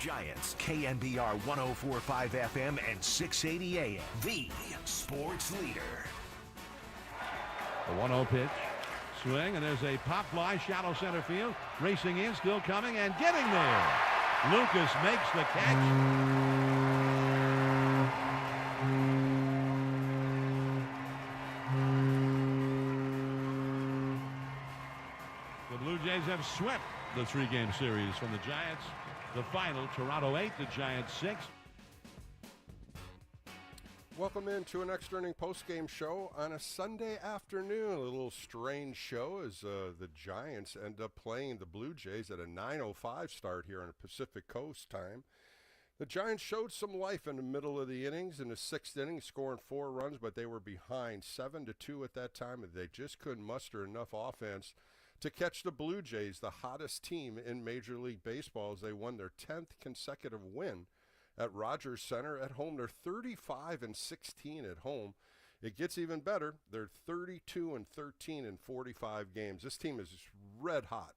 Giants, KNBR 104.5 FM and 680 AM. The sports leader. The 1-0 pitch. Swing, and there's a pop fly, shallow center field. Racing in, still coming, and getting there. Lucas makes the catch. The Blue Jays have swept the three-game series from the Giants. The final, Toronto 8, the Giants 6. Welcome into an extra inning post-game show on a Sunday afternoon. A little strange show as the Giants end up playing the Blue Jays at a 9:05 start here on the Pacific Coast time. The Giants showed some life in the middle of the innings in the sixth inning, scoring 4 runs, but they were behind 7-2 at that time, and they just couldn't muster enough offense to catch the Blue Jays, the hottest team in Major League Baseball, as they won their 10th consecutive win at Rogers Center at home. They're 35-16 at home. It gets even better. They're 32-13 in 45 games. This team is red hot,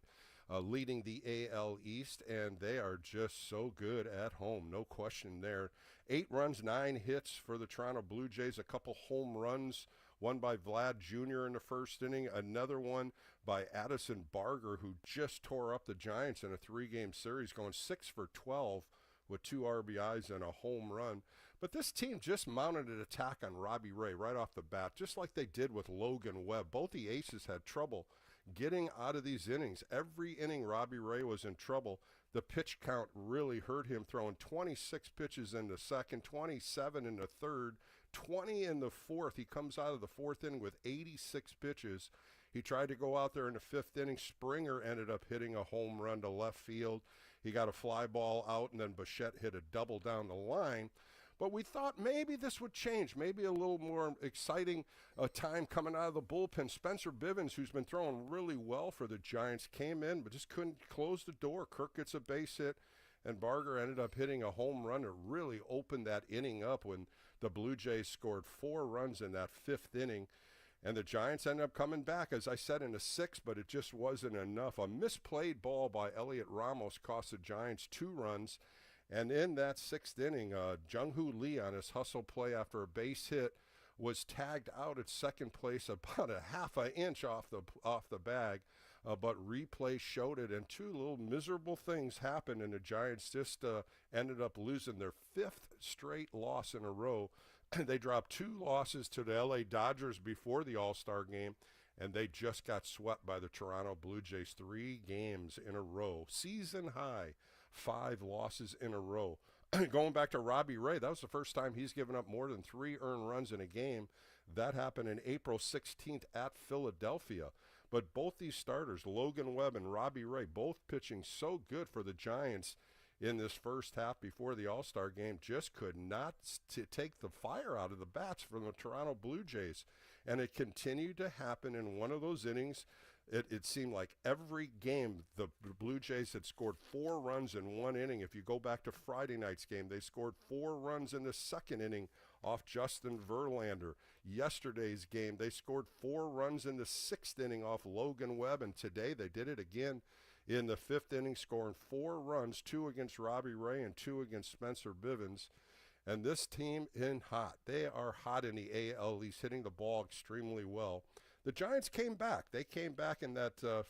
leading the AL East, and they are just so good at home. No question there. 8 runs, 9 hits for the Toronto Blue Jays, a couple home runs, one by Vlad Jr. in the first inning, another one by Addison Barger, who just tore up the Giants in a 3-game series, going 6 for 12 with 2 RBIs and a home run. But this team just mounted an attack on Robbie Ray right off the bat, just like they did with Logan Webb. Both the aces had trouble getting out of these innings. Every inning Robbie Ray was in trouble. The pitch count really hurt him, throwing 26 pitches in the second, 27 in the third, 20 in the fourth. He comes out of the fourth inning with 86 pitches. He tried to go out there in the fifth inning. Springer ended up hitting a home run to left field. He got a fly ball out, and then Bichette hit a double down the line. But we thought maybe this would change, maybe a little more exciting time coming out of the bullpen. Spencer Bivens, who's been throwing really well for the Giants, came in but just couldn't close the door. Kirk gets a base hit, and Barger ended up hitting a home run to really open that inning up when the Blue Jays scored 4 runs in that fifth inning. And the Giants ended up coming back, as I said, in the sixth, but it just wasn't enough. A misplayed ball by Elliot Ramos cost the Giants 2 runs. And in that sixth inning, Jung-Hoo Lee on his hustle play after a base hit was tagged out at second place about a half an inch off the bag. But replay showed it, and 2 little miserable things happened, and the Giants just ended up losing their 5th straight loss in a row. They dropped 2 losses to the LA Dodgers before the All-Star game, and they just got swept by the Toronto Blue Jays 3 games in a row. Season high, 5 losses in a row. Going back to Robbie Ray, that was the first time he's given up more than 3 earned runs in a game. That happened in April 16th at Philadelphia. But both these starters, Logan Webb and Robbie Ray, both pitching so good for the Giants in this first half before the All-Star game, just could not take the fire out of the bats from the Toronto Blue Jays. And it continued to happen in one of those innings. It seemed like every game the Blue Jays had scored 4 runs in one inning. If you go back to Friday night's game, they scored 4 runs in the second inning off Justin Verlander. Yesterday's game, they scored 4 runs in the sixth inning off Logan Webb, and today they did it again in the fifth inning, scoring 4 runs, 2 against Robbie Ray and 2 against Spencer Bivens. And this team in hot. They are hot in the AL East, hitting the ball extremely well. The Giants came back. They came back in that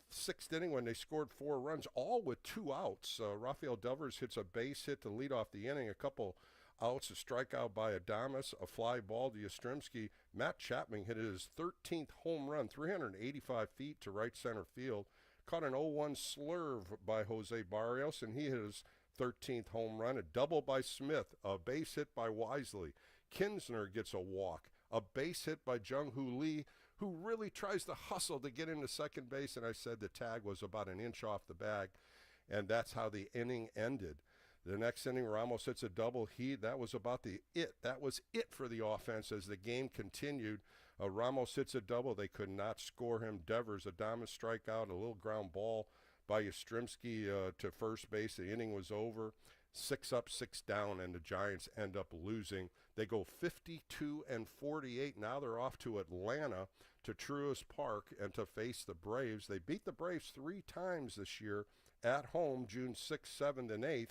sixth inning when they scored 4 runs, all with 2 outs. Rafael Devers hits a base hit to lead off the inning, a couple outs, a strikeout by Adames, a fly ball to Yastrzemski. Matt Chapman hit his 13th home run, 385 feet to right center field. Caught an 0-1 slurve by Jose Barrios, and he hit his 13th home run. A double by Smith, a base hit by Wisely. Kinsner gets a walk, a base hit by Jung-Hoo Lee, who really tries to hustle to get into second base, and I said the tag was about an inch off the bag, and that's how the inning ended. The next inning, Ramos hits a double. That was about That was it for the offense as the game continued. Ramos hits a double. They could not score him. Devers, Adames strikeout, a little ground ball by Yastrzemski to first base. The inning was over. 6 up, 6 down, and the Giants end up losing. They go 52-48. Now they're off to Atlanta, to Truist Park, and to face the Braves. They beat the Braves 3 times this year at home June 6th, 7th, and 8th.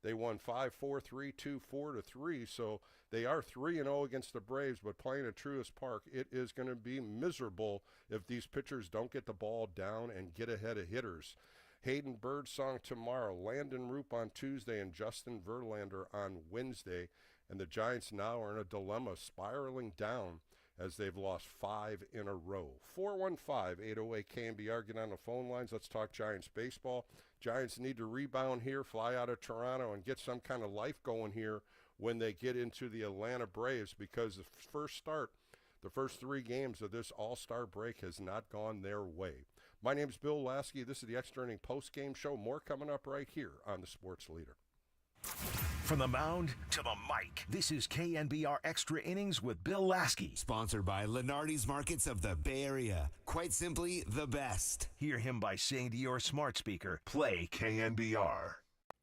They won 5-4, 3-2, 4-3, so they are 3-0 against the Braves, but playing at Truist Park, it is going to be miserable if these pitchers don't get the ball down and get ahead of hitters. Hayden Birdsong tomorrow, Landon Roop on Tuesday, and Justin Verlander on Wednesday. And the Giants now are in a dilemma, spiraling down as they've lost 5 in a row. 415-808-KNBR. Get on the phone lines. Let's talk Giants baseball. Giants need to rebound here, fly out of Toronto, and get some kind of life going here when they get into the Atlanta Braves, because the first 3 games of this all-star break has not gone their way. My name's Bill Laskey. This is the Extra Inning Post-Game Show. More coming up right here on the Sports Leader. From the mound to the mic, this is KNBR Extra Innings with Bill Laskey. Sponsored by Lenardi's Markets of the Bay Area. Quite simply, the best. Hear him by saying to your smart speaker, play KNBR.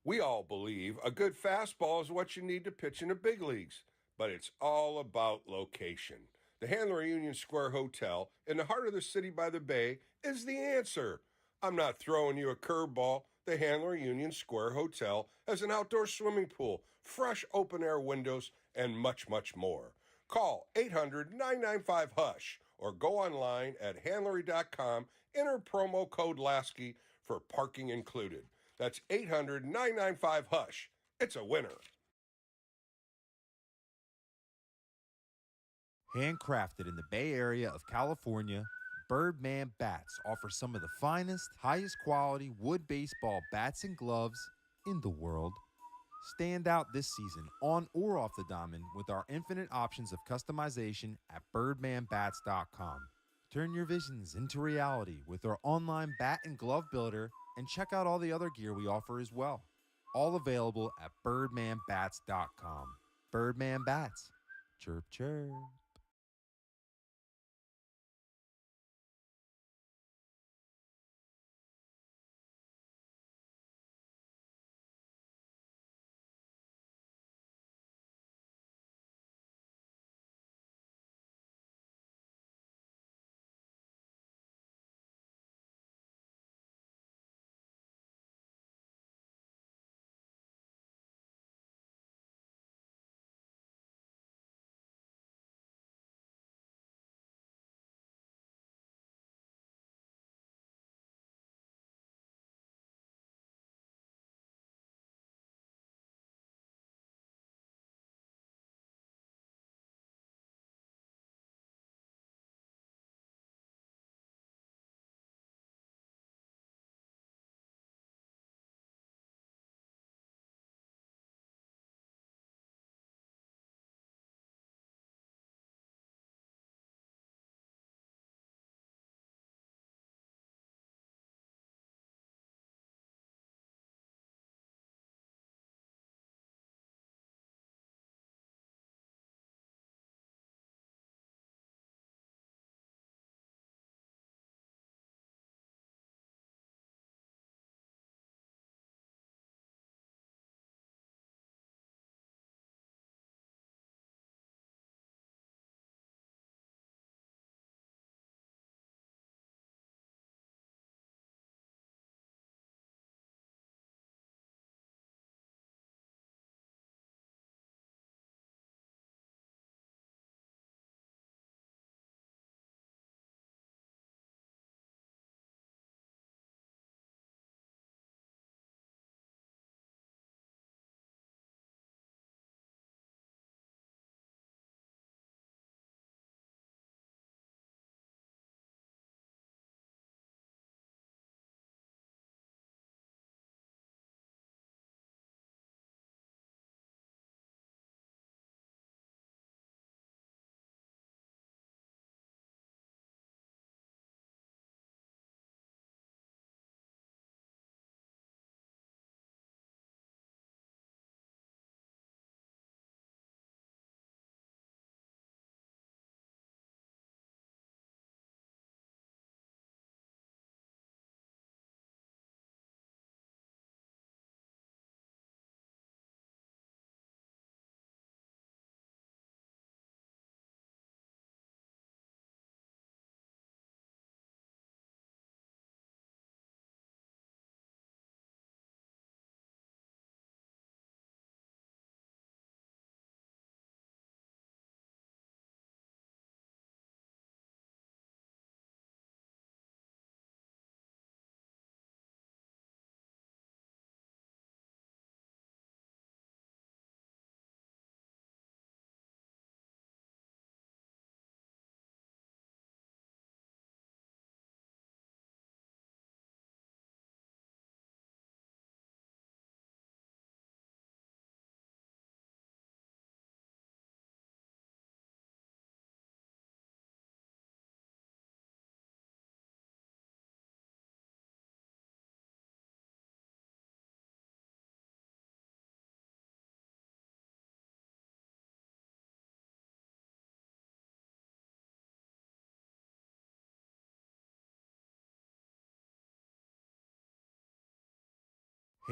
We all believe a good fastball is what you need to pitch in the big leagues, but it's all about location. The Handler Union Square Hotel in the heart of the city by the bay is the answer. I'm not throwing you a curveball. The Handler Union Square Hotel has an outdoor swimming pool, fresh open-air windows, and much, much more. Call 800-995-HUSH or go online at handlery.com, enter promo code Lasky for parking included. That's 800-995-HUSH. It's a winner. Handcrafted in the Bay Area of California, Birdman Bats offer some of the finest, highest quality wood baseball bats and gloves in the world. Stand out this season on or off the diamond with our infinite options of customization at birdmanbats.com. Turn your visions into reality with our online bat and glove builder, and check out all the other gear we offer as well. All available at birdmanbats.com. Birdman Bats. Chirp, chirp.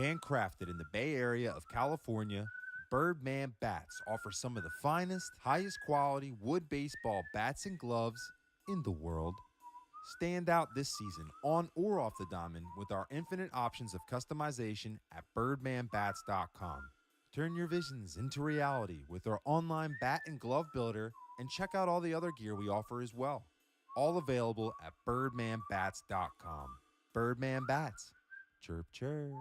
Handcrafted in the Bay Area of California, Birdman Bats offer some of the finest, highest quality wood baseball bats and gloves in the world. Stand out this season on or off the diamond with our infinite options of customization at birdmanbats.com. Turn your visions into reality with our online bat and glove builder, and check out all the other gear we offer as well. All available at birdmanbats.com. Birdman Bats. Chirp, chirp.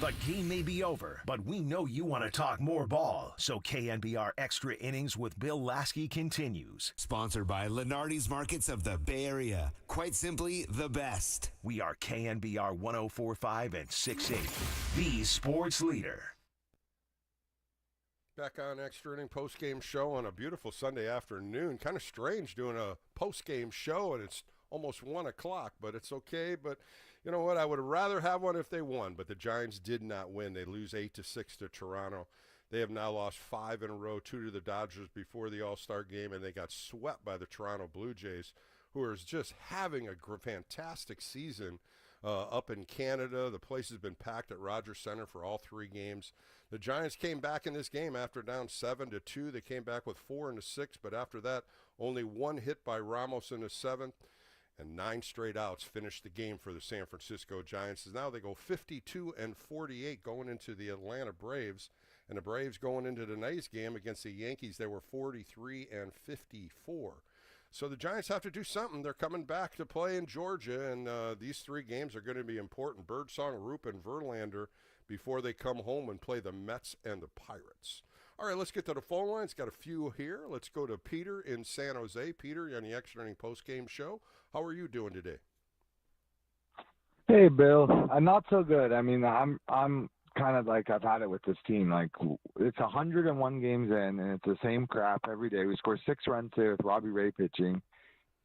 The game may be over, but we know you want to talk more ball. So KNBR Extra Innings with Bill Laskey continues. Sponsored by Lenardi's Markets of the Bay Area. Quite simply, the best. We are KNBR 104.5 and 680, the sports leader. Back on Extra Inning post-game show on a beautiful Sunday afternoon. Kind of strange doing a post-game show, and it's almost 1 o'clock, but it's okay. But you know what? I would rather have one if they won, but the Giants did not win. They lose 8-6 to Toronto. They have now lost 5 in a row, 2 to the Dodgers before the All-Star game, and they got swept by the Toronto Blue Jays, who are just having a fantastic season up in Canada. The place has been packed at Rogers Center for all 3 games. The Giants came back in this game after down 7-2. They came back with 4 in the 6th, but after that, only 1 hit by Ramos in the 7th. And 9 straight outs finished the game for the San Francisco Giants. Now they go 52-48 going into the Atlanta Braves. And the Braves going into tonight's game against the Yankees, they were 43-54. So the Giants have to do something. They're coming back to play in Georgia, and these 3 games are going to be important. Birdsong, Roop, and Verlander before they come home and play the Mets and the Pirates. All right, let's get to the phone lines. Got a few here. Let's go to Peter in San Jose. Peter, you're on the Extra Inning post-game show. How are you doing today? Hey, Bill. Not so good. I mean, I'm kind of like I've had it with this team. Like, it's 101 games in, and it's the same crap every day. We score 6 runs today with Robbie Ray pitching,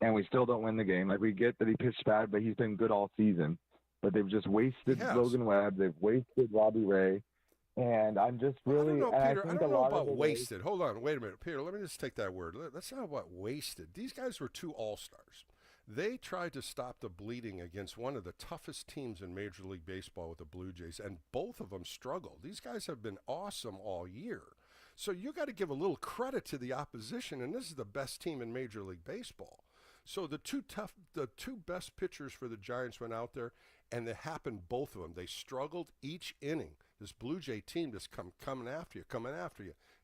and we still don't win the game. Like, we get that he pitched bad, but he's been good all season. But they've just wasted Logan Webb. They've wasted Robbie Ray. And I'm just really, I don't know about wasted. Hold on, wait a minute, Peter. Let me just take that word. That's not what wasted. These guys were 2 all-stars. They tried to stop the bleeding against one of the toughest teams in Major League Baseball with the Blue Jays, and both of them struggled. These guys have been awesome all year. So you got to give a little credit to the opposition, and this is the best team in Major League Baseball. So the two best pitchers for the Giants went out there, and it happened, both of them. They struggled each inning. This Blue Jay team just coming after you.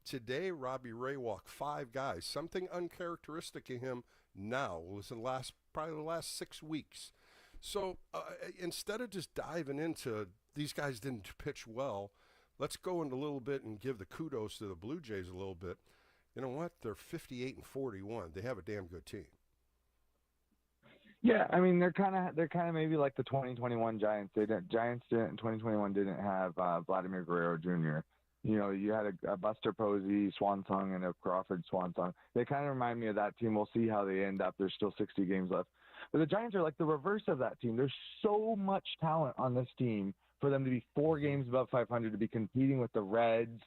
Today, Robbie Ray walked 5 guys. Something uncharacteristic in him now was in probably the last 6 weeks. So instead of just diving into these guys didn't pitch well, let's go into a little bit and give the kudos to the Blue Jays a little bit. You know what? They're 58-41. They have a damn good team. Yeah, I mean they're kind of maybe like the 2021 Giants. Giants in 2021 didn't have Vladimir Guerrero Jr. You know, you had a Buster Posey swan song and a Crawford swan song. They kind of remind me of that team. We'll see how they end up. There's still 60 games left. But the Giants are like the reverse of that team. There's so much talent on this team for them to be 4 games above 500, to be competing with the Reds.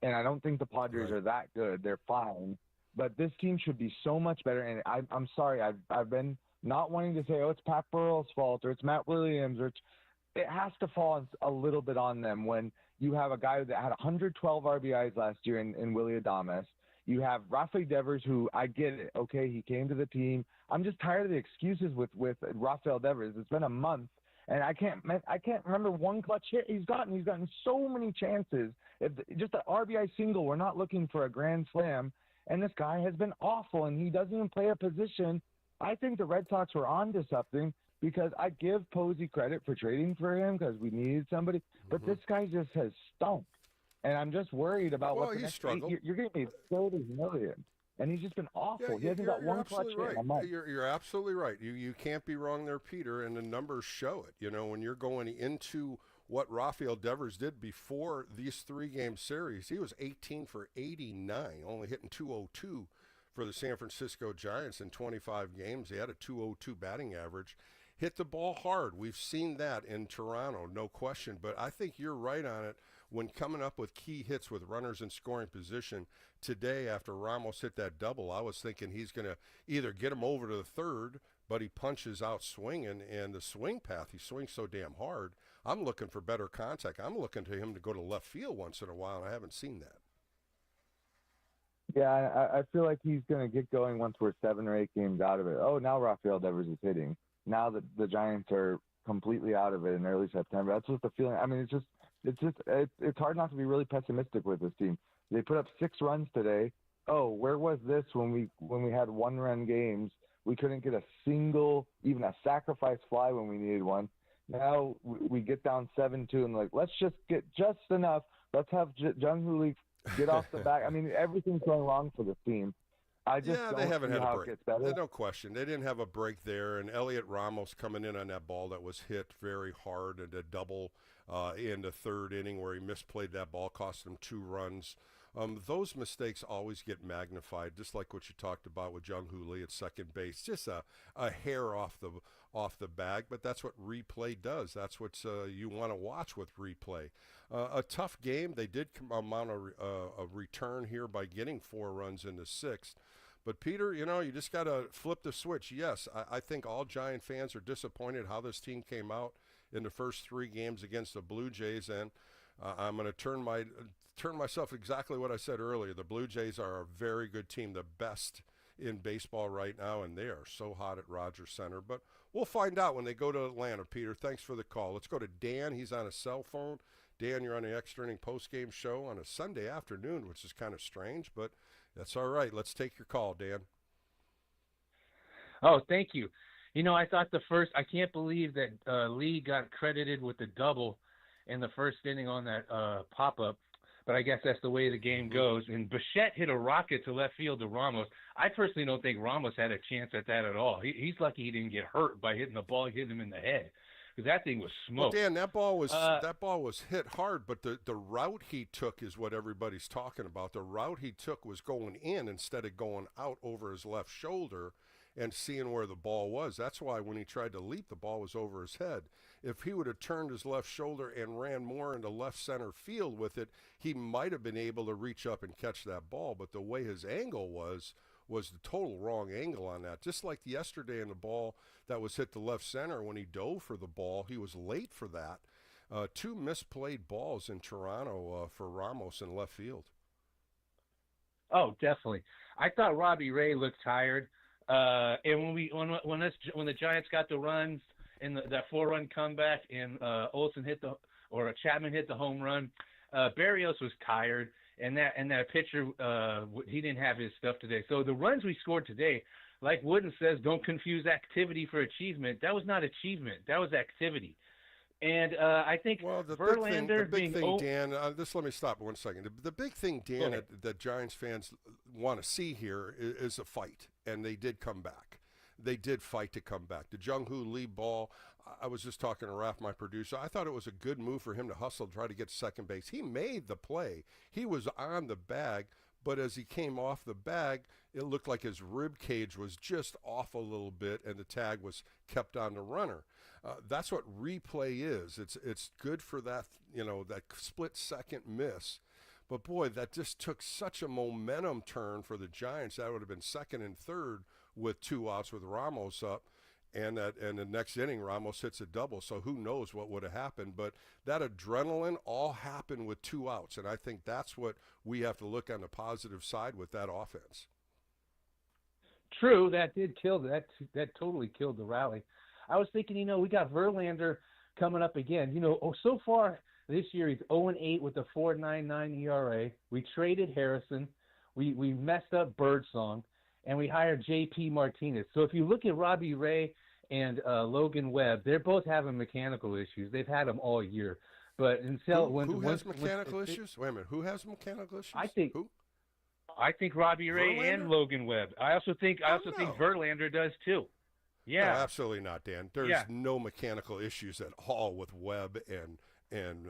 And I don't think the Padres are that good. They're fine. But this team should be so much better. And I'm sorry, I've been not wanting to say, oh, it's Pat Burrell's fault or it's Matt Williams, or it has to fall a little bit on them when you have a guy that had 112 RBIs last year in Willie Adames. You have Rafael Devers, who I get it. Okay, he came to the team. I'm just tired of the excuses with Rafael Devers. It's been a month, and I can't remember one clutch hit he's gotten. He's gotten so many chances. Just an RBI single. We're not looking for a grand slam, and this guy has been awful, and he doesn't even play a position. I think the Red Sox were on to something, because I give Posey credit for trading for him because we needed somebody, but this guy just has stunk. And I'm just worried about what the next you're going to be $30 million. And he's just been awful. Yeah, he hasn't got one clutch hit in a month. You're absolutely right. You can't be wrong there, Peter, and the numbers show it. You know, when you're going into what Rafael Devers did before these 3-game series, he was 18 for 89, only hitting .202 for the San Francisco Giants in 25 games. He had a .202 batting average. Hit the ball hard. We've seen that in Toronto, no question. But I think you're right on it when coming up with key hits with runners in scoring position. Today, after Ramos hit that double, I was thinking he's going to either get him over to the third, but he punches out swinging, and the swing path, he swings so damn hard. I'm looking for better contact. I'm looking to him to go to left field once in a while, and I haven't seen that. Yeah, I feel like he's going to get going once we're 7 or 8 games out of it. Oh, now Rafael Devers is hitting. Now that the Giants are completely out of it in early September, that's just the feeling. I mean, it's hard not to be really pessimistic with this team. They put up 6 runs today. Oh, where was this when we had 1-run games? We couldn't get a single, even a sacrifice fly when we needed one. Now we get down 7-2 and like, let's just get just enough. Let's have Jung Hoo Lee get off the back. I mean, everything's going wrong for this team. They haven't had a break. It gets better. No question. They didn't have a break there. And Elliot Ramos coming in on that ball that was hit very hard and a double in the 3rd inning where he misplayed that ball, cost him 2 runs. Those mistakes always get magnified, just like what you talked about with Jung Hoo Lee at second base. Just a hair off the bag, but that's what replay does. That's what you want to watch with replay. A tough game. They did mount a return here by getting 4 runs in the 6th. But, Peter, you just got to flip the switch. Yes, I think all Giant fans are disappointed how this team came out in the first 3 games against the Blue Jays, and I'm going to turn myself exactly what I said earlier. The Blue Jays are a very good team, the best in baseball right now, and they are so hot at Rogers Center. But we'll find out when they go to Atlanta, Peter. Thanks for the call. Let's go to Dan. He's on a cell phone. Dan, you're on the Extra Inning postgame show on a Sunday afternoon, which is kind of strange, but that's all right. Let's take your call, Dan. Oh, thank you. I thought I can't believe that Lee got credited with the double in the first inning on that pop-up, but I guess that's the way the game goes. And Bichette hit a rocket to left field to Ramos. I personally don't think Ramos had a chance at that at all. He's lucky he didn't get hurt by hitting the ball, hitting him in the head, because that thing was smoked. Well, Dan, that ball was hit hard, but the route he took is what everybody's talking about. The route he took was going in instead of going out over his left shoulder and seeing where the ball was. That's why when he tried to leap, the ball was over his head. If he would have turned his left shoulder and ran more into left center field with it, he might have been able to reach up and catch that ball. But the way his angle was the total wrong angle on that. Just like yesterday in the ball that was hit to left center when he dove for the ball, he was late for that. 2 misplayed balls in Toronto for Ramos in left field. Oh, definitely. I thought Robbie Ray looked tired. And when the Giants got the runs in that 4-run comeback and Chapman hit the home run, Berrios was tired, and that pitcher he didn't have his stuff today. So the runs we scored today, like Wooden says, don't confuse activity for achievement. That was not achievement. That was activity. And I think Verlander big thing, Dan, just let me stop 1 second. The big thing, Dan, that Giants fans want to see here is a fight, and they did come back. They did fight to come back. The Jung Hoo Lee ball, I was just talking to Ralph, my producer. I thought it was a good move for him to hustle, try to get to second base. He made the play. He was on the bag, but as he came off the bag, it looked like his rib cage was just off a little bit, and the tag was kept on the runner. That's what replay is. It's good for that, that split-second miss. But, boy, that just took such a momentum turn for the Giants. That would have been 2nd and 3rd with 2 outs with Ramos up. And the next inning, Ramos hits a double. So who knows what would have happened. But that adrenaline all happened with 2 outs. And I think that's what we have to look on the positive side with that offense. True, that did kill that totally killed the rally. I was thinking, we got Verlander coming up again. So far this year he's 0-8 with a 4.99 ERA. We traded Harrison. We messed up Birdsong, and we hired J.P. Martinez. So if you look at Robbie Ray and Logan Webb, they're both having mechanical issues. They've had them all year. But until who has mechanical issues? Wait a minute. Who has mechanical issues? Who? I think Robbie Ray Verlander? And Logan Webb. I also think Verlander does too. Yeah, no, absolutely not, Dan. There's no mechanical issues at all with Webb and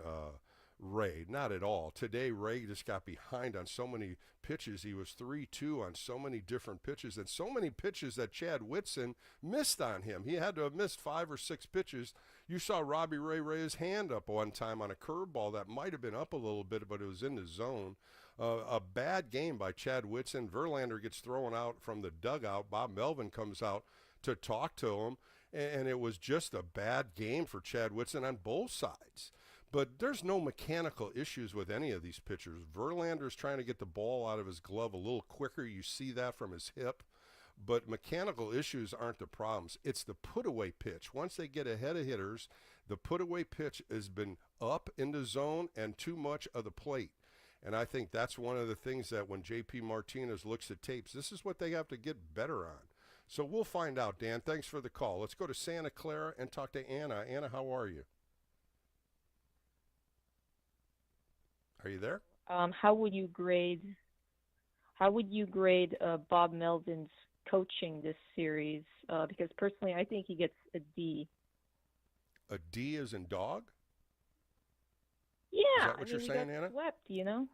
Ray. Not at all. Today, Ray just got behind on so many pitches. He was 3-2 on so many different pitches, and so many pitches that Chad Whitson missed on him. He had to have missed 5 or 6 pitches. You saw Robbie Ray his hand up one time on a curveball that might have been up a little bit, but it was in the zone. A bad game by Chad Whitson. Verlander gets thrown out from the dugout. Bob Melvin comes out to talk to him, and it was just a bad game for Chad Whitson on both sides. But there's no mechanical issues with any of these pitchers. Verlander's trying to get the ball out of his glove a little quicker. You see that from his hip. But mechanical issues aren't the problems. It's the put-away pitch. Once they get ahead of hitters, the put-away pitch has been up in the zone and too much of the plate. And I think that's one of the things that when J.P. Martinez looks at tapes, this is what they have to get better on. So we'll find out, Dan. Thanks for the call. Let's go to Santa Clara and talk to Anna. Anna, how are you? Are you there? How would you grade Bob Melvin's coaching this series? Because personally, I think he gets a D. A D as in dog? Yeah, is that what you're saying, Anna? Swept, you know.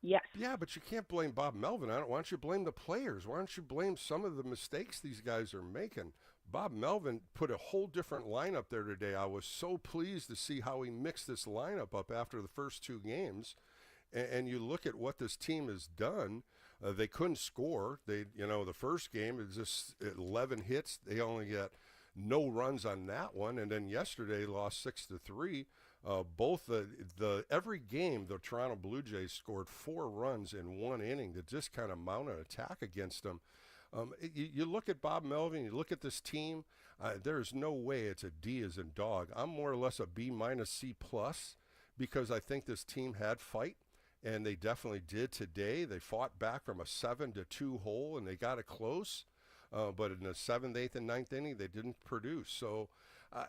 Yes. Yeah, but you can't blame Bob Melvin on it. Why don't you blame the players? Why don't you blame some of the mistakes these guys are making? Bob Melvin put a whole different lineup there today. I was so pleased to see how he mixed this lineup up after the first two games. And you look at what this team has done. They couldn't score. The first game is just 11 hits. They only got no runs on that one. And then yesterday lost 6-3. Every game, the Toronto Blue Jays scored 4 runs in one inning to just kind of mount an attack against them. You look at Bob Melvin, you look at this team, there's no way it's a D as in dog. I'm more or less a B minus C plus because I think this team had fight, and they definitely did today. They fought back from a 7-2 hole, and they got it close. But in the 7th, 8th, and 9th inning, they didn't produce. So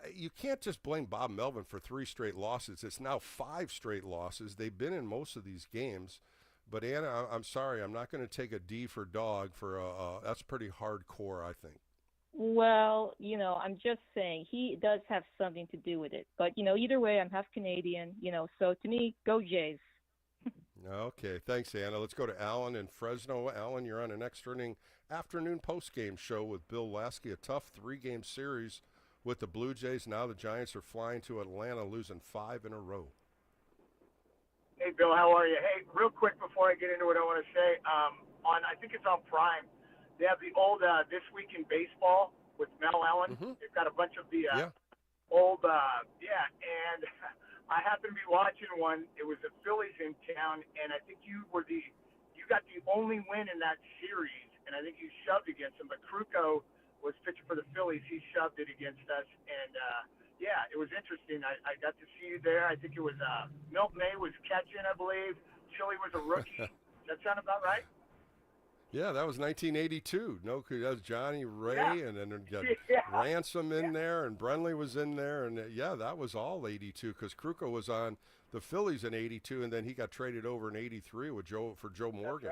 you can't just blame Bob Melvin for 3 straight losses. It's now 5 straight losses. They've been in most of these games. But, Anna, I'm sorry. I'm not going to take a D for dog. That's pretty hardcore, I think. Well, I'm just saying he does have something to do with it. But, either way, I'm half Canadian, so to me, go Jays. Okay, thanks, Anna. Let's go to Alan in Fresno. Alan, you're on an extra inning afternoon postgame show with Bill Laskey. A tough 3-game series with the Blue Jays. Now the Giants are flying to Atlanta, losing 5 in a row. Hey, Bill, how are you? Hey, real quick before I get into what I want to say, I think it's on Prime, they have the old This Week in Baseball with Mel Allen. Mm-hmm. They've got a bunch of the old, and I happened to be watching one. It was the Phillies in town, and I think you got the only win in that series, and I think you shoved against them. But Kruko was pitching for the Phillies. He shoved it against us, and it was interesting. I got to see you there. I think it was Milt May was catching, I believe. Chili was a rookie. Does that sound about right? Yeah, that was 1982. No, that was Johnny Ray, and then got Ransom in there, and Brenly was in there, and that was all 82 because Kruko was on the Phillies in 82, and then he got traded over in 83 with Joe Morgan.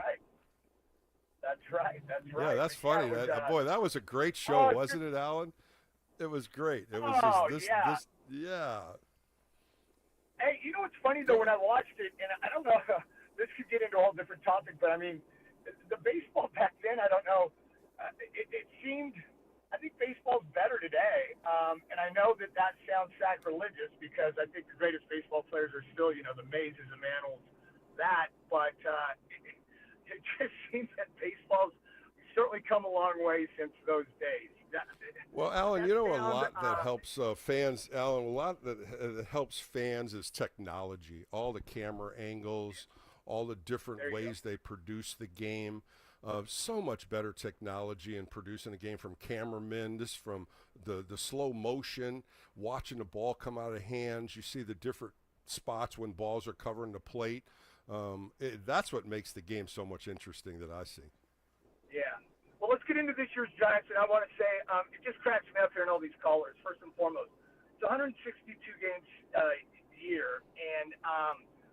That's right. Yeah, that's funny. That was a great show, wasn't it, Alan? It was great. It was Hey, you know what's funny though? When I watched it, and I don't know, this could get into a whole different topic, but I mean, the baseball back then, I don't know. It seemed, I think baseball's better today, and I know that sounds sacrilegious because I think the greatest baseball players are still, the Mazes and Mantles, but it just seems that baseball's certainly come a long way since those days. Well, Alan, a lot that helps fans. Alan, a lot that helps fans is technology. All the camera angles, all the different ways they produce the game. So much better technology in producing a game from cameramen, from the slow motion, watching the ball come out of hands. You see the different spots when balls are covering the plate. That's what makes the game so much interesting that I see. Yeah. Well, let's get into this year's Giants, and I want to say it just cracks me up hearing all these callers, first and foremost. It's 162 games year, and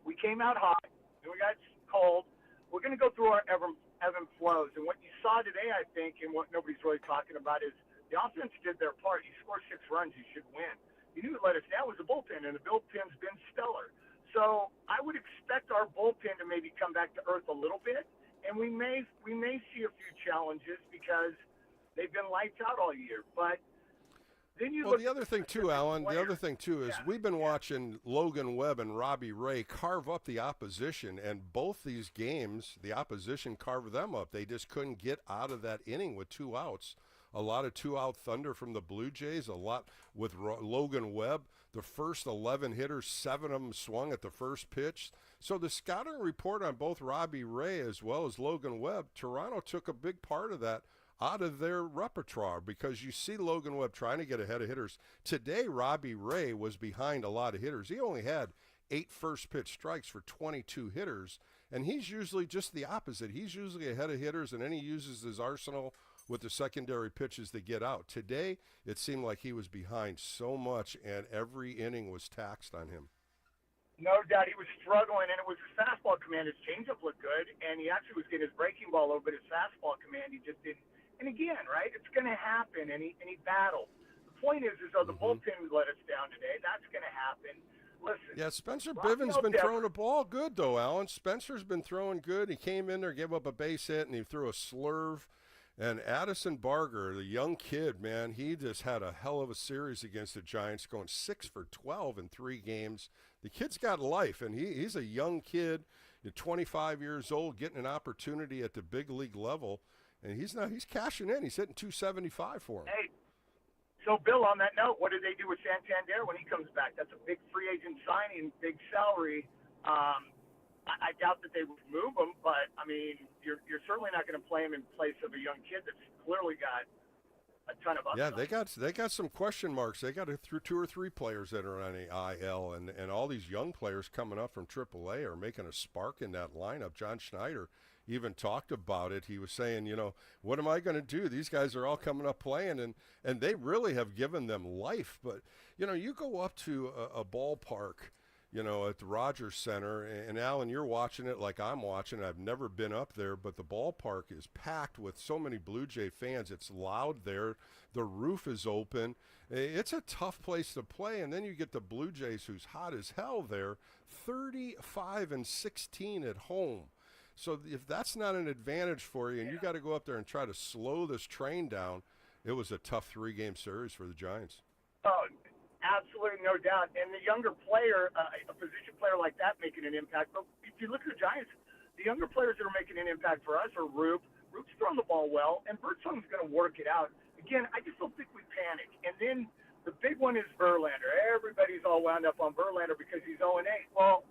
we came out hot, and we got cold. We're going to go through our ebb and flows, and what you saw today, I think, and what nobody's really talking about is the offense did their part. You score 6 runs, you should win. You knew what let us down was the bullpen, and the bullpen's been stellar. So I would expect our bullpen to maybe come back to earth a little bit. And we may see a few challenges because they've been lights out all year. But then you look. The other thing too, Alan. The other thing too is we've been watching Logan Webb and Robbie Ray carve up the opposition, and both these games, the opposition carved them up. They just couldn't get out of that inning with 2 outs. a lot of two-out thunder from the Blue Jays, a lot with Logan Webb. The first 11 hitters, 7 of them swung at the first pitch. So the scouting report on both Robbie Ray as well as Logan Webb, Toronto took a big part of that out of their repertoire because you see Logan Webb trying to get ahead of hitters. Today, Robbie Ray was behind a lot of hitters. He only had 8 first-pitch strikes for 22 hitters, and he's usually just the opposite. He's usually ahead of hitters, and then he uses his arsenal with the secondary pitches to get out. Today, it seemed like he was behind so much, and every inning was taxed on him. No doubt he was struggling, and it was his fastball command. His changeup looked good, and he actually was getting his breaking ball over, but his fastball command, he just didn't. And again, right, it's going to happen, and he battled. The point is the bullpen let us down today. That's going to happen. Listen. Yeah, Spencer Bivens been throwing the ball good, though, Alan. Spencer's been throwing good. He came in there, gave up a base hit, and he threw a slurve. And Addison Barger, the young kid, man, he just had a hell of a series against the Giants, going 6 for 12 in 3 games. The kid's got life, and he's a young kid, 25 years old, getting an opportunity at the big league level. And he's cashing in. He's hitting 275 for him. Hey, so Bill, on that note, what did they do with Santander when he comes back? That's a big free agent signing, big salary. I doubt that they would move him, but I mean, you're certainly not going to play him in place of a young kid that's clearly got a ton of upside. Yeah, they got some question marks. They got 2 or 3 players that are on the IL, and all these young players coming up from AAA are making a spark in that lineup. John Schneider even talked about it. He was saying, what am I going to do? These guys are all coming up playing, and they really have given them life. But, you go up to a ballpark, at the Rogers Center, and Alan, you're watching it like I'm watching. I've never been up there, but the ballpark is packed with so many Blue Jay fans. It's loud there. The roof is open. It's a tough place to play, and then you get the Blue Jays, who's hot as hell there, 35-16 at home. So if that's not an advantage for you, and you got to go up there and try to slow this train down, it was a tough 3-game series for the Giants. Oh, absolutely, no doubt. And the younger player, a position player like that making an impact. But if you look at the Giants, the younger players that are making an impact for us are Roop. Roop's throwing the ball well, and Birdsong's going to work it out. Again, I just don't think we panic. And then the big one is Verlander. Everybody's all wound up on Verlander because he's 0-8. Well,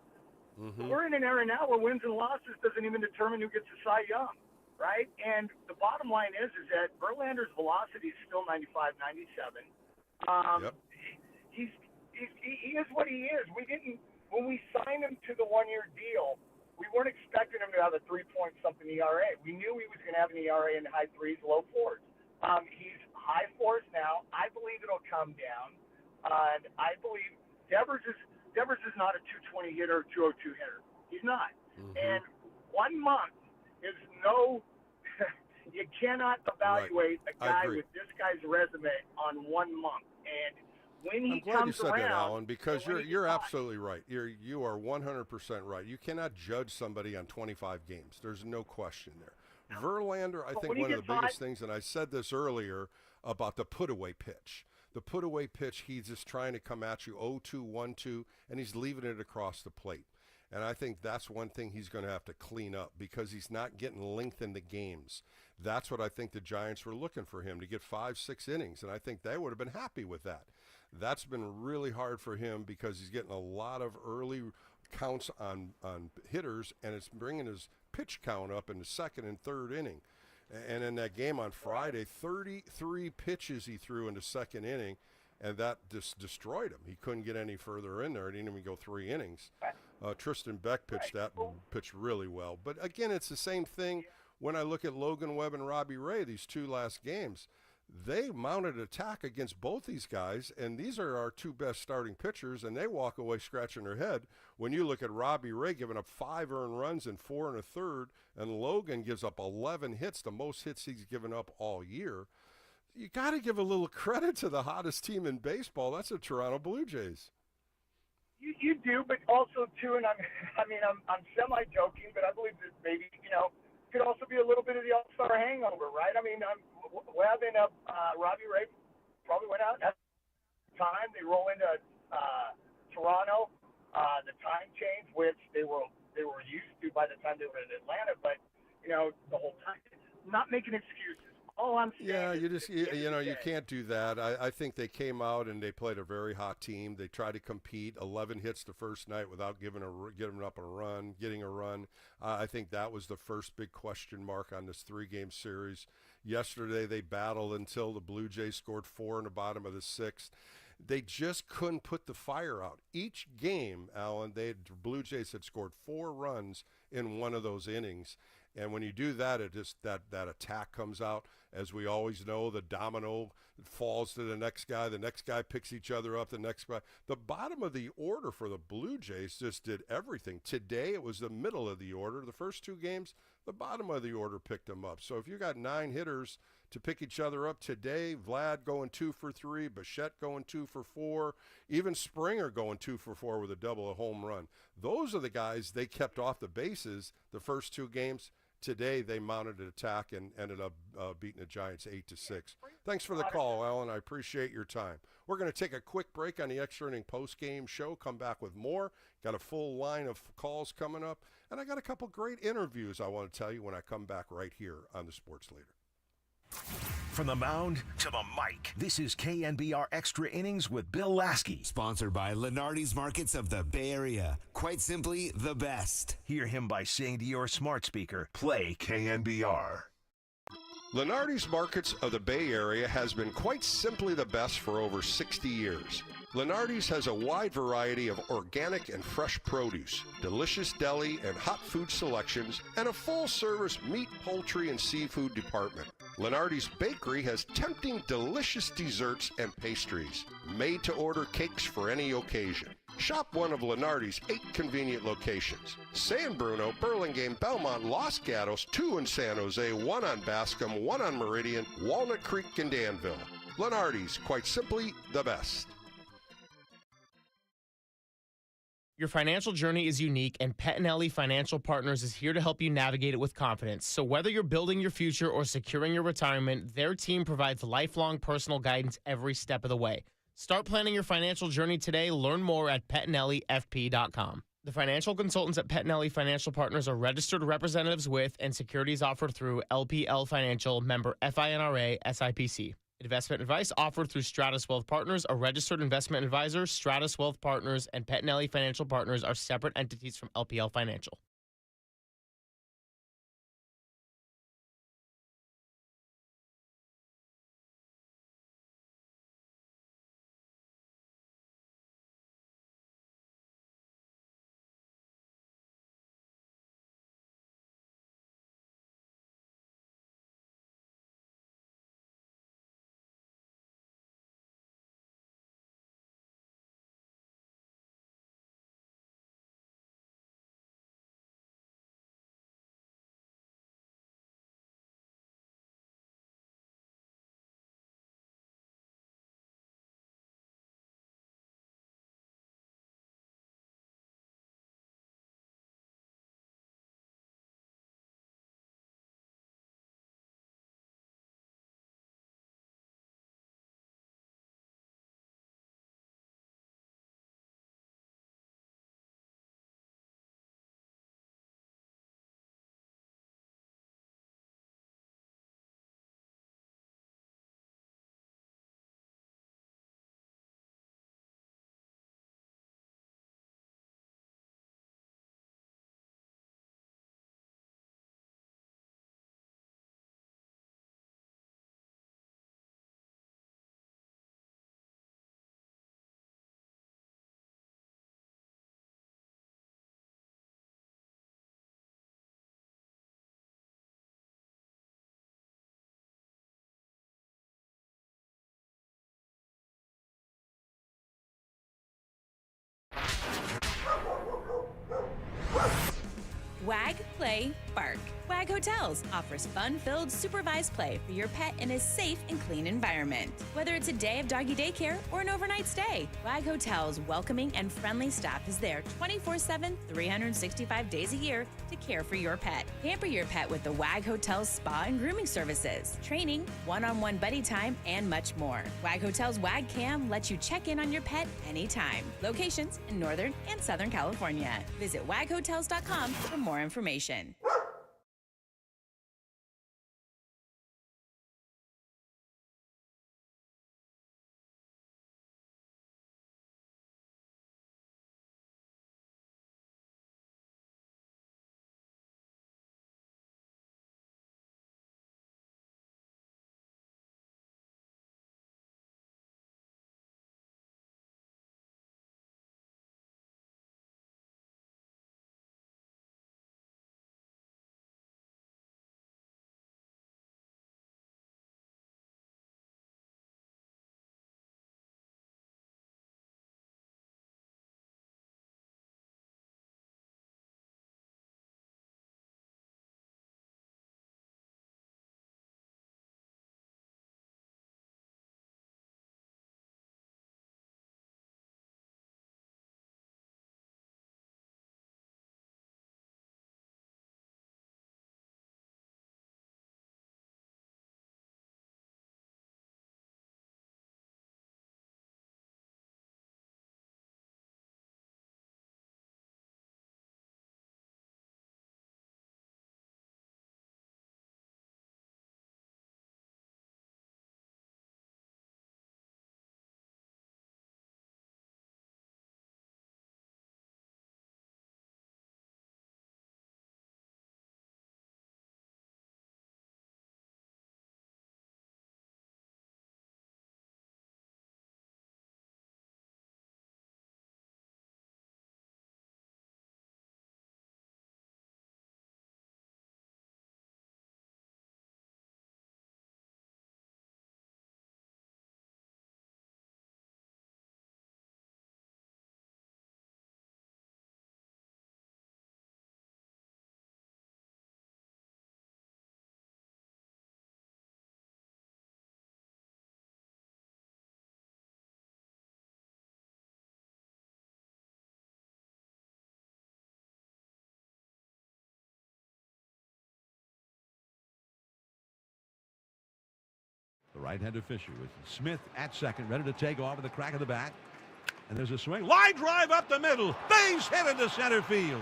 we're in an era now where wins and losses doesn't even determine who gets the Cy Young, right? And the bottom line is that Verlander's velocity is still 95, 97. Yep. He is what he is. When we signed him to the 1-year deal, we weren't expecting him to have a 3-point-something ERA. We knew he was going to have an ERA in the high 3s, low 4s. He's high 4s now. I believe it'll come down. And I believe Devers is not a 220 hitter or 202 hitter. He's not. And 1 month is you cannot evaluate a guy with this guy's resume on 1 month. And when he I'm glad comes you said around, that, Alan, because you're absolutely right. You are 100% right. You cannot judge somebody on 25 games. There's no question there. Verlander, I think one of the biggest things, and I said this earlier about the put-away pitch. The put-away pitch, he's just trying to come at you 0-2, 1-2, and he's leaving it across the plate. And I think that's one thing he's going to have to clean up because he's not getting length in the games. That's what I think the Giants were looking for him, to get 5-6 innings, and I think they would have been happy with that. That's been really hard for him because he's getting a lot of early counts on hitters, and it's bringing his pitch count up in the 2nd and 3rd inning. And in that game on Friday, 33 pitches he threw in the 2nd inning, and that just destroyed him. He couldn't get any further in there. He didn't even go 3 innings. Tristan Beck pitched really well. But again, it's the same thing when I look at Logan Webb and Robbie Ray, these 2 last games. They mounted attack against both these guys, and these are our 2 best starting pitchers, and they walk away scratching their head. When you look at Robbie Ray giving up 5 earned runs in 4 1/3, and Logan gives up 11 hits, the most hits he's given up all year, you got to give a little credit to the hottest team in baseball. That's the Toronto Blue Jays. You do, but also too, and I'm semi-joking, but I believe that maybe could also be a little bit of the All-Star hangover, right? I mean, Webb and Robbie Ray probably went out at the time. They roll into Toronto, the time change, which they were used to by the time they were in Atlanta. But the whole time, not making excuses. all I'm saying. Yeah, is you just at the end of you know the you day- can't do that. I think they came out and they played a very hot team. They tried to compete. 11 hits the first night without giving up a run, getting a run. I think that was the first big question mark on this 3-game series. Yesterday they battled until the Blue Jays scored 4 in the bottom of the 6th. They just couldn't put the fire out. Each game, Alan, the Blue Jays had scored 4 runs in one of those innings. And when you do that, it just that attack comes out. As we always know, the domino falls to the next guy picks each other up, the next guy. The bottom of the order for the Blue Jays just did everything. Today, it was the middle of the order. The first 2 games, the bottom of the order picked them up. So if you got 9 hitters to pick each other up today, Vlad going 2 for 3, Bichette going 2 for 4, even Springer going 2 for 4 with a double, a home run. Those are the guys they kept off the bases the first 2 games. Today, they mounted an attack and ended up beating the Giants 8-6. Thanks for the call, Alan. I appreciate your time. We're going to take a quick break on the Extra Inning post-game show. Come back with more. Got a full line of calls coming up. And I got a couple great interviews I want to tell you when I come back right here on the Sports Leader. From the mound to the mic, this is KNBR Extra Innings with Bill Laskey. Sponsored by Lenardi's Markets of the Bay Area. Quite simply, the best. Hear him by saying to your smart speaker, play KNBR. Lenardi's Markets of the Bay Area has been quite simply the best for over 60 years. Lenardi's has a wide variety of organic and fresh produce, delicious deli and hot food selections, and a full-service meat, poultry, and seafood department. Lenardi's Bakery has tempting, delicious desserts and pastries, made-to-order cakes for any occasion. Shop one of Lenardi's 8 convenient locations: San Bruno, Burlingame, Belmont, Los Gatos, 2 in San Jose, 1 on Bascom, 1 on Meridian, Walnut Creek, and Danville. Lenardi's, quite simply the best. Your financial journey is unique, and Pettinelli Financial Partners is here to help you navigate it with confidence. So whether you're building your future or securing your retirement, their team provides lifelong personal guidance every step of the way. Start planning your financial journey today. Learn more at PettinelliFP.com. The financial consultants at Pettinelli Financial Partners are registered representatives with and securities offered through LPL Financial, member FINRA, SIPC. Investment advice offered through Stratus Wealth Partners, a registered investment advisor. Stratus Wealth Partners and Pettinelli Financial Partners are separate entities from LPL Financial. Wag, play, bark. Wag Hotels offers fun-filled, supervised play for your pet in a safe and clean environment. Whether it's a day of doggy daycare or an overnight stay, Wag Hotels' welcoming and friendly staff is there 24/7, 365 days a year to care for your pet. Pamper your pet with the Wag Hotels spa and grooming services, training, one-on-one buddy time, and much more. Wag Hotels Wag Cam lets you check in on your pet anytime. Locations in Northern and Southern California. Visit waghotels.com for more information. right-hander Fisher with Smith at second, ready to take off at the crack of the bat. And there's a swing. Line drive up the middle. Base hit into center field.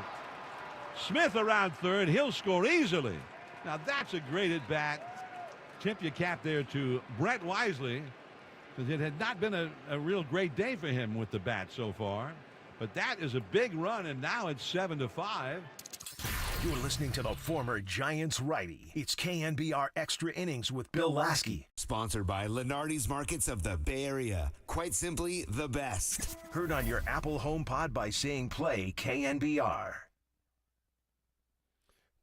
Smith around third. He'll score easily. Now that's a great at bat. Tip your cap there to Brett Wisely, because it had not been a real great day for him with the bat so far. But that is a big run, and now it's 7-5. You're listening to the former Giants righty. It's KNBR Extra Innings with Bill Laskey. Sponsored by Lenardi's Markets of the Bay Area. Quite simply, the best. Heard on your Apple HomePod by saying play KNBR.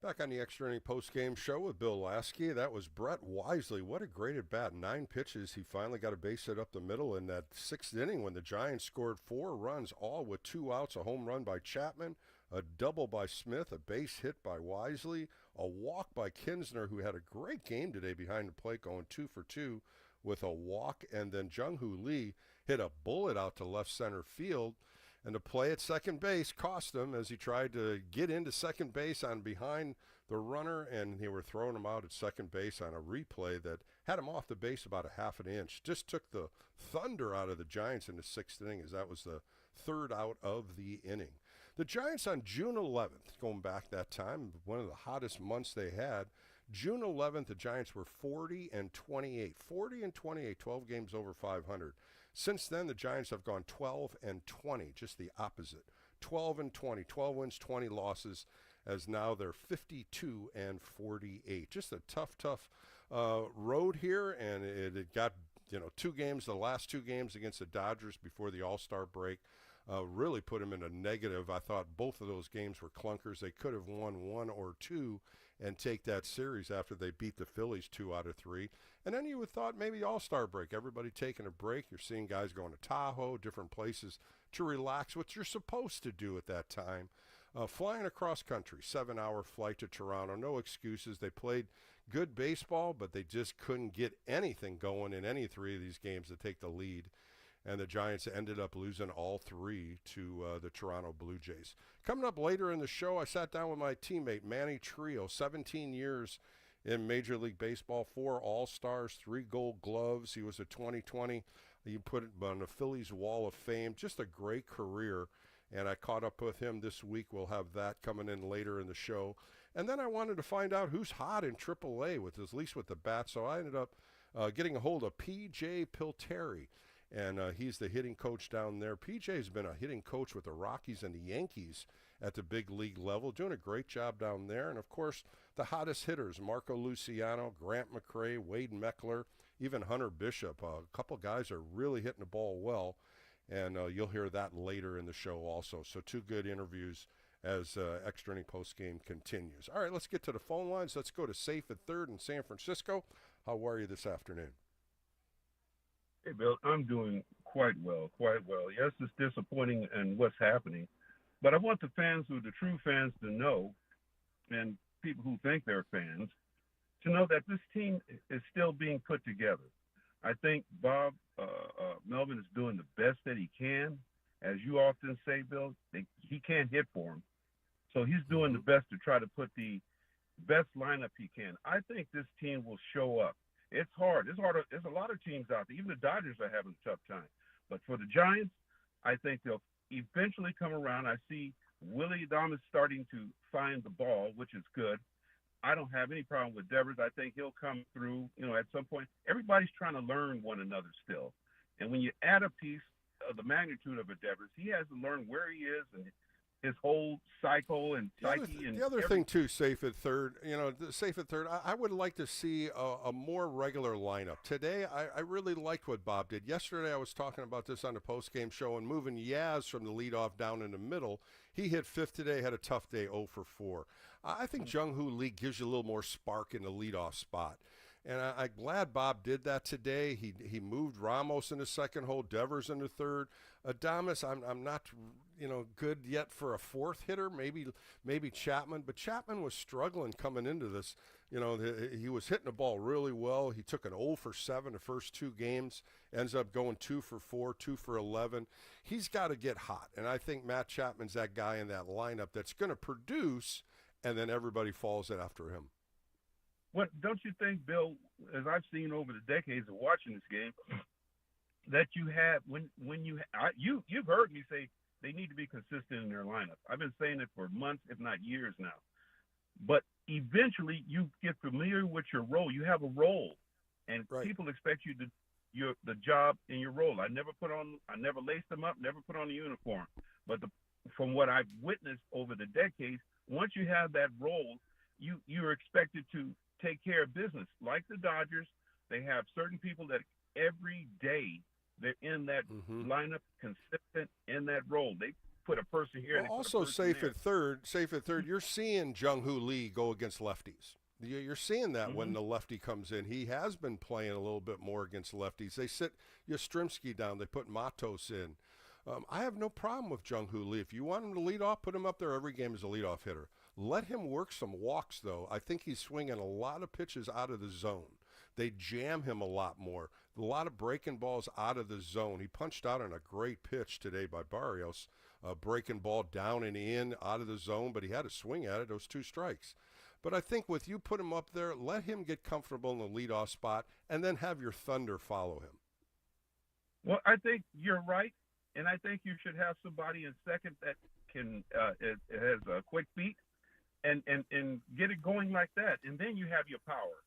Back on the Extra Inning post-game show with Bill Laskey. That was Brett Wisely. What a great at-bat. 9 pitches. He finally got a base hit up the middle in that 6th inning when the Giants scored 4 runs, all with 2 outs, a home run by Chapman, a double by Smith, a base hit by Wisely, a walk by Kinsner, who had a great game today behind the plate, going 2 for 2 with a walk, and then Jung-Hoo Lee hit a bullet out to left center field. And the play at second base cost him as he tried to get into second base on behind the runner, and they were throwing him out at second base on a replay that had him off the base about a half an inch. Just took the thunder out of the Giants in the 6th inning, as that was the 3rd out of the inning. The Giants on June 11th, going back that time, one of the hottest months they had, June 11th, the Giants were 40-28. 40-28, 12 games over 500. Since then, the Giants have gone 12-20, just the opposite. 12-20, 12 wins, 20 losses, as now they're 52-48. Just a tough road here, and it got 2 games, the last 2 games against the Dodgers before the All-Star break. Really put them in a negative. I thought both of those games were clunkers. They could have won 1 or 2 and take that series after they beat the Phillies 2 out of 3. And then you would thought maybe All-Star break, everybody taking a break. You're seeing guys going to Tahoe, different places to relax, what you're supposed to do at that time. Flying across country, 7-hour flight to Toronto, no excuses. They played good baseball, but they just couldn't get anything going in any 3 of these games to take the lead. And the Giants ended up losing all 3 to the Toronto Blue Jays. Coming up later in the show, I sat down with my teammate, Manny Trillo, 17 years in Major League Baseball, 4 All-Stars, 3 Gold Gloves. He was a 2020. He put it on the Phillies Wall of Fame. Just a great career, and I caught up with him this week. We'll have that coming in later in the show. And then I wanted to find out who's hot in AAA, at least with the bat, so I ended up getting a hold of P.J. Pilteri. And he's the hitting coach down there. PJ's been a hitting coach with the Rockies and the Yankees at the big league level, doing a great job down there. And, of course, the hottest hitters, Marco Luciano, Grant McCray, Wade Meckler, even Hunter Bishop. A couple guys are really hitting the ball well, and you'll hear that later in the show also. So 2 good interviews as Extra Inning postgame continues. All right, let's get to the phone lines. Let's go to Safe at Third in San Francisco. How are you this afternoon? Hey, Bill, I'm doing quite well. Yes, it's disappointing in what's happening, but I want the fans, the true fans, to know, and people who think they're fans, to know that this team is still being put together. I think Bob Melvin is doing the best that he can. As you often say, Bill, he can't hit for him, so he's doing the best to try to put the best lineup he can. I think this team will show up. It's hard. There's a lot of teams out there. Even the Dodgers are having a tough time. But for the Giants, I think they'll eventually come around. I see Willie Adames starting to find the ball, which is good. I don't have any problem with Devers. I think he'll come through, at some point. Everybody's trying to learn one another still. And when you add a piece of the magnitude of a Devers, he has to learn where he is and his whole cycle and psyche. The other thing, too, Safe at Third, Safe at Third, I would like to see a more regular lineup. Today, I really liked what Bob did. Yesterday, I was talking about this on the postgame show and moving Yaz from the leadoff down in the middle. He hit 5th today, had a tough day, 0 for 4. I think Jung-Hoo Lee gives you a little more spark in the leadoff spot. And I'm glad Bob did that today. He moved Ramos in the second hole, Devers in the third. Adames, I'm not, good yet for a 4th hitter. Maybe Chapman, but Chapman was struggling coming into this. He was hitting the ball really well. He took an 0 for 7 the first 2 games. Ends up going 2 for 4, 2 for 11. He's got to get hot, and I think Matt Chapman's that guy in that lineup that's going to produce, and then everybody falls in after him. what don't you think, Bill, as I've seen over the decades of watching this game, that you have you've heard me say they need to be consistent in their lineup. I've been saying it for months, if not years now. But eventually, you get familiar with your role. You have a role, and people expect you to the job in your role. I never laced them up, never put on a uniform. But from what I've witnessed over the decades, once you have that role, you're expected to take care of business. Like the Dodgers, they have certain people that every day they're in that lineup, consistent in that role. They put a person here. Well, also safe at third. You're seeing Jung-Hoo Lee go against lefties. You're seeing that when the lefty comes in. He has been playing a little bit more against lefties. They sit Yastrzemski down. They put Matos in. I have no problem with Jung-Hoo Lee. If you want him to lead off, put him up there every game as a leadoff hitter. Let him work some walks, though. I think he's swinging a lot of pitches out of the zone. They jam him a lot more. A lot of breaking balls out of the zone. He punched out on a great pitch today by Barrios. Breaking ball down and in, out of the zone, but he had a swing at it. Those 2 strikes. But I think with you put him up there, let him get comfortable in the leadoff spot, and then have your Thunder follow him. Well, I think you're right, and I think you should have somebody in second that can it has a quick feet and get it going like that, and then you have your power,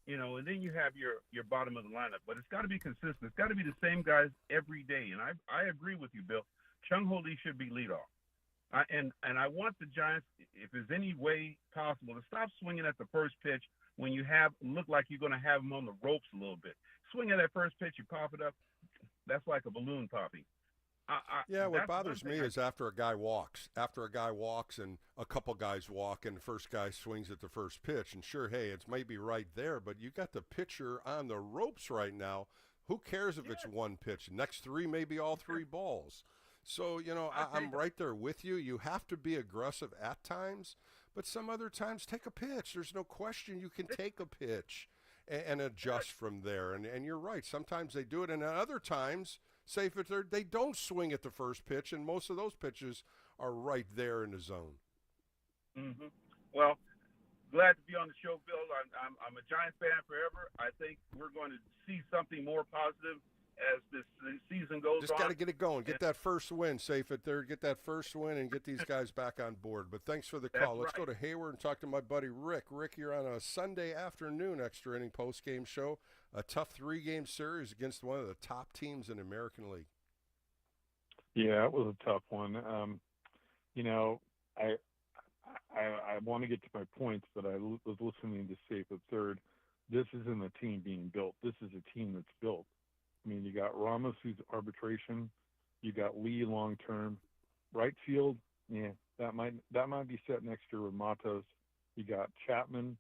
and then you have your bottom of the lineup. But it's got to be consistent. It's got to be the same guys every day, and I agree with you, Bill. Chung-Ho Lee should be leadoff. And I want the Giants, if there's any way possible, to stop swinging at the first pitch when you look like you're going to have them on the ropes a little bit. Swing at that first pitch, you pop it up. That's like a balloon popping. What bothers me is after a guy walks and a couple guys walk and the first guy swings at the first pitch. And sure, hey, it's maybe right there, but you got the pitcher on the ropes right now. Who cares if it's one pitch? Next 3, maybe all 3 balls. So, I'm right there with you. You have to be aggressive at times, but some other times take a pitch. There's no question you can take a pitch and adjust from there. And you're right. Sometimes they do it, and at other times, safe at third, they don't swing at the first pitch, and most of those pitches are right there in the zone. Mm-hmm. Well, glad to be on the show, Bill. I'm a Giants fan forever. I think we're going to see something more positive as this season goes on. Just got to get it going. Get that first win, safe at third. Get that first win and get these guys back on board. But thanks for the call. Let's go to Hayward and talk to my buddy Rick. Rick, you're on a Sunday afternoon extra inning post-game show. A tough 3-game series against one of the top teams in the American League. Yeah, it was a tough one. I want to get to my points, but I was listening to safe at third. This isn't a team being built. This is a team that's built. I mean, you got Ramos, who's arbitration. You got Lee long-term. Right field, that might be set next year with Matos. You got Chapman,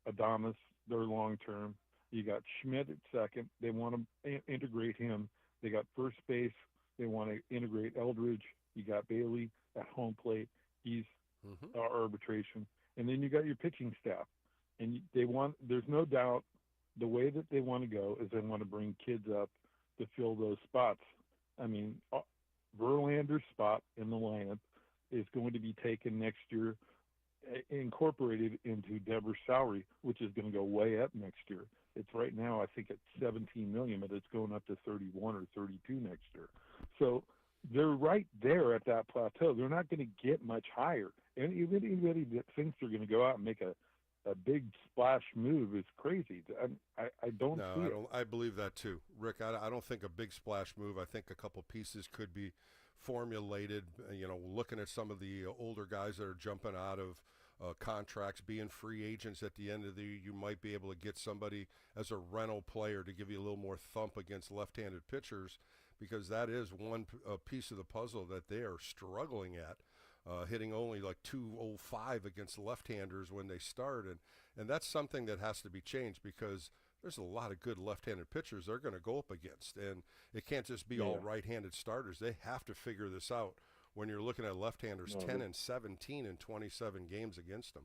Adames, they're long-term. You got Schmidt at second. They want to integrate him. They got first base. They want to integrate Eldridge. You got Bailey at home plate. He's arbitration. And then you got your pitching staff. And there's no doubt the way that they want to go is they want to bring kids up to fill those spots. I mean, Verlander's spot in the lineup is going to be taken next year, incorporated into Devers' salary, which is going to go way up next year. It's right now, I think, at $17 million, but it's going up to 31 or 32 next year. So they're right there at that plateau. They're not going to get much higher. And even anybody that thinks they're going to go out and make a big splash move is crazy. I don't see it. I believe that too, Rick. I don't think a big splash move. I think a couple pieces could be formulated. Looking at some of the older guys that are jumping out of contracts, being free agents at the end of the year, you might be able to get somebody as a rental player to give you a little more thump against left-handed pitchers, because that is one piece of the puzzle that they are struggling at. Hitting only like 205 against left-handers when they start. And that's something that has to be changed, because there's a lot of good left-handed pitchers they're going to go up against. And it can't just be all right-handed starters. They have to figure this out when you're looking at left-handers 10 and 17 in 27 games against them.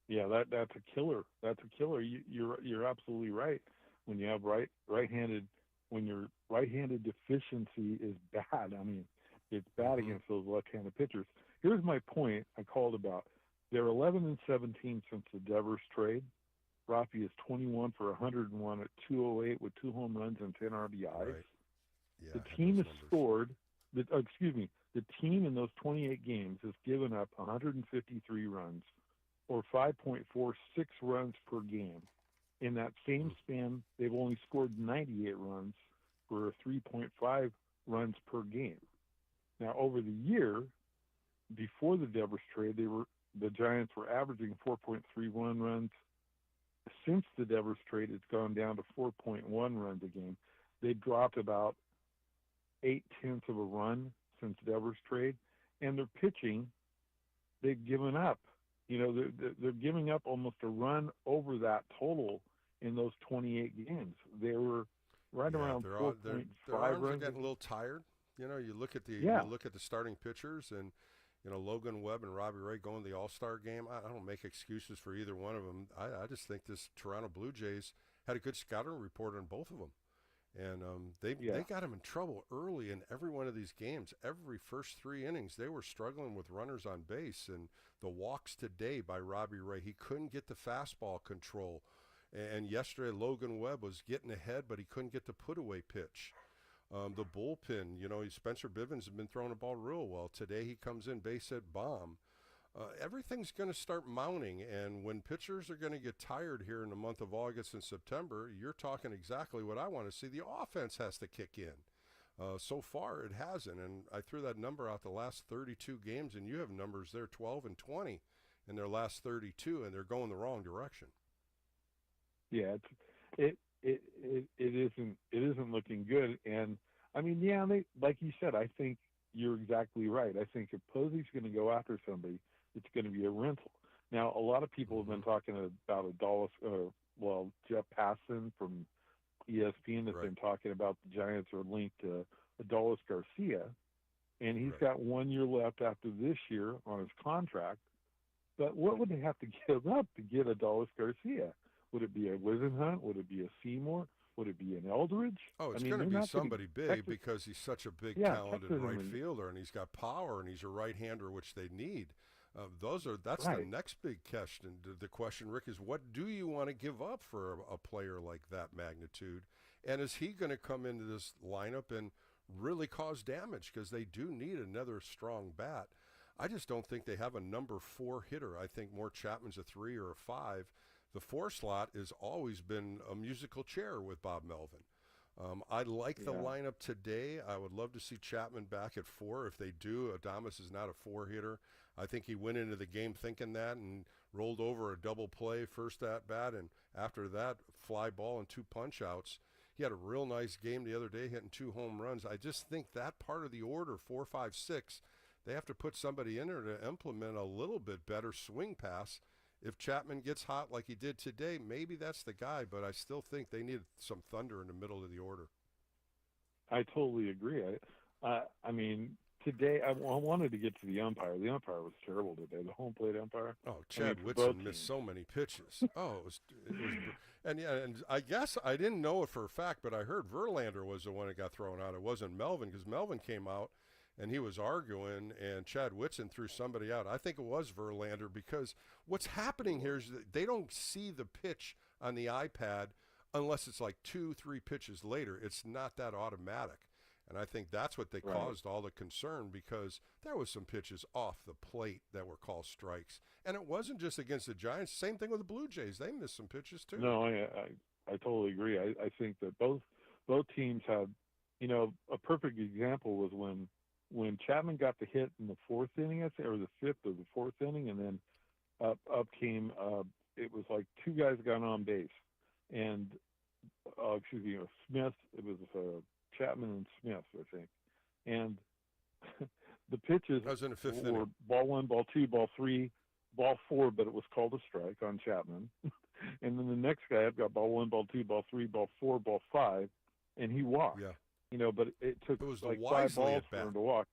Yeah, that's a killer. That's a killer. You're absolutely right. When you have right-handed, when your right-handed deficiency is bad, I mean, it's bad against those left-handed pitchers. Here's my point I called about. They're 11 and 17 since the Devers trade. Rafi is 21 for 101 at 208 with 2 home runs and 10 RBIs. Right. Yeah, the team has scored. The team in those 28 games has given up 153 runs, or 5.46 runs per game. In that same span, they've only scored 98 runs for 3.5 runs per game. Now, over the year, before the Devers trade, the Giants were averaging 4.31 runs. Since the Devers trade, it's gone down to 4.1 runs a game. They dropped about 0.8 of a run since Devers trade, and their pitching, they've given up. They're giving up almost a run over that total in those 28 games. They were right around 4.5 their arms runs. are getting a little tired. You look at the starting pitchers, and Logan Webb and Robbie Ray going to the All-Star game. I don't make excuses for either one of them. I just think this Toronto Blue Jays had a good scouting report on both of them. And they got him in trouble early in every one of these games. Every first 3 innings, they were struggling with runners on base. And the walks today by Robbie Ray, he couldn't get the fastball control. And yesterday, Logan Webb was getting ahead, but he couldn't get the put-away pitch. The bullpen, Spencer Bivens has been throwing the ball real well. Today he comes in base hit bomb. Everything's going to start mounting, and when pitchers are going to get tired here in the month of August and September, you're talking exactly what I want to see. The offense has to kick in. So far, it hasn't, and I threw that number out the last 32 games, and you have numbers there 12 and 20 in their last 32, and they're going the wrong direction. Yeah, it isn't looking good, and I mean, they, like you said, I think you're exactly right. I think if Posey's going to go after somebody, it's going to be a rental. Now, a lot of people have been talking about Jeff Passan from ESPN has been talking about the Giants are linked to Adolis Garcia, and he's got 1 year left after this year on his contract. But what would they have to give up to get Adolis Garcia? Would it be a Wisenhunt? Would it be a Seymour? Would it be an Eldridge? Oh, it's going to be somebody big because he's such a big, talented right fielder, and he's got power, and he's a right-hander, which they need. That's the next big question. The question, Rick, is what do you want to give up for a player like that magnitude? And is he going to come into this lineup and really cause damage? Because they do need another strong bat. I just don't think they have a number 4 hitter. I think more Chapman's a 3 or a 5. The 4 slot has always been a musical chair with Bob Melvin. I like the lineup today. I would love to see Chapman back at 4. If they do, Adames is not a 4 hitter. I think he went into the game thinking that and rolled over a double play first at bat, and after that, fly ball and 2 punch outs. He had a real nice game the other day, hitting 2 home runs. I just think that part of the order, 4, 5, 6, they have to put somebody in there to implement a little bit better swing pass. If Chapman gets hot like he did today, maybe that's the guy, but I still think they need some thunder in the middle of the order. I totally agree. I mean, today I wanted to get to the umpire. The umpire was terrible today, the home plate umpire. Oh, Chad Whitson missed so many pitches. It was and I guess I didn't know it for a fact, but I heard Verlander was the one that got thrown out. It wasn't Melvin, because Melvin came out and he was arguing, and Chad Whitson threw somebody out. I think it was Verlander, because what's happening here is that they don't see the pitch on the iPad unless it's like 2-3 pitches later. It's not that automatic. And I think that's what they caused all the concern, because there was some pitches off the plate that were called strikes. And it wasn't just against the Giants. Same thing with the Blue Jays. They missed some pitches too. No, I totally agree. I think that both teams had, a perfect example was when Chapman got the hit in the 4th inning, I'd say, or the 5th or the 4th inning, and then up came, it was like 2 guys got on base. And, Smith, it was Chapman and Smith, I think. And the pitches was in the 5th were inning. Ball 1, ball 2, ball 3, ball 4, but it was called a strike on Chapman. And then the next guy had got ball 1, ball 2, ball 3, ball 4, ball 5, and he walked. Yeah. But it took like the 5 balls for him to walk.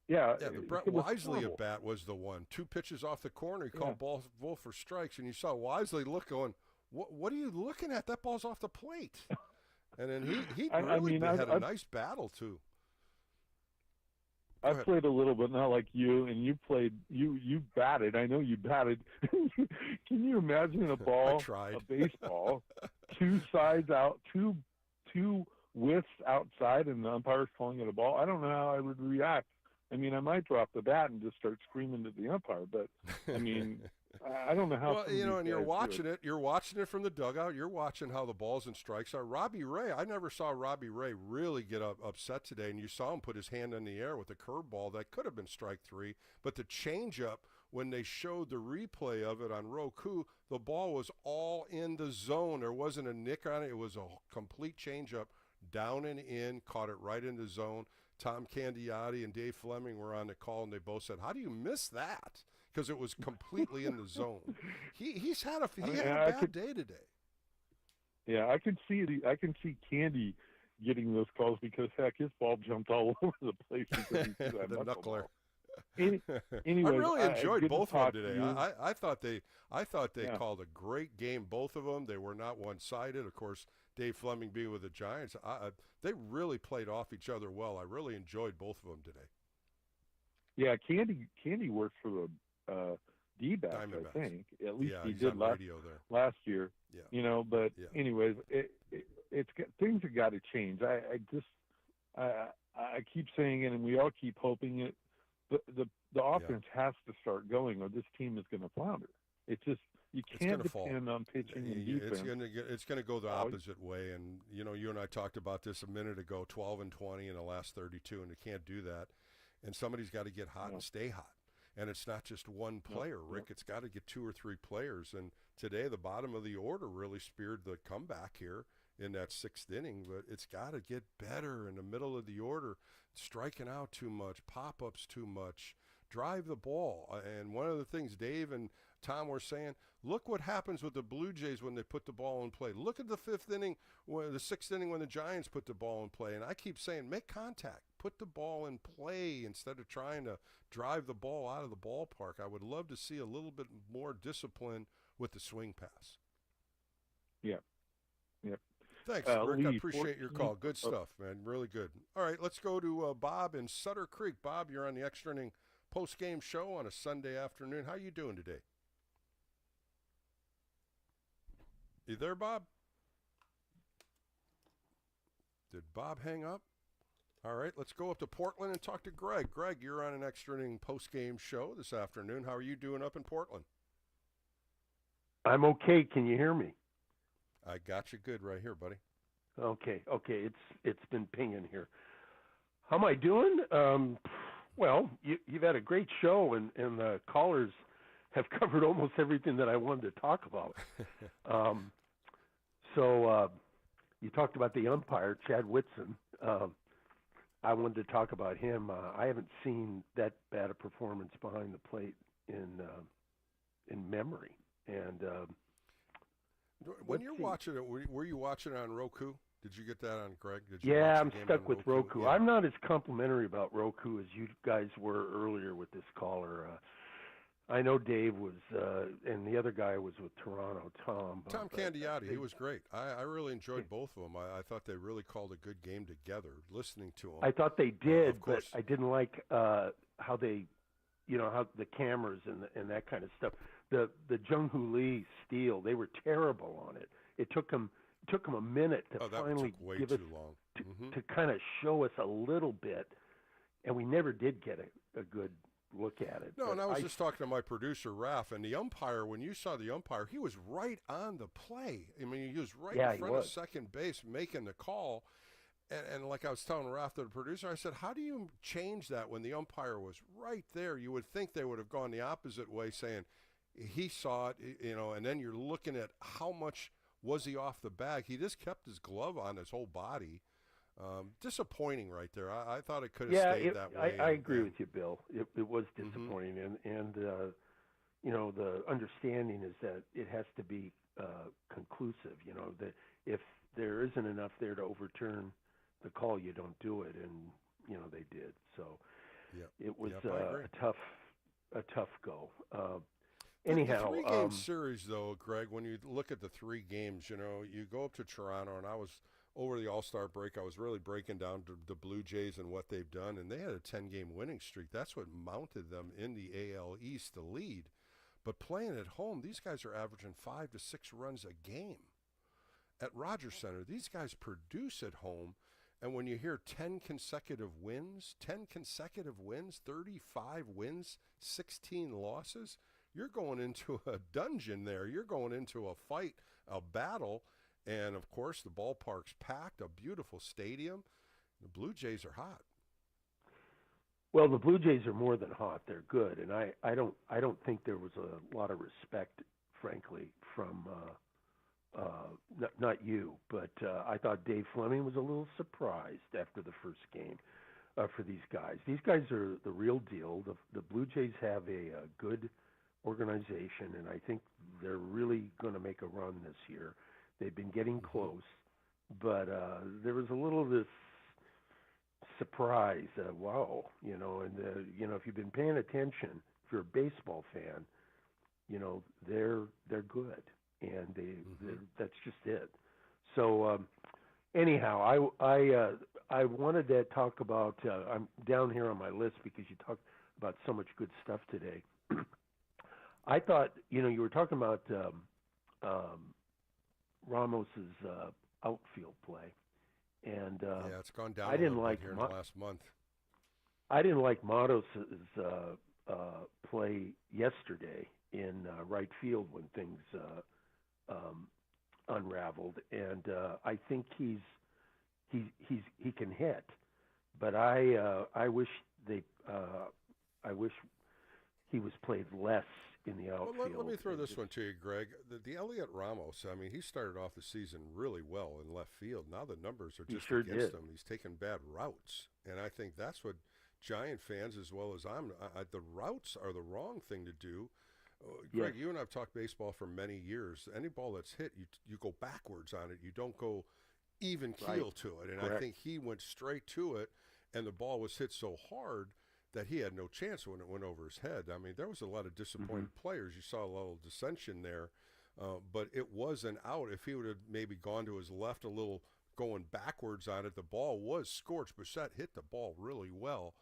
Yeah, the Brett Wisely at bat was the one. 2 pitches off the corner, he called ball for strikes, and you saw Wisely look going, what are you looking at? That ball's off the plate. And then he really had a nice battle too. Go ahead. played a little, but not like you. And you played. You batted. I know you batted. Can you imagine a ball, tried. a baseball, two sides out, two whiffs outside, and the umpire's calling it a ball? I don't know how I would react. I mean, I might drop the bat and just start screaming at the umpire, but I mean, I don't know how. Well, and you're watching it. You're watching it from the dugout. You're watching how the balls and strikes are. Robbie Ray, I never saw Robbie Ray really get upset today, and you saw him put his hand in the air with a curveball that could have been strike 3, but the changeup, when they showed the replay of it on Roku, the ball was all in the zone. There wasn't a nick on it. It was a complete changeup, down and in, caught it right in the zone. Tom Candiotti and Dave Fleming were on the call, and they both said, "How do you miss that?" Because it was completely in the zone. He's had a bad day today. Yeah, I can see Candy getting those calls because heck, his ball jumped all over the place because he threw that the knuckler. Anyways, I really enjoyed both of them today. To I thought they called a great game, both of them. They were not one-sided. Of course, Dave Fleming being with the Giants, they really played off each other well. I really enjoyed both of them today. Yeah, Candy works for the D-backs, I think. At least he did last year. Yeah. You know, but anyways, things have got to change. I keep saying it, and we all keep hoping it. The offense has to start going, or this team is going to flounder. It's just you can't depend on pitching and defense. It's going to go the opposite way. And you and I talked about this a minute ago. 12-20 in the last 32, and they can't do that. And somebody's got to get hot and stay hot. And it's not just one player, Rick. It's got to get 2 or 3 players. And today, the bottom of the order really speared the comeback here in that 6th inning. But it's got to get better in the middle of the order. Striking out too much, pop-ups too much, drive the ball. And one of the things Dave and Tom were saying, look what happens with the Blue Jays when they put the ball in play. Look at the 5th inning, the 6th inning when the Giants put the ball in play. And I keep saying, make contact. Put the ball in play instead of trying to drive the ball out of the ballpark. I would love to see a little bit more discipline with the swing pass. Yeah. Thanks, Rick. I appreciate your call. Good stuff, man. Really good. All right, let's go to Bob in Sutter Creek. Bob, you're on the Extra Inning post-game show on a Sunday afternoon. How you doing today? You there, Bob? Did Bob hang up? All right, let's go up to Portland and talk to Greg. Greg, you're on an Extra Inning post-game show this afternoon. How are you doing up in Portland? I'm okay. Can you hear me? I got you good right here, buddy. Okay. It's been pinging here. How am I doing? Well, you've had a great show, and the callers have covered almost everything that I wanted to talk about. So you talked about the umpire, Chad Whitson. I wanted to talk about him. I haven't seen that bad a performance behind the plate in memory. And when you're watching it, were you watching it on Roku? Did you get that on, Greg? I'm stuck with Roku. Yeah. I'm not as complimentary about Roku as you guys were earlier with this caller. I know Dave was, and the other guy was with Toronto, Tom. Tom Candiotti, he was great. I really enjoyed both of them. I thought they really called a good game together, listening to them. I thought they did, but I didn't like how they, how the cameras and that kind of stuff. The Jung-Hoo Lee steal, they were terrible on it. It took them a minute to finally give us, to kind of show us a little bit, and we never did get a good look at it. No, and I was just talking to my producer, Raph, and the umpire, when you saw the umpire, he was right on the play. I mean, he was right in front of second base making the call. And like I was telling Raph, the producer, I said, how do you change that when the umpire was right there? You would think they would have gone the opposite way, saying he saw it, and then you're looking at how much was he off the bag. He just kept his glove on his whole body. Disappointing right there. I thought it could have stayed that way. I agree with you, Bill. It was disappointing, and the understanding is that it has to be conclusive. That if there isn't enough there to overturn the call, you don't do it, and they did. So it was a tough go. Anyhow, the 3-game series, though, Greg, when you look at the 3 games, you go up to Toronto, and I was over the All-Star break, I was really breaking down the Blue Jays and what they've done, and they had a 10-game winning streak. That's what mounted them in the AL East to lead. But playing at home, these guys are averaging 5 to 6 runs a game. At Rogers Center, these guys produce at home, and when you hear 10 consecutive wins, 35 wins, 16 losses, you're going into a dungeon there. You're going into a fight, a battle. And, of course, the ballpark's packed, a beautiful stadium. The Blue Jays are hot. Well, the Blue Jays are more than hot. They're good. And I don't think there was a lot of respect, frankly, from not you, but I thought Dave Fleming was a little surprised after the first game for these guys. These guys are the real deal. The Blue Jays have a good organization, and I think they're really going to make a run this year. They've been getting close, but there was a little of this surprise. Wow, and if you've been paying attention, if you're a baseball fan, they're good, and that's just it. So anyhow, I wanted to talk about. I'm down here on my list because you talked about so much good stuff today. I thought you were talking about. Ramos's outfield play, and it's gone down. I didn't like here in the last month. I didn't like Matos's play yesterday in right field when things unraveled, and I think he can hit, but I wish he was played less in the outfield. Well, let me throw this one to you, Greg. The Elliot Ramos, I mean, he started off the season really well in left field. Now the numbers are just against him. He's taking bad routes, and I think that's what Giant fans, as well as the routes are the wrong thing to do. Greg, you and I have talked baseball for many years. Any ball that's hit, you go backwards on it. You don't go even keel to it, and Correct. I think he went straight to it, and the ball was hit so hard that he had no chance when it went over his head. I mean, there was a lot of disappointed players. You saw a little dissension there, but it was an out. If he would have maybe gone to his left a little, going backwards on it, the ball was scorched. Bichette hit the ball really well,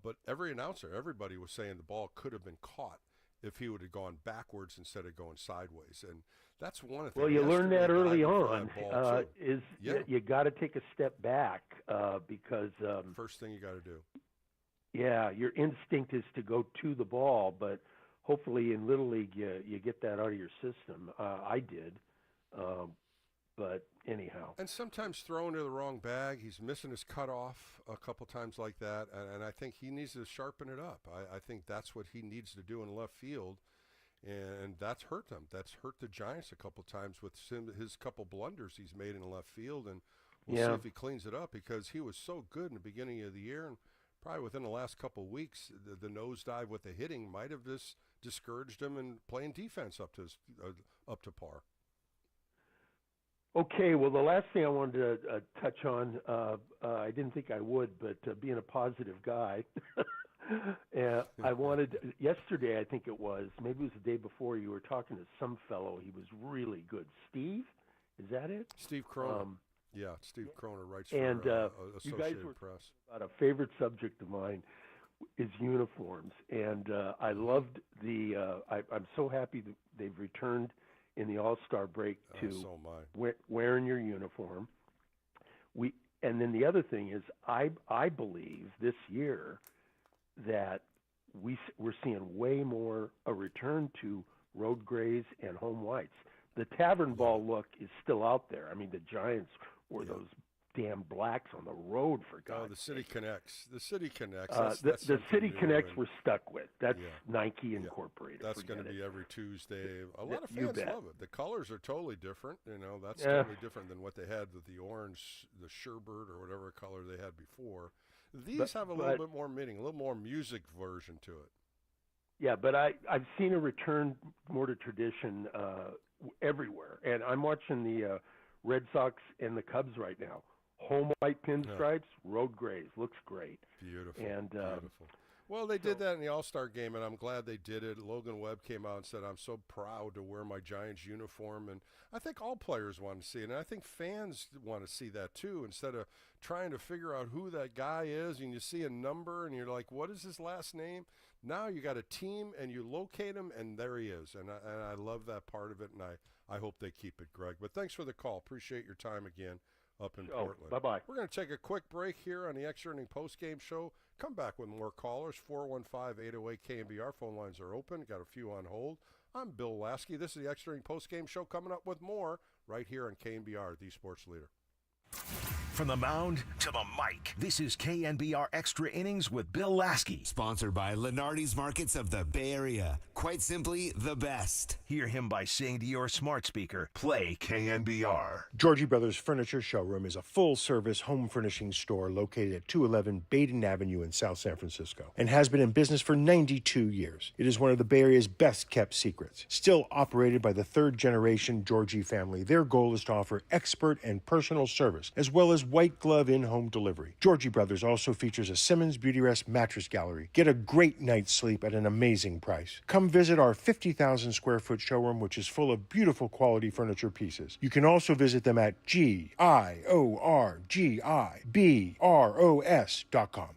but every announcer, everybody was saying the ball could have been caught if he would have gone backwards instead of going sideways. And that's one of the things. Well, you learn that early on. You got to take a step back because first thing you got to do. Yeah, your instinct is to go to the ball, but hopefully in Little League you get that out of your system. I did, but anyhow. And sometimes throwing to the wrong bag. He's missing his cutoff a couple times like that, and I think he needs to sharpen it up. I think that's what he needs to do in left field, and that's hurt them. That's hurt the Giants a couple times with his couple blunders he's made in left field, and we'll see if he cleans it up because he was so good in the beginning of the year, and probably within the last couple of weeks, the nosedive with the hitting might have just discouraged him in playing defense up to par. Okay, well, the last thing I wanted to touch on, I didn't think I would, but being a positive guy, I wanted yesterday, I think it was, maybe it was the day before, you were talking to some fellow. He was really good. Steve, is that it? Steve Cronin. Yeah, Steve Cronin writes for you Associated guys were Press. About a favorite subject of mine is uniforms, and I loved I'm so happy that they've returned in the All-Star break to wearing your uniform. And then the other thing is, I believe this year that we're seeing way more a return to road grays and home whites. The tavern ball look is still out there. I mean, the Giants wore those damn blacks on the road, for God's sake. The City Connects. The City Connects. The City Connects we're stuck with. That's Nike Incorporated. That's going to be every Tuesday. A lot of You fans bet. love it. The colors are totally different. That's totally different than what they had with the orange, the sherbet, or whatever color they had before. These have a little bit more meaning, a little more music version to it. Yeah, but I've seen a return more to tradition everywhere. And I'm watching the Red Sox and the Cubs right now. Home white pinstripes, road grays. Looks great. Beautiful. And beautiful. Well, they did that in the All-Star game, and I'm glad they did it. Logan Webb came out and said, I'm so proud to wear my Giants uniform. And I think all players want to see it, and I think fans want to see that too, instead of trying to figure out who that guy is, and you see a number, and you're like, what is his last name? Now you got a team, and you locate him, and there he is. And I love that part of it, and I hope they keep it, Greg. But thanks for the call. Appreciate your time again up in Portland. Bye-bye. We're going to take a quick break here on the Extra Inning Postgame Show. Come back with more callers. 415-808-KNBR. Phone lines are open. Got a few on hold. I'm Bill Laskey. This is the Extra Inning Postgame Show, coming up with more right here on KNBR, the sports leader. From the mound to the mic, this is KNBR Extra Innings with Bill Laskey. Sponsored by Lenardi's Markets of the Bay Area. Quite simply, the best. Hear him by saying to your smart speaker, play KNBR. Georgie Brothers Furniture Showroom is a full-service home furnishing store located at 211 Baden Avenue in South San Francisco and has been in business for 92 years. It is one of the Bay Area's best-kept secrets. Still operated by the third-generation Georgie family, their goal is to offer expert and personal service, as well as white glove in-home delivery. Georgie Brothers also features a Simmons Beauty Rest mattress gallery. Get a great night's sleep at an amazing price. Come visit our 50,000 square foot showroom, which is full of beautiful quality furniture pieces. You can also visit them at GIORGIBROS.com.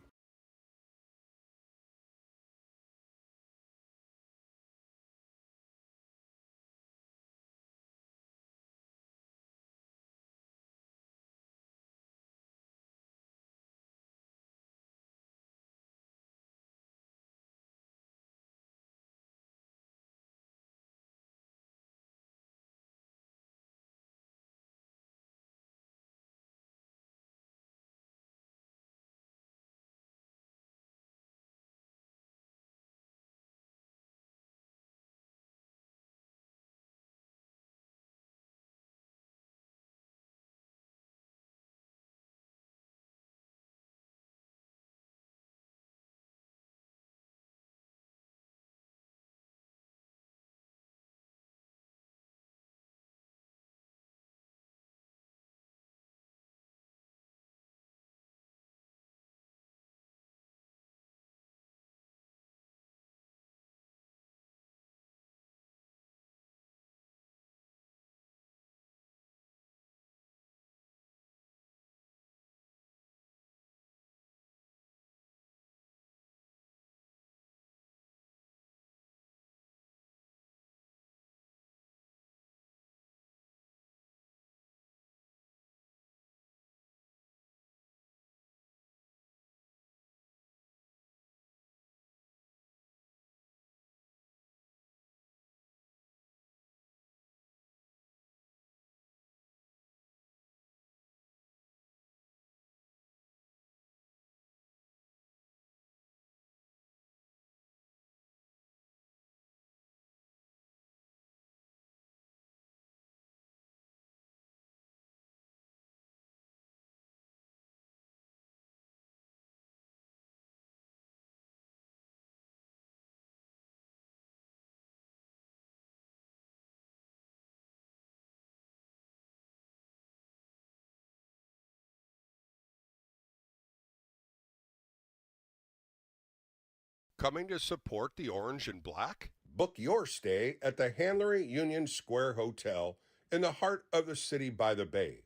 Coming to support the Orange and Black? Book your stay at the Hanlery Union Square Hotel in the heart of the city by the bay.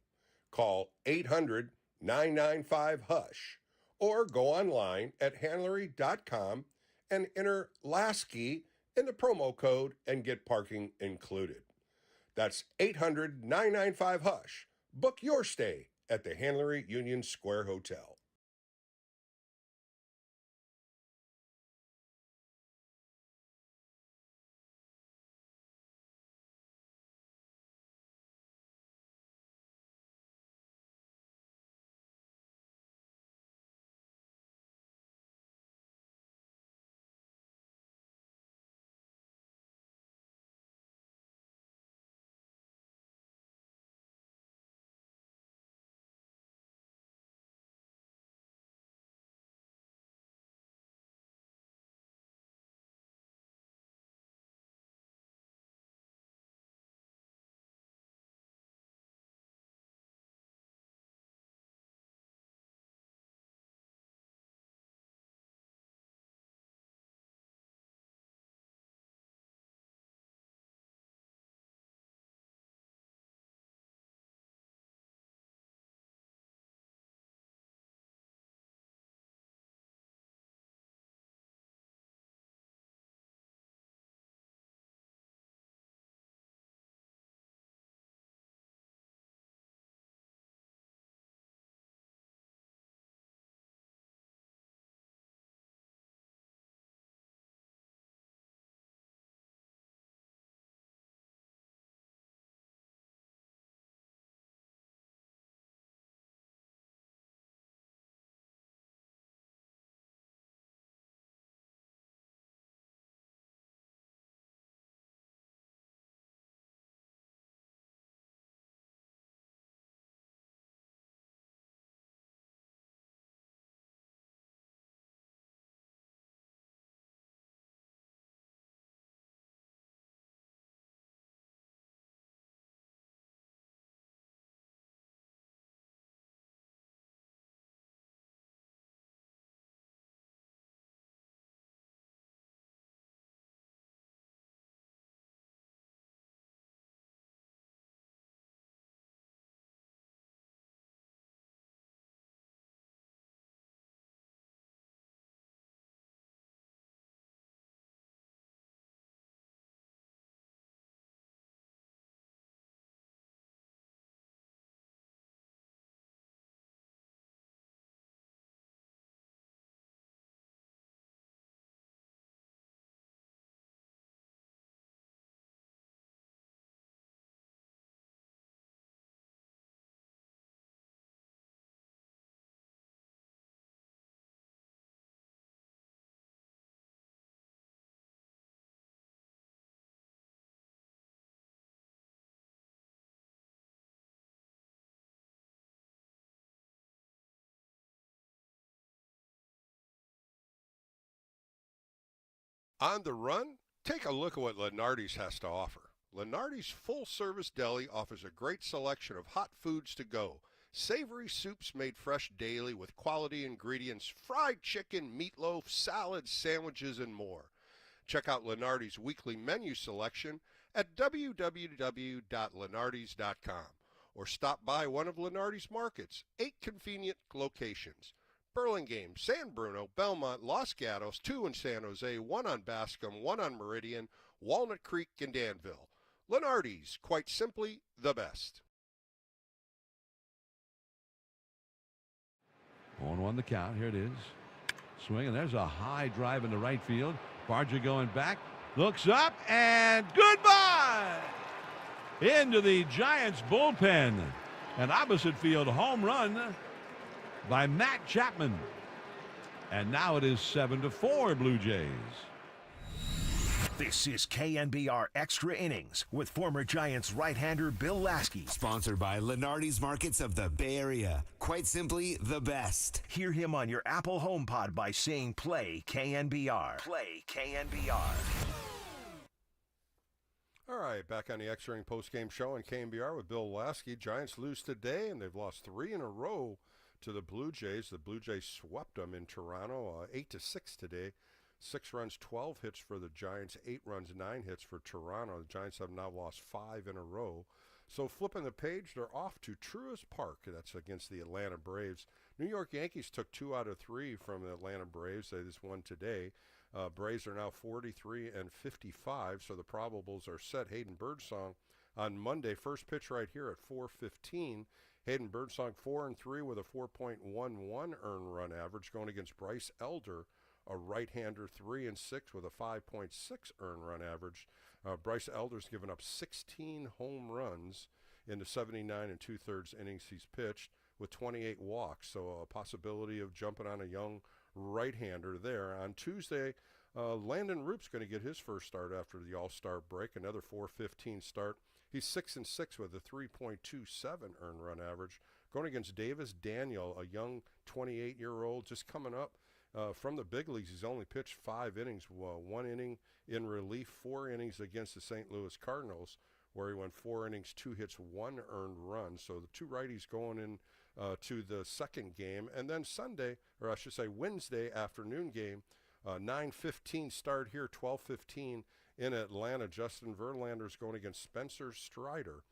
Call 800-995-HUSH or go online at hanlery.com and enter Laskey in the promo code and get parking included. That's 800-995-HUSH. Book your stay at the Hanlery Union Square Hotel. On the run, take a look at what Lenardi's has to offer. Lenardi's full-service deli offers a great selection of hot foods to go. Savory soups made fresh daily with quality ingredients, fried chicken, meatloaf, salads, sandwiches, and more. Check out Lenardi's weekly menu selection at www.lenardis.com or stop by one of Lenardi's markets, 8 convenient locations. Burlingame, San Bruno, Belmont, Los Gatos, 2 in San Jose, 1 on Bascom, 1 on Meridian, Walnut Creek, and Danville. Lenardi's, quite simply, the best. 0-1 the count. Here it is. Swing, and there's a high drive into right field. Barger going back, looks up, and goodbye! Into the Giants bullpen. An opposite field home run by Matt Chapman. And now it is 7-4 Blue Jays. This is KNBR Extra Innings with former Giants right-hander Bill Laskey. Sponsored by Lenardi's Markets of the Bay Area. Quite simply, the best. Hear him on your Apple HomePod by saying play KNBR. Play KNBR. All right, back on the Extra Inning postgame show on KNBR with Bill Laskey. Giants lose today, and they've lost 3 in a row to the Blue Jays. The Blue Jays swept them in Toronto 8-6 today. 6 runs, 12 hits for the Giants, 8 runs, 9 hits for Toronto. The Giants have now lost 5 in a row. So flipping the page, they're off to Truist Park. That's against the Atlanta Braves. New York Yankees took 2 out of 3 from the Atlanta Braves. They just won today. Braves are now 43-55, so the probables are set. Hayden Birdsong on Monday. First pitch right here at 4:15. Hayden Birdsong 4-3 with a 4.11 earned run average, going against Bryce Elder, a right-hander, 3-6 with a 5.6 earned run average. Bryce Elder's given up 16 home runs in the 79 2/3 innings he's pitched with 28 walks, so a possibility of jumping on a young right-hander there. On Tuesday, Landon Roop's going to get his first start after the All-Star break, another 4:15 start. He's 6-6 with a 3.27 earned run average, going against Davis Daniel, a young 28-year-old just coming up from the big leagues. He's only pitched 5 innings, 1 inning in relief, 4 innings against the St. Louis Cardinals, where he went 4 innings, 2 hits, 1 earned run. So the 2 righties going in to the second game. And then Sunday, or I should say Wednesday afternoon game, 9:15 start here, 12:15 in Atlanta. Justin Verlander's going against Spencer Strider.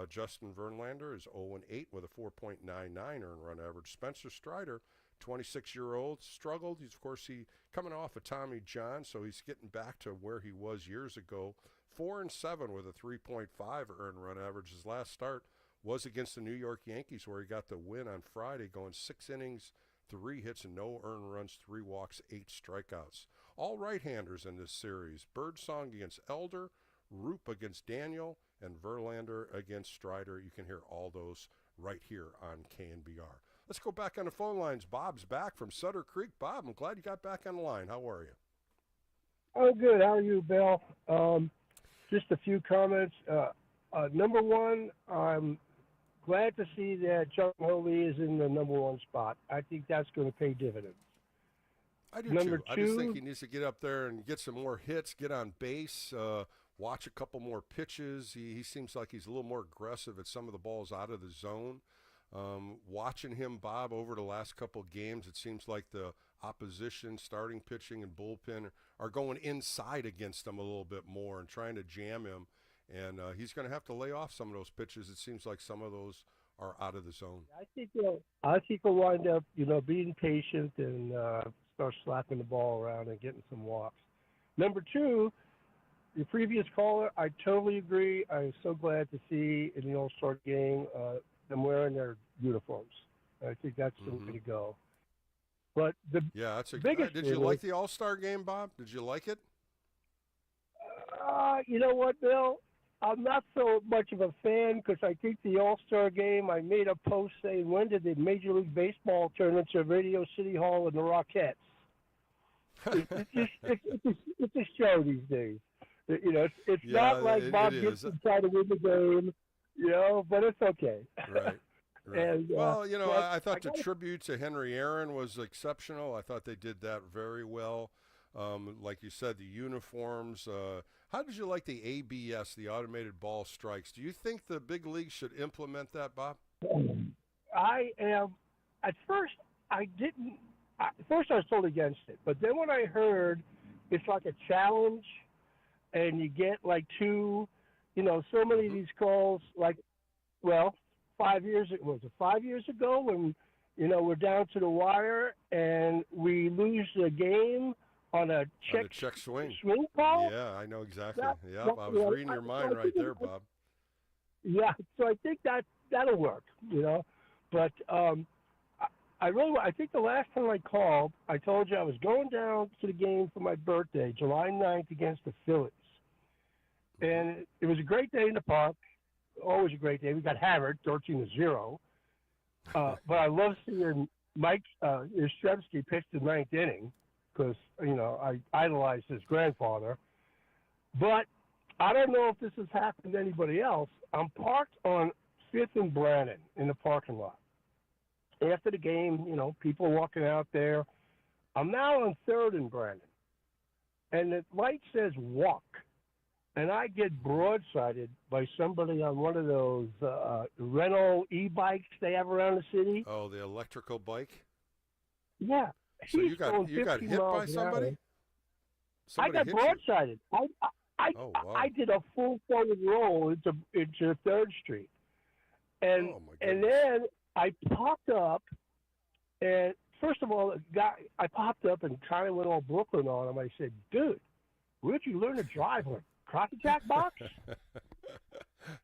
Justin Verlander is 0-8 with a 4.99 earned run average. Spencer Strider, 26-year-old, struggled. He's, of course, coming off of Tommy John, so he's getting back to where he was years ago. 4-7 with a 3.5 earned run average. His last start was against the New York Yankees, where he got the win on Friday, going 6 innings, 3 hits, and no earned runs, 3 walks, 8 strikeouts. All right-handers in this series. Birdsong against Elder, Roop against Daniel, and Verlander against Strider. You can hear all those right here on KNBR. Let's go back on the phone lines. Bob's back from Sutter Creek. Bob, I'm glad you got back on the line. How are you? Oh, good. How are you, Bill? Just a few comments. Number one, I'm glad to see that John Holy is in the number 1 spot. I think that's going to pay dividends. I do too. I just think he needs to get up there and get some more hits, get on base, watch a couple more pitches. He seems like he's a little more aggressive at some of the balls out of the zone. Watching him, Bob, over the last couple of games, it seems like the opposition, starting pitching and bullpen are going inside against him a little bit more and trying to jam him. And he's going to have to lay off some of those pitches. It seems like some of those are out of the zone. I think he'll wind up, being patient and start slapping the ball around and getting some walks. Number 2, the previous caller, I totally agree. I'm so glad to see in the All-Star game them wearing their uniforms. I think that's the way to go. But that's biggest Did you like the All-Star game, Bob? Did you like it? You know what, Bill? I'm not so much of a fan because I think the All-Star game, I made a post saying, when did the Major League Baseball turn into Radio City Hall and the Rockettes? It's a show these days. It's not like Bob Gibson trying to win the game, but it's okay. Right. And, well, I thought the tribute to Henry Aaron was exceptional. I thought they did that very well. Like you said, the uniforms. How did you like the ABS, the automated ball strikes? Do you think the big league should implement that, Bob? I am. At first, I didn't. At first, I was totally against it. But then when I heard it's like a challenge, and you get like two, so many of these calls. Like, well, 5 years. Was it 5 years ago when we're down to the wire and we lose the game on a check swing call? Yeah, I know exactly. That, I was reading your mind right there, Bob. Yeah, so I think that'll work, But I think the last time I called, I told you I was going down to the game for my birthday, July 9th against the Phillies. And it was a great day in the park, always a great day. We got hammered, 13-0. But I love seeing Mike Yastrzemski pitch the ninth inning because, I idolized his grandfather. But I don't know if this has happened to anybody else. I'm parked on 5th and Brannan in the parking lot. After the game, people walking out there. I'm now on 3rd and Brannan. And the light says walk. And I get broadsided by somebody on one of those rental e-bikes they have around the city. Oh, the electrical bike? Yeah. So you got hit by somebody? I got broadsided. I did a full forward roll into 3rd Street. And then I popped up, and first of all, I popped up and kind of went all Brooklyn on him. I said, dude, where'd you learn to drive like Crockett Jack box?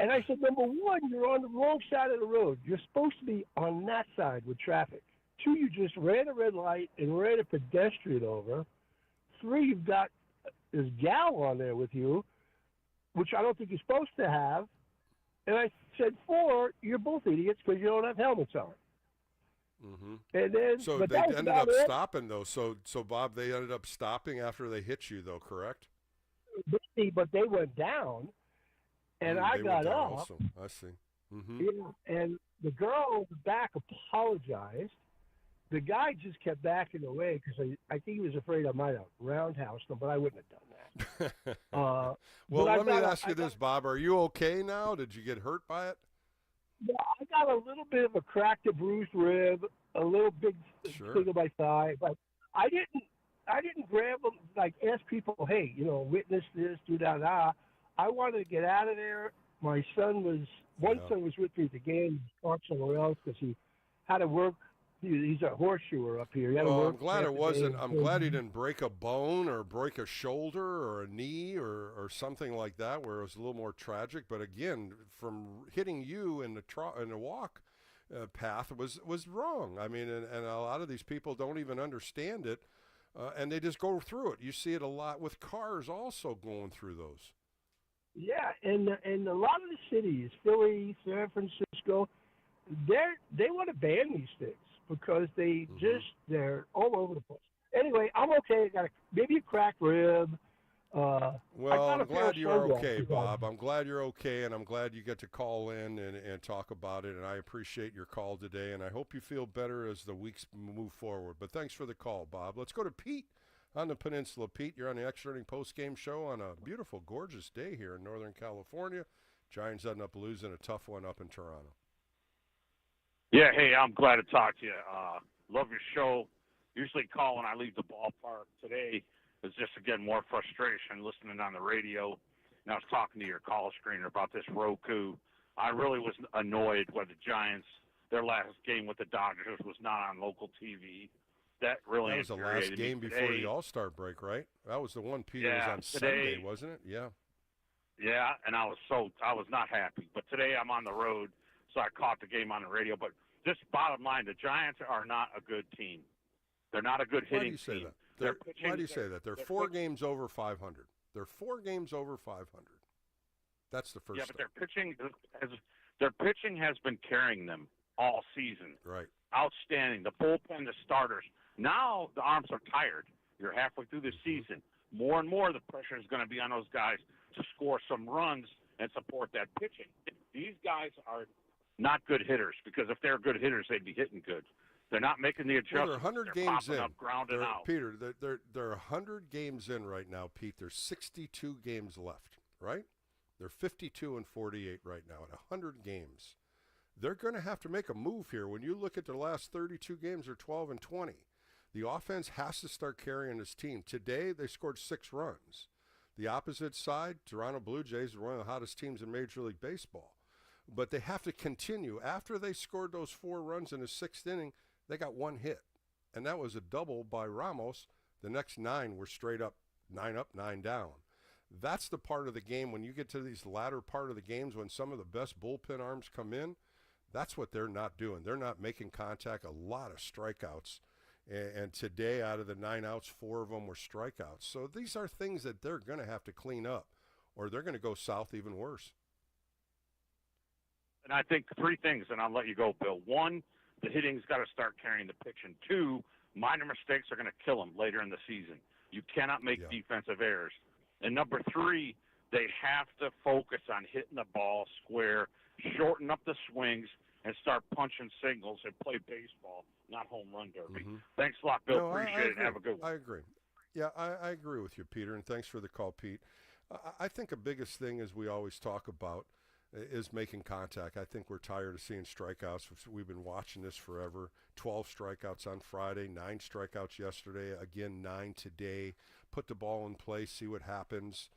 And I said, number one, you're on the wrong side of the road. You're supposed to be on that side with traffic. 2, you just ran a red light and ran a pedestrian over. 3, you've got this gal on there with you, which I don't think you're supposed to have. And I said, 4, you're both idiots because you don't have helmets on. Mm-hmm. And then, so they ended up stopping, though. So Bob, they ended up stopping after they hit you, though, correct? But they went down, and I got up. Also. I see. Mm-hmm. Yeah, and the girl in the back apologized. The guy just kept backing away because I think he was afraid I might have roundhoused him, but I wouldn't have done that. Well, let me ask you this, Bob. Are you okay now? Did you get hurt by it? Yeah, I got a little bit of a cracked, a bruised rib, a little big thing on my thigh, but I didn't grab them, like ask people, hey, witness this, do that. I wanted to get out of there. My son one son was with me at the game. He parked somewhere else because he had to work. He's a horseshoer up here. Well, I'm glad it wasn't. I'm glad he didn't break a bone or break a shoulder or a knee or something like that, where it was a little more tragic. But again, from hitting you in the walk path was wrong. I mean, and a lot of these people don't even understand it, and they just go through it. You see it a lot with cars also going through those. Yeah, and a lot of the cities, Philly, San Francisco, they want to ban these things because they're all over the place. Anyway, I'm okay. I got maybe a cracked rib. Well, I'm glad you're okay, Bob. I'm glad you're okay, and I'm glad you get to call in and talk about it, and I appreciate your call today, and I hope you feel better as the weeks move forward. But thanks for the call, Bob. Let's go to Pete on the peninsula. Pete, you're on the Extra Inning postgame show on a beautiful, gorgeous day here in Northern California. Giants ended up losing a tough one up in Toronto. Yeah, hey, I'm glad to talk to you. Love your show. Usually call when I leave the ballpark. Today is just, again, more frustration listening on the radio. And I was talking to your call screener about this Roku. I really was annoyed when the Giants, their last game with the Dodgers was not on local TV. That really That was the last game before the All-Star break, right? That was the one, Peter, was on Sunday, wasn't it? Yeah. Yeah, and I was not happy. But today I'm on the road, so I caught the game on the radio. But just bottom line, the Giants are not a good team. They're not a good hitting team. Why do you say that? They're 4 games over 500. They're 4 games over 500. That's the first. Yeah, but their pitching has been carrying them all season. Right. Outstanding. The bullpen, the starters. Now the arms are tired. You're halfway through the season. More and more the pressure is going to be on those guys to score some runs and support that pitching. These guys are not good hitters because if they're good hitters, they'd be hitting good. They're not making the Well, adjustments. they're 100 They're games popping in. up, grounding out. Peter, they're 100 games in right now, Pete. There's 62 games left, right? They're 52 and 48 right now at 100 games. They're going to have to make a move here. When you look at their last 32 games, they're 12 and 20. The offense has to start carrying this team. Today, they scored 6 runs. The opposite side, Toronto Blue Jays, are one of the hottest teams in Major League Baseball. But they have to continue. After they scored those 4 runs in the 6th inning, they got 1 hit. And that was a double by Ramos. The next 9 were straight up, 9 up, 9 down. That's the part of the game when you get to these latter part of the games when some of the best bullpen arms come in. That's what they're not doing. They're not making contact, a lot of strikeouts. And today, out of the 9 outs, 4 of them were strikeouts. So these are things that they're going to have to clean up, or they're going to go south even worse. And I think 3 things, and I'll let you go, Bill. 1, the hitting's got to start carrying the pitch. And 2, minor mistakes are going to kill them later in the season. You cannot make defensive errors. And number 3, they have to focus on hitting the ball square, shorten up the swings, and start punching signals and play baseball, not home run derby. Thanks a lot, Bill. No, Appreciate it. Have a good one. I agree. Yeah, I agree with you, Peter, and thanks for the call, Pete. I think the biggest thing, as we always talk about, is making contact. I think we're tired of seeing strikeouts. We've been watching this forever. 12 strikeouts on Friday, 9 strikeouts yesterday, again 9 today. Put the ball in play, see what happens.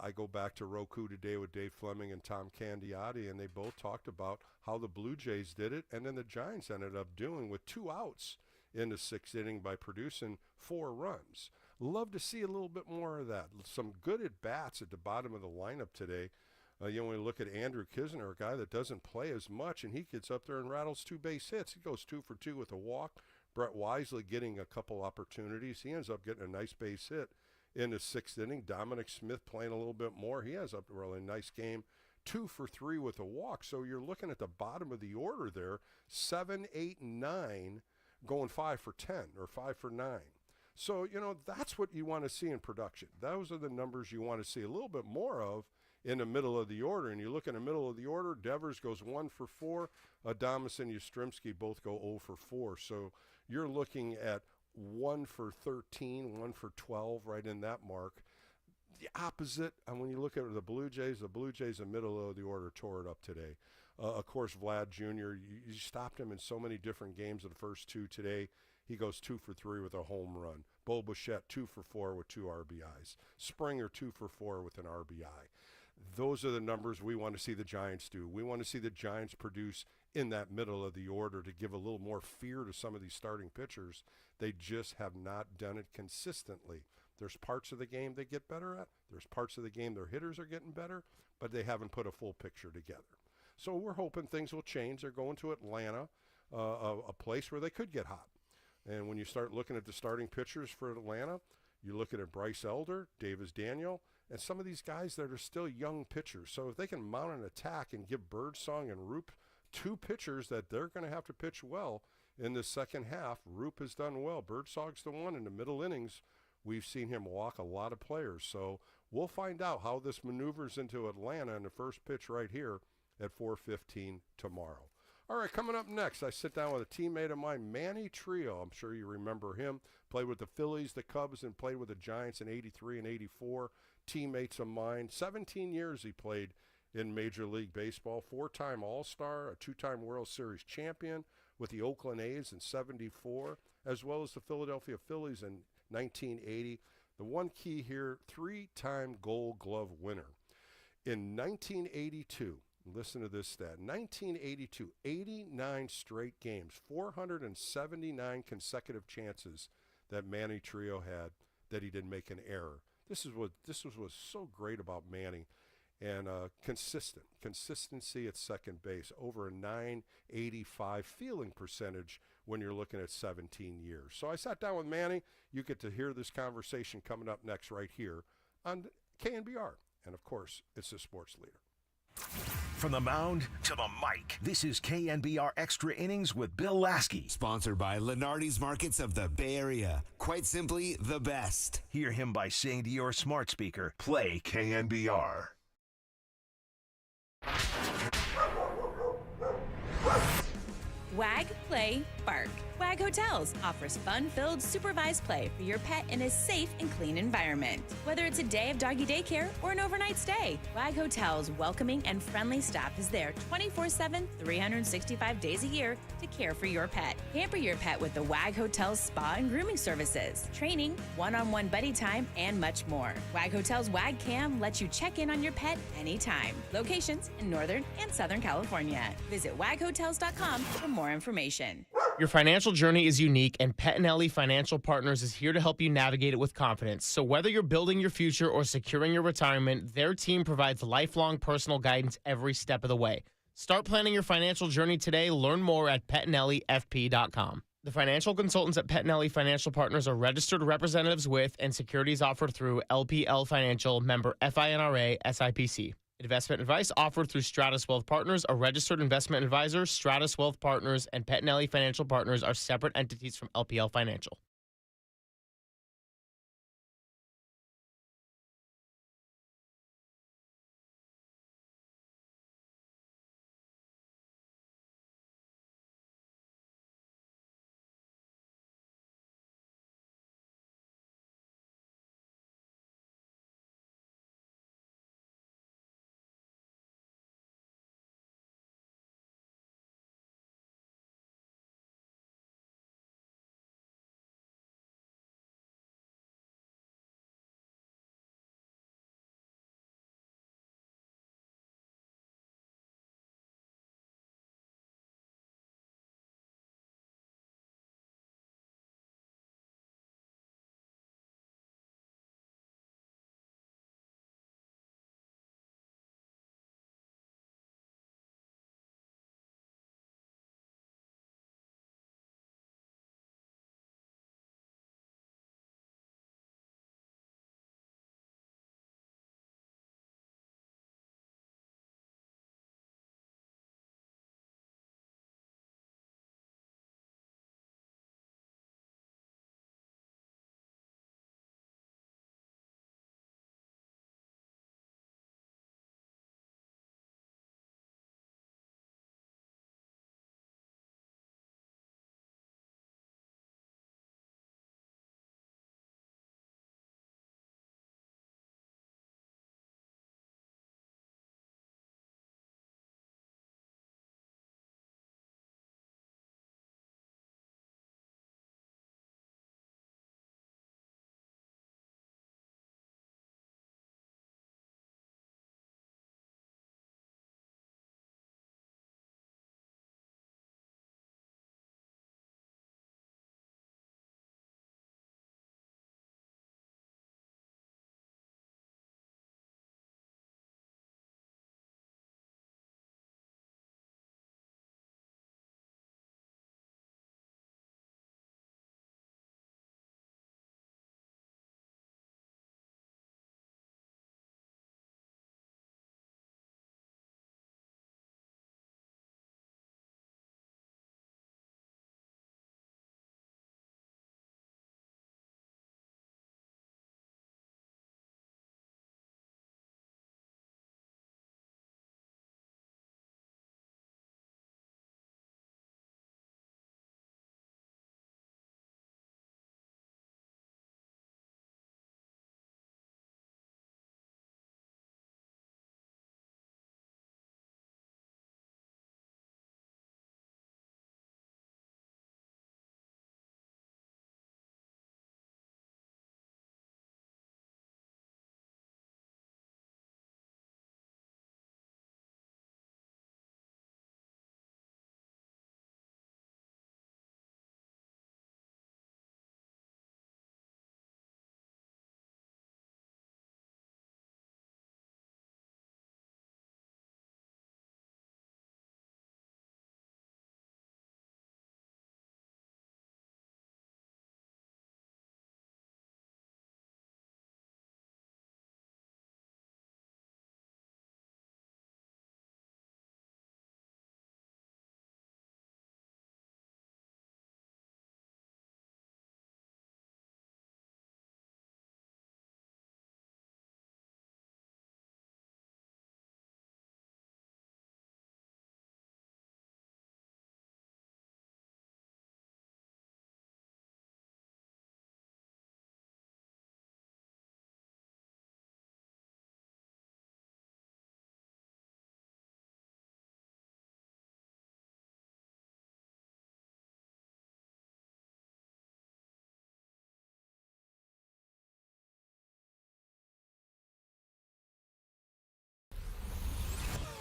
I go back to Roku today with Dave Fleming and Tom Candiotti, and they both talked about how the Blue Jays did it, and then the Giants ended up doing with 2 outs in the 6th inning by producing 4 runs. Love to see a little bit more of that. Some good at-bats at the bottom of the lineup today. When you look at Andrew Kisner, a guy that doesn't play as much, and he gets up there and rattles 2 base hits. He goes 2 for 2 with a walk. Brett Wisely getting a couple opportunities. He ends up getting a nice base hit in the 6th inning. Dominic Smith playing a little bit more. He has a really nice game. 2 for 3 with a walk. So you're looking at the bottom of the order there, 7, 8, and 9 going 5 for 10 or 5 for 9. So, that's what you want to see in production. Those are the numbers you want to see a little bit more of in the middle of the order. And you look in the middle of the order, Devers goes 1 for 4. Adames and Yastrzemski both go 0 for 4. So you're looking at 1 for 13, 1 for 12, right in that mark. The opposite, and when you look at the Blue Jays in the middle of the order tore it up today. Of course, Vlad Jr., you stopped him in so many different games of the first 2 today. He goes 2 for 3 with a home run. Bo Bichette, 2 for 4 with 2 RBIs. Springer, 2 for 4 with an RBI. Those are the numbers we want to see the Giants do. We want to see the Giants produce in that middle of the order to give a little more fear to some of these starting pitchers. They just have not done it consistently. There's parts of the game they get better at. There's parts of the game their hitters are getting better, but they haven't put a full picture together. So we're hoping things will change. They're going to Atlanta, a place where they could get hot. And when you start looking at the starting pitchers for Atlanta, you're looking at Bryce Elder, Davis Daniel, and some of these guys that are still young pitchers. So if they can mount an attack and give Birdsong and Roop 2 pitchers that they're going to have to pitch well in the second half. Roop has done well. Birdsong's the one in the middle innings. We've seen him walk a lot of players. So we'll find out how this maneuvers into Atlanta in the first pitch right here at 4:15 tomorrow. All right, coming up next, I sit down with a teammate of mine, Manny Trillo. I'm sure you remember him. Played with the Phillies, the Cubs, and played with the Giants in 83 and 84. Teammates of mine. 17 years he played in Major League Baseball. 4-time All-Star, a 2-time World Series champion with the Oakland A's in 74, as well as the Philadelphia Phillies in 1980. The one key here, 3-time Gold Glove winner. In 1982, listen to this stat, 1982, 89 straight games, 479 consecutive chances that Manny Trillo had that he didn't make an error. This was what's so great about Manny, and consistency at second base, over a 985 fielding percentage when you're looking at 17 years. So I sat down with Manny. You get to hear this conversation coming up next right here on KNBR, and of course, it's the Sports Leader. From the mound to the mic, this is KNBR Extra Innings with Bill Laskey. Sponsored by Lenardi's Markets of the Bay Area. Quite simply, the best. Hear him by saying to your smart speaker, play KNBR. Wag, play, bark. Wag Hotels offers fun-filled, supervised play for your pet in a safe and clean environment. Whether it's a day of doggy daycare or an overnight stay, Wag Hotels' welcoming and friendly staff is there 24/7, 365 days a year to care for your pet. Pamper your pet with the Wag Hotels spa and grooming services, training, one-on-one buddy time, and much more. Wag Hotels Wag Cam lets you check in on your pet anytime. Locations in Northern and Southern California. Visit waghotels.com for more information. Your financial journey is unique, and Pettinelli Financial Partners is here to help you navigate it with confidence. So whether you're building your future or securing your retirement, their team provides lifelong personal guidance every step of the way. Start planning your financial journey today. Learn more at PettinelliFP.com. The financial consultants at Pettinelli Financial Partners are registered representatives with and securities offered through LPL Financial, member FINRA, SIPC. Investment advice offered through Stratus Wealth Partners, a registered investment advisor. Stratus Wealth Partners and Pettinelli Financial Partners are separate entities from LPL Financial.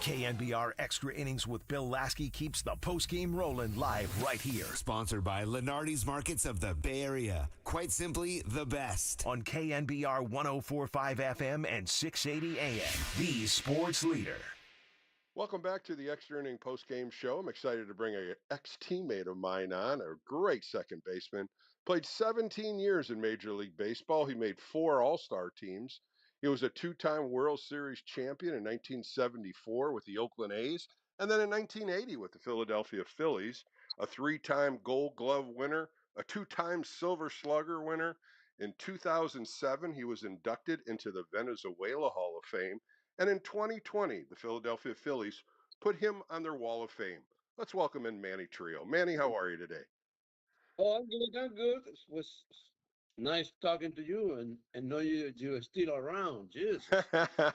KNBR Extra Innings with Bill Laskey keeps the postgame rolling live right here. Sponsored by Lenardi's Markets of the Bay Area. Quite simply, the best. On KNBR 104.5 FM and 680 AM. The sports leader. Welcome back to the Extra Inning postgame show. I'm excited to bring an ex-teammate of mine on, a great second baseman. Played 17 years in Major League Baseball. He made 4 All-Star teams. He was a 2-time World Series champion in 1974 with the Oakland A's, and then in 1980 with the Philadelphia Phillies, a 3-time Gold Glove winner, a 2-time Silver Slugger winner. In 2007, he was inducted into the Venezuela Hall of Fame. And in 2020, the Philadelphia Phillies put him on their Wall of Fame. Let's welcome in Manny Trillo. Manny, how are you today? Oh, I'm good. I'm good. It was nice talking to you and know you're still around. Jesus.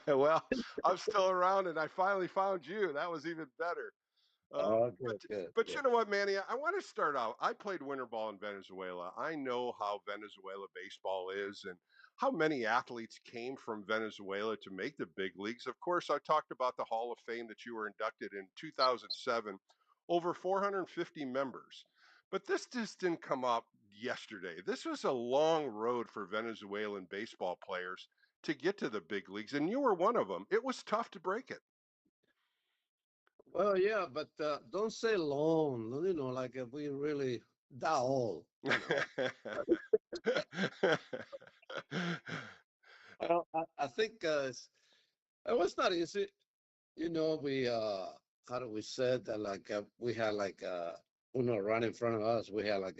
Well, I'm still around, and I finally found you. That was even better. But you know what, Manny? I want to start out. I played winter ball in Venezuela. I know how Venezuela baseball is and how many athletes came from Venezuela to make the big leagues. Of course, I talked about the Hall of Fame that you were inducted in 2007, over 450 members. But this just didn't come up yesterday. This was a long road for Venezuelan baseball players to get to the big leagues, and you were one of them. It was tough to break it. Well, yeah, but don't say long. You know, like if we really that old. Well, I think it was not easy. You know, we how do we said that like we had like right in front of us. We had like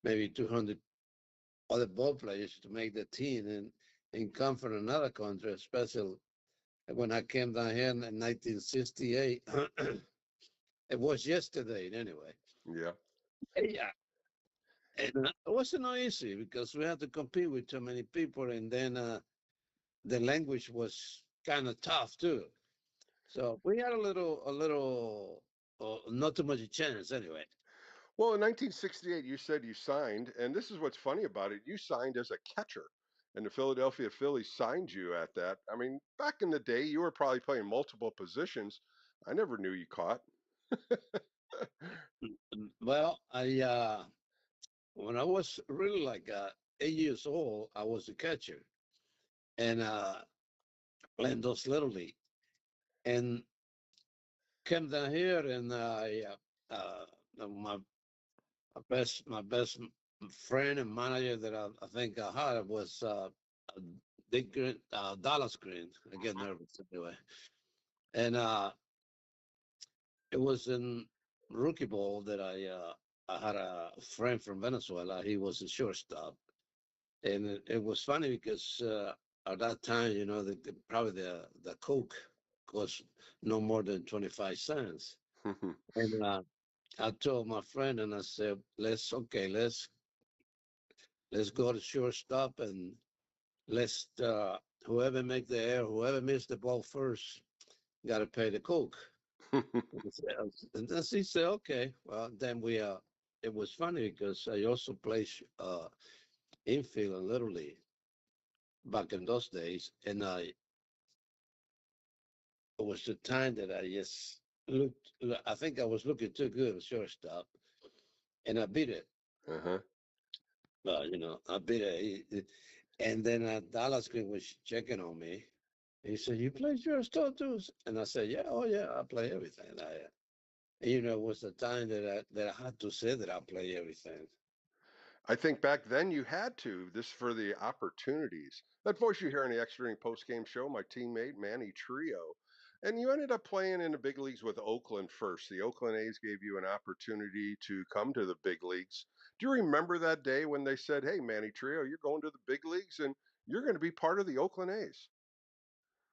maybe 200 other ball players to make the team and come from another country, especially when I came down here in 1968. It was yesterday anyway. Yeah. Yeah. And it wasn't easy because we had to compete with too many people, and then the language was kind of tough too. So we had a little, not too much chance anyway. Well, in 1968, you said you signed, and this is what's funny about it. You signed as a catcher, and the Philadelphia Phillies signed you at that. I mean, back in the day, you were probably playing multiple positions. I never knew you caught. Well, when I was really like 8 years old, I was a catcher, and playing those little league, and came down here, and my best friend and manager that I think I had was Dick Green, Dallas Green. I get nervous anyway, and it was in rookie ball that I had a friend from Venezuela. He was a shortstop, and it was funny because at that time, you know, probably the Coke cost no more than 25 cents. And I told my friend, and I said, let's go to shortstop, and let's whoever make the error, whoever missed the ball first, got to pay the Coke. And then he said, okay. Well, then it was funny because I also played infield in Little League back in those days, and it was the time that I just looked. I think I was looking too good at shortstop, and I beat it. You know, I beat it. And then Dallas Green was checking on me. He said, "You play shortstop too?" And I said, "Yeah, oh yeah, I play everything." You know, it was the time that I had to say that I play everything. I think back then you had to. This for the opportunities. That voice you hear on the Extra Inning post-game show, my teammate Manny Trillo. And you ended up playing in the big leagues with Oakland first. The Oakland A's gave you an opportunity to come to the big leagues. Do you remember that day when they said, hey, Manny Trillo, you're going to the big leagues and you're going to be part of the Oakland A's?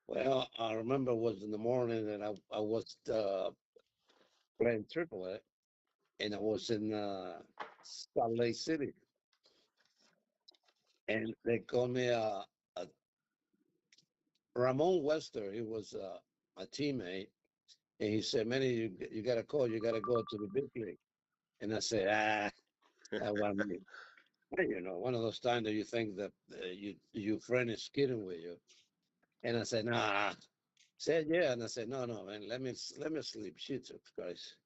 Well, I remember it was in the morning and I was playing AAA, and I was in Salt Lake City. And they called me Ramon Wester. He was a teammate. And he said, Manny, you got to call. You got to go to the big league. And I said, that wasn't me. You know, one of those times that you think that your friend is kidding with you. And I said, nah, Said yeah, and I said no, man, let me sleep. Shit, Christ.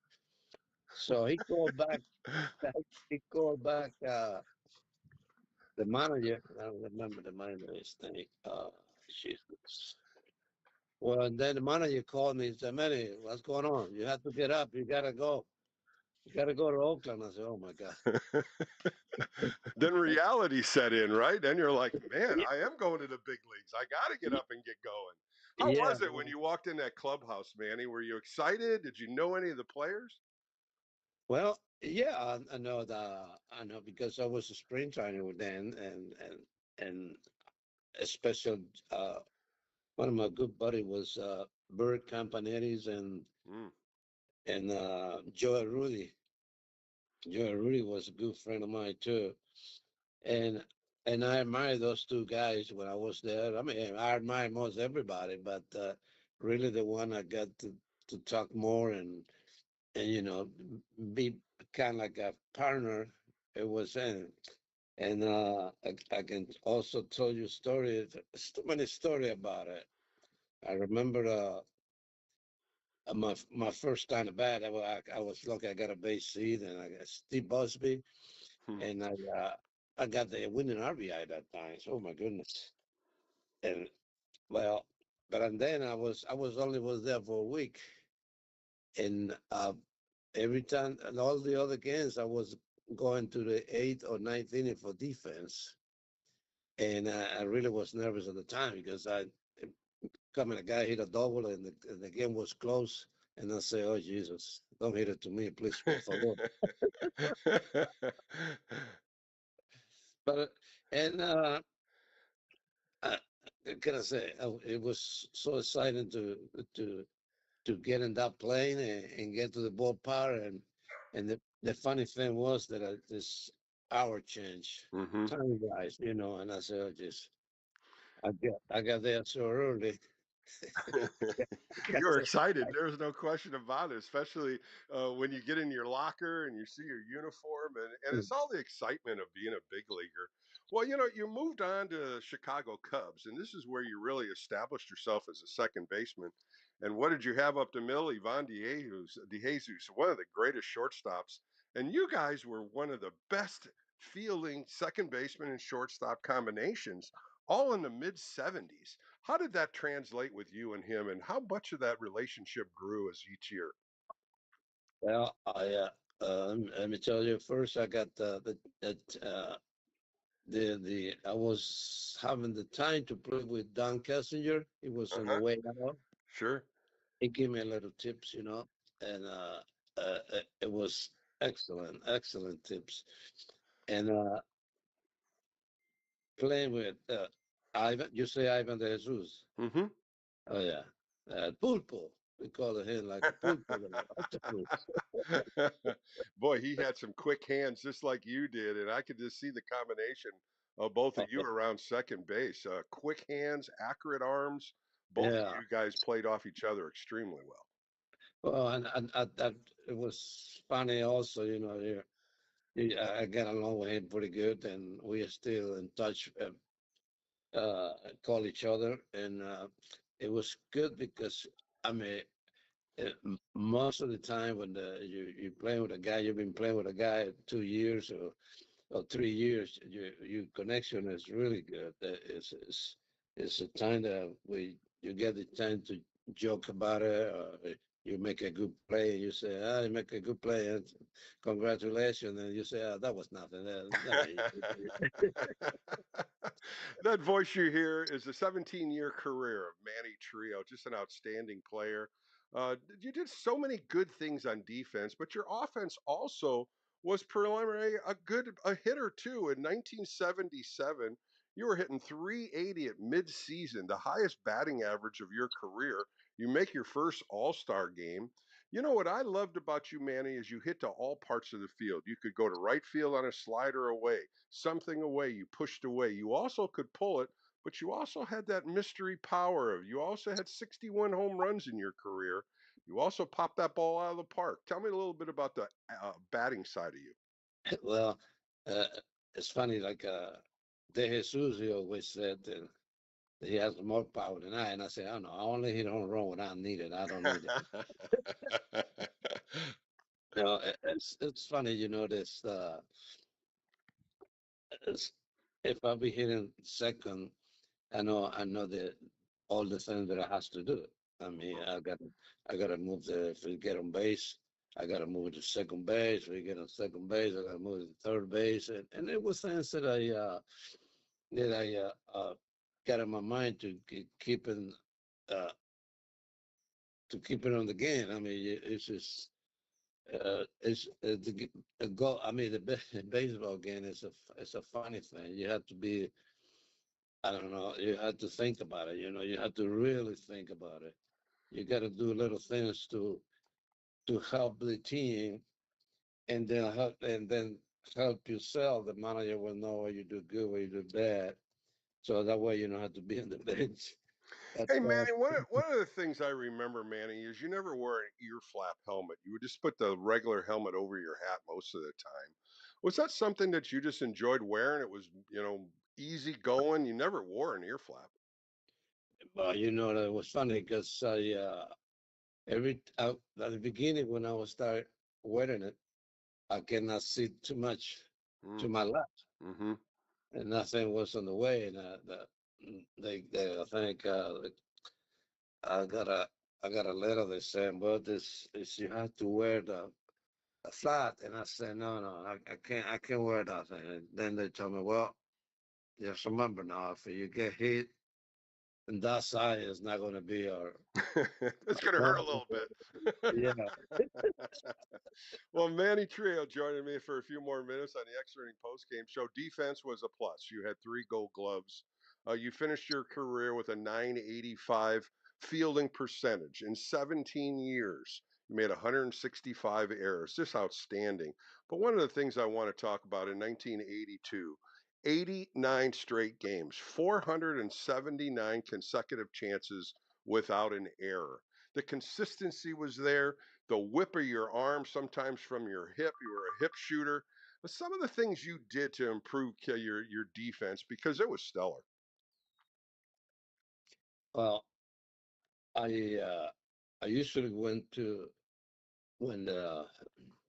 So he called back. He called back the manager. I don't remember the manager's name. Jesus. Well, and then the manager called me and said, Manny, what's going on? You have to get up. You gotta go. You gotta go to Oakland. I said, oh my God. Then reality set in, right? Then you're like, man, I am going to the big leagues. I got to get up and get going. How Yeah. was it when you walked in that clubhouse, Manny? Were you excited? Did you know any of the players? Well, yeah, I know that. I know because I was a spring trainer then, and a special. One of my good buddy was Bert Campaneris and Joe Rudy. Joe Rudy was a good friend of mine too, and I admired those two guys when I was there. I mean, I admire most everybody, but really the one I got to talk more and be kind of like a partner. It was him. And I can also tell you stories, so many story about it. I remember my first time to bat. I was lucky. I got a base seat, and I got Steve Busby, and I got the winning RBI that time. So, oh my goodness! And well, but and then I was there for a week, and every time and all the other games I was going to the eighth or ninth inning for defense, and I really was nervous at the time because I coming a guy hit a double and the game was close, and I say, "Oh Jesus, don't hit it to me, please, por favor." But and uh, can I say it was so exciting to to get in that plane and get to the ballpark, and the funny thing was that this hour change, time wise, and I said, "Oh, just I got there so early." You were excited. There's no question about it, especially when you get in your locker and you see your uniform, and it's all the excitement of being a big leaguer. Well, you moved on to Chicago Cubs, and this is where you really established yourself as a second baseman. And what did you have up the middle? Ivan DeJesus, one of the greatest shortstops. And you guys were one of the best fielding second baseman and shortstop combinations, all in the mid 70s. How did that translate with you and him, and how much of that relationship grew as each year? Well, let me tell you first. I got the I was having the time to play with Don Kessinger. He was on the way out. Sure. He gave me a little tips, and it was excellent tips. And playing with Ivan, you say Ivan de Jesus. Mm-hmm. Oh yeah, pulpo. We call him like a pulpo, octopus. Boy, he had some quick hands just like you did, and I could just see the combination of both of you around second base. Quick hands, accurate arms. Both of Yeah. you guys played off each other extremely well. Well, and it was funny also, I get along with him pretty good, and we are still in touch. Call each other, and it was good because I mean, most of the time when you playing with a guy, you've been playing with a guy 2 years or 3 years, your connection is really good. It's a time that you get the time to joke about it. Or you make a good play, and you say, "Ah, you make a good play, and congratulations," and you say, "Ah, that was nothing." That voice you hear is a 17-year career of Manny Trillo, just an outstanding player. You did so many good things on defense, but your offense also was preliminary a hitter too. In 1977, you were hitting 380 at midseason, the highest batting average of your career. You make your first All-Star game. You know what I loved about you, Manny, is you hit to all parts of the field. You could go to right field on a slider away, something away, you pushed away. You also could pull it, but you also had that mystery power of you also had 61 home runs in your career. You also popped that ball out of the park. Tell me a little bit about the batting side of you. Well, uh, it's funny, like De Jesus, he always said, he has more power than I. And I say, oh no, I only hit home run when I need it. I don't need it. It's funny, this. It's, if I be hitting second, I know that all the things that I has to do. I mean, I gotta move if we get on base, I gotta move to second base. If we get on second base, I gotta move to third base, and it was things that I got in my mind to keep uh, to keep it on the game. I mean, it's just the goal. I mean, the baseball game is it's a funny thing. You have to be, I don't know, you have to think about it. You have to really think about it. You got to do little things to help the team, and then help yourself. The manager will know what you do good, what you do bad, so that way you don't have to be on the bench. That's Hey, Manny, one of the things I remember, Manny, is you never wore an ear flap helmet. You would just put the regular helmet over your hat most of the time. Was that something that you just enjoyed wearing? It was, easy going. You never wore an ear flap. But that was funny because at the beginning when I was start wearing it, I cannot see too much to my left, Mm-hmm. and nothing was on the way. And I think I got a I got a letter that said, "Well, this is you have to wear the flat," and I said, "No, I can't wear that thing." And then they told me, "Well, just remember now, if you get hit, and that side is not going to be our." It's going to hurt a little bit. Yeah. Well, Manny Trillo joining me for a few more minutes on the Extra Inning Postgame Show. Defense was a plus. You had 3 Gold Gloves. You finished your career with a 985 fielding percentage in 17 years. You made 165 errors, just outstanding. But one of the things I want to talk about in 1982, 89 straight games, 479 consecutive chances without an error. The consistency was there. The whip of your arm, sometimes from your hip. You were a hip shooter. But some of the things you did to improve your defense, because it was stellar. Well, I usually went to when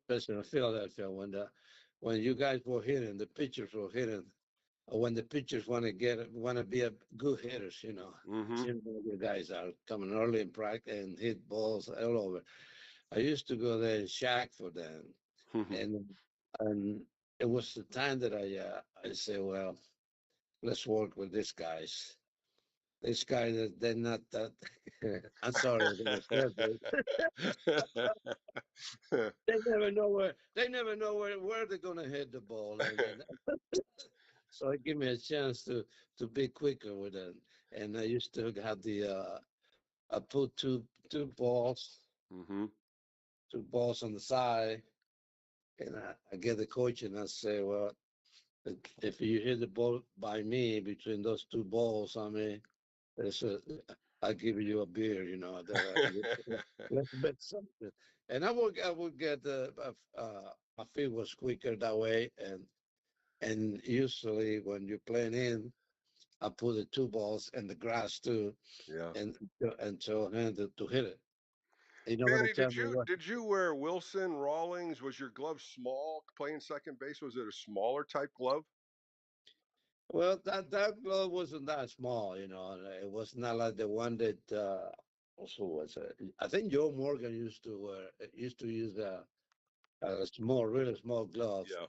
especially in Philadelphia when you guys were hitting, the pitchers were hitting, or when the pitchers want to be a good hitters, Mm-hmm. the guys are coming early in practice and hit balls all over. I used to go there and shack for them, and it was the time that I say, well, let's work with these guys. This guy that they're not that. I'm sorry, I'm gonna say they never know where they're gonna hit the ball, and so it gave me a chance to be quicker with it. And I used to have I put two balls, Mm-hmm. 2 balls on the side, and I get the coach and I say, well, if you hit the ball by me between those 2 balls, I mean, it's I give you a beer, let's bet something. And I would get my feet was quicker that way, and usually when you're playing in, I put the 2 balls in the grass too, Yeah. and so him to hit it. You know what I Manny, tell did me you what? did you wear Wilson Rawlings? Was your glove small playing second base? Was it a smaller type glove? Well, that glove wasn't that small, and it was not like the one that also was. I think Joe Morgan used to use a small, really small glove. Yeah.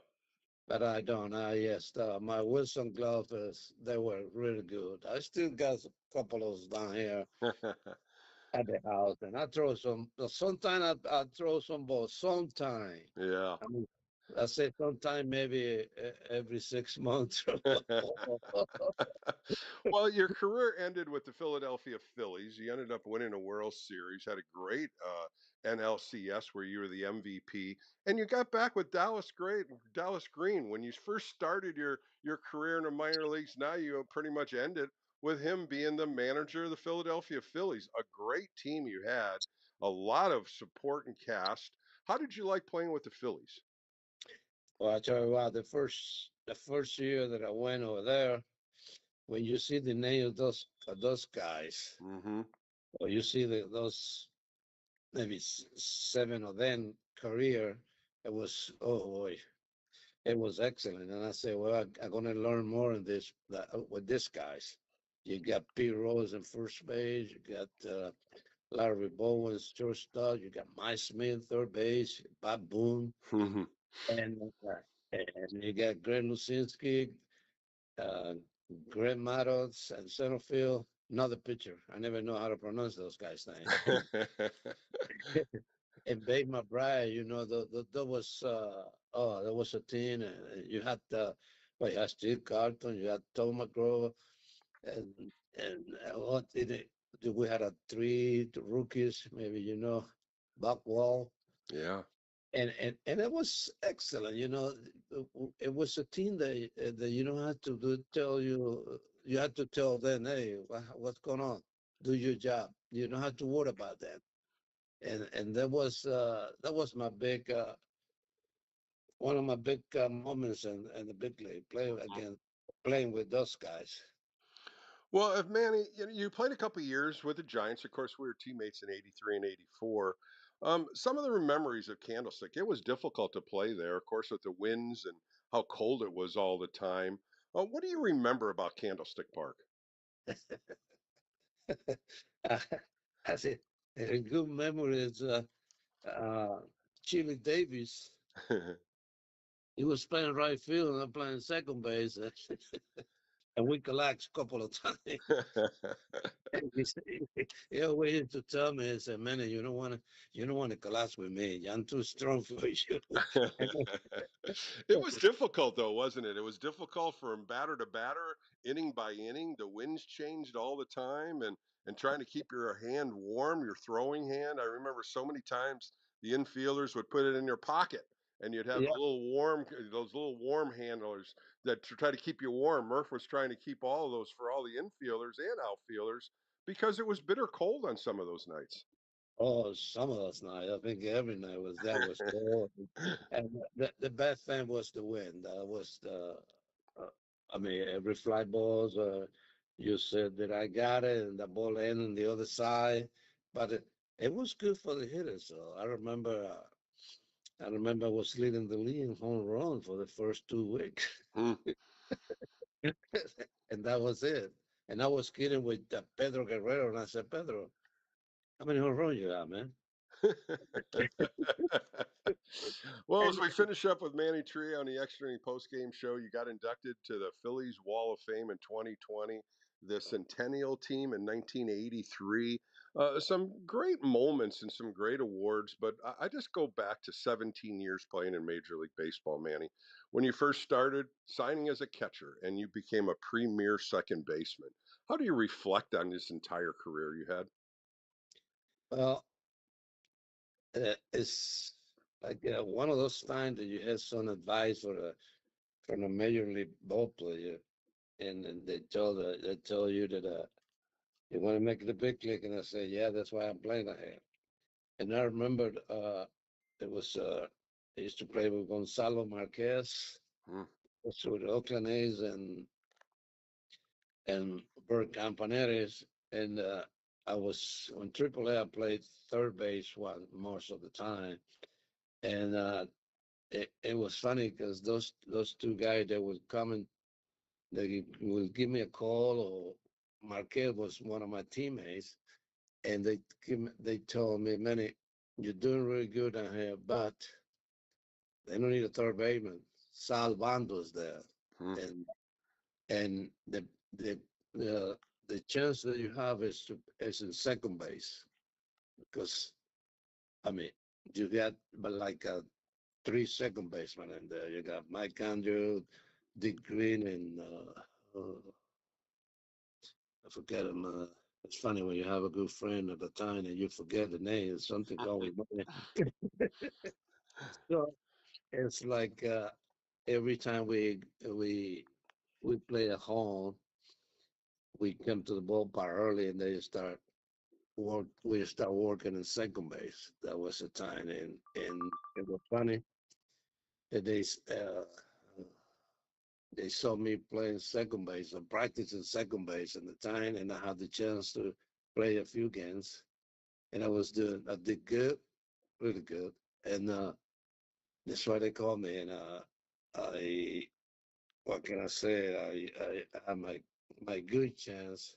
But I don't. Yes, my Wilson gloves, they were really good. I still got a couple of those down here at the house, and I throw some. Sometimes I throw some balls. Sometime. Yeah. I mean, I say sometime maybe every 6 months. Well, your career ended with the Philadelphia Phillies. You ended up winning a World Series, had a great NLCS where you were the MVP, and you got back with Dallas Green. When you first started your career in the minor leagues, now you pretty much ended with him being the manager of the Philadelphia Phillies. A great team you had, a lot of support and cast. How did you like playing with the Phillies? Well, I tell you what, the first year that I went over there, when you see the name of those guys, or you see those maybe 7 of them career, it was, oh boy, it was excellent. And I said, well, I'm going to learn more in this with these guys. You got Pete Rose in first base. You got Larry Bowens, shortstop. You got Mike Smith, third base. Bob Boone, and and you got Greg Lucinski, uh, Greg Maddux, and center field. Another pitcher. I never know how to pronounce those guys' names. And Babe McBride, you know, there was there was a team, and you had well, you had Steve Carlton, you had Tom McGraw, and what did it? We had three rookies, maybe you know, Buck Wall. Yeah. And it was excellent. You know, it was a team that you don't have to tell you. You had to tell them, hey, what's going on? Do your job. You don't have to worry about that. And that was my big one of my big moments in the big league playing with those guys. Well, if Manny, you played a couple years with the Giants. Of course, we were teammates in '83 and '84. Some of the memories of Candlestick, it was difficult to play there, of course, with the winds and how cold it was all the time. What do you remember about Candlestick Park? I said, a good memory is Chili Davis. He was playing right field and I'm playing second base. And we collapsed a couple of times. And he always used to tell me, he said, "Man, you don't want to collapse with me. I'm too strong for you." It was difficult, though, wasn't it? It was difficult from batter to batter, inning by inning. The winds changed all the time, and trying to keep your hand warm, your throwing hand. I remember so many times the infielders would put it in your pocket, and you'd have Yeah. those little warm handlers that to try to keep you warm. Murph was trying to keep all of those for all the infielders and outfielders because it was bitter cold on some of those nights. Oh, some of us night. I think every night was cold. And the best thing was the wind. Was the, uh, I mean, every fly balls. You said that I got it, and the ball ended on the other side. But it was good for the hitters. So I remember. I remember I was leading the league in home run for the first 2 weeks. And that was it. And I was kidding with Pedro Guerrero, and I said, Pedro, how many home runs you got, man? Well, as And we finish up with Manny Trillo on the Extra Inning Post-Game Show, you got inducted to the Phillies Wall of Fame in 2020, the Centennial Team in 1983. Some great moments and some great awards, but I just go back to 17 years playing in Major League Baseball, Manny. When you first started signing as a catcher and you became a premier second baseman, how do you reflect on this entire career you had? well, it's like one of those times that you have some advice from a major league ball player, and then they tell you that you want to make the big league, and I say, yeah, that's why I'm playing ahead. And I remembered it was I used to play with Gonzalo Marquez, also with the Oakland A's, and Bert Campaneris, and I was on AAA. I played third base most of the time, and it was funny because those two guys that would come and they would give me a call, or Marquez was one of my teammates, and they told me, Manny, you're doing really good out here, but they don't need a third baseman. Sal Bando's there, and the the the chance that you have is in second base, because I mean you got but like 3 second basemen in there. You got Mike Andrew, Dick Green, and I forget him. It's funny when you have a good friend at the time and you forget the name. Something always. So it's like every time we play at home, we come to the ballpark early and they start work. We start working in second base. That was the time, and it was funny that they saw me playing second base or practicing second base at the time, and I had the chance to play a few games, and I did good, really good, and that's why they called me. And I, what can I say? I had my good chance.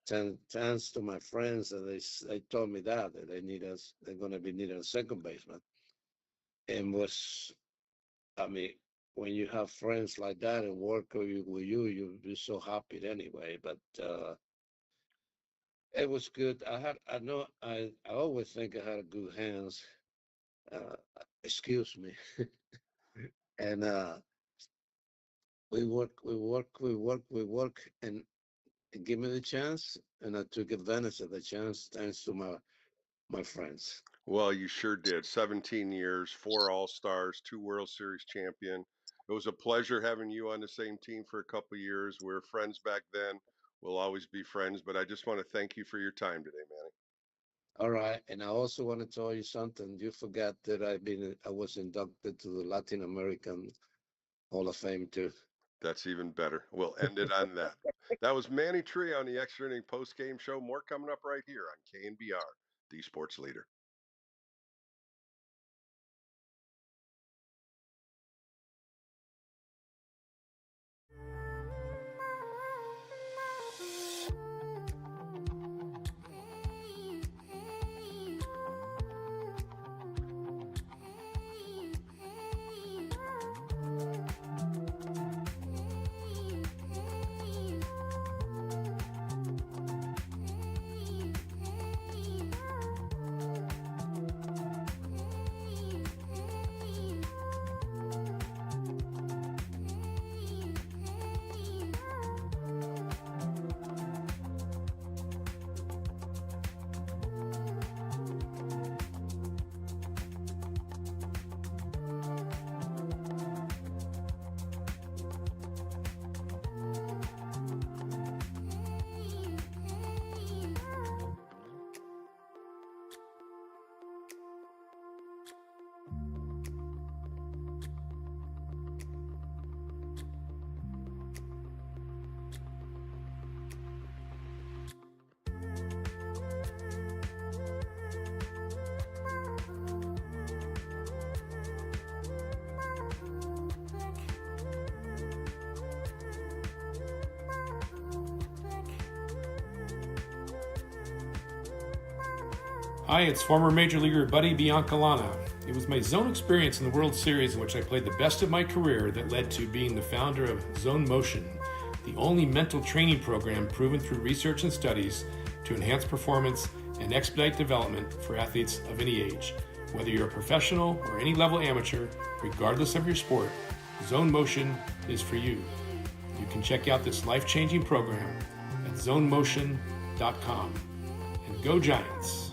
Chance to my friends, and they told me that they're going to be needing a second baseman, and I mean, when you have friends like that and work with you, you'll be so happy anyway. But it was good. I always think I had good hands. Uh, excuse me. And we work, and give me the chance, and I took advantage of the chance thanks to my friends. Well, you sure did. 17 years, 4 All-Stars, 2 World Series champion. It was a pleasure having you on the same team for a couple of years. We were friends back then. We'll always be friends, but I just want to thank you for your time today, Manny. All right, and I also want to tell you something. You forgot that I was inducted to the Latin American Hall of Fame too. That's even better. We'll end it on that. That was Manny Trillo on the Extra Inning Post-Game Show. More coming up right here on KNBR, the sports leader. Hi, it's former Major Leaguer Buddy Biancalana. It was my zone experience in the World Series in which I played the best of my career that led to being the founder of Zone Motion, the only mental training program proven through research and studies to enhance performance and expedite development for athletes of any age. Whether you're a professional or any level amateur, regardless of your sport, Zone Motion is for you. You can check out this life-changing program at zonemotion.com. And go Giants!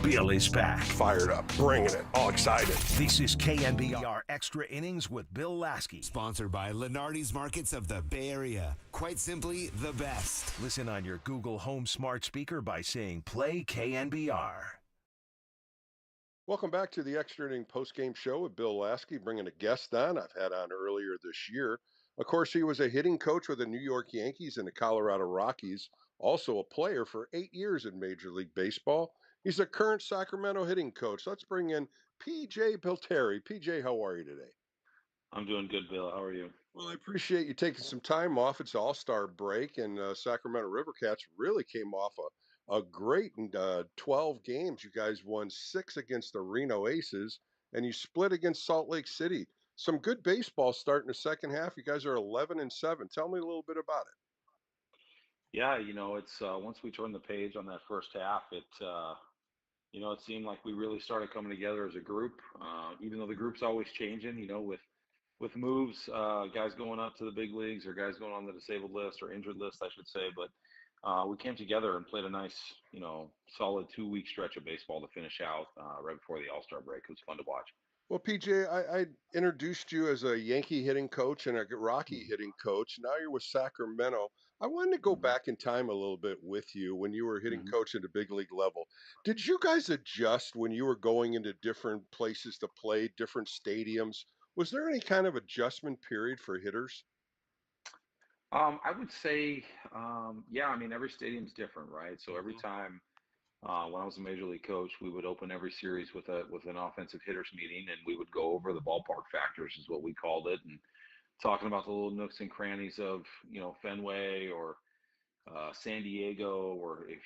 Bill is back. Fired up, bringing it, all excited. This is KNBR Extra Innings with Bill Laskey. Sponsored by Lenardi's Markets of the Bay Area. Quite simply, the best. Listen on your Google Home smart speaker by saying play KNBR. Welcome back to the Extra Inning postgame show with Bill Laskey, bringing a guest on I've had on earlier this year. Of course, he was a hitting coach with the New York Yankees and the Colorado Rockies, also a player for 8 years in Major League Baseball. He's a current Sacramento hitting coach. Let's bring in PJ Pilteri. PJ, how are you today? I'm doing good, Bill. How are you? Well, I appreciate you taking some time off. It's All-Star break, and Sacramento Rivercats really came off a great 12 games. You guys won 6 against the Reno Aces, and you split against Salt Lake City. Some good baseball starting the second half. You guys are 11-7. Tell me a little bit about it. Yeah, it's once we turned the page on that first half, it seemed like we really started coming together as a group. Even though the group's always changing, with moves, guys going up to the big leagues or guys going on the disabled list or injured list, I should say. But we came together and played a nice, solid 2-week stretch of baseball to finish out right before the All-Star break. It was fun to watch. Well, PJ, I introduced you as a Yankee hitting coach and a Rocky hitting coach. Now you're with Sacramento. I wanted to go back in time a little bit with you when you were hitting coach at the big league level. Did you guys adjust when you were going into different places to play, different stadiums? Was there any kind of adjustment period for hitters? I would say, yeah. I mean, every stadium's different, right? So every time when I was a major league coach, we would open every series with an offensive hitters meeting, and we would go over the ballpark factors, is what we called it, and talking about the little nooks and crannies of Fenway or San Diego, or if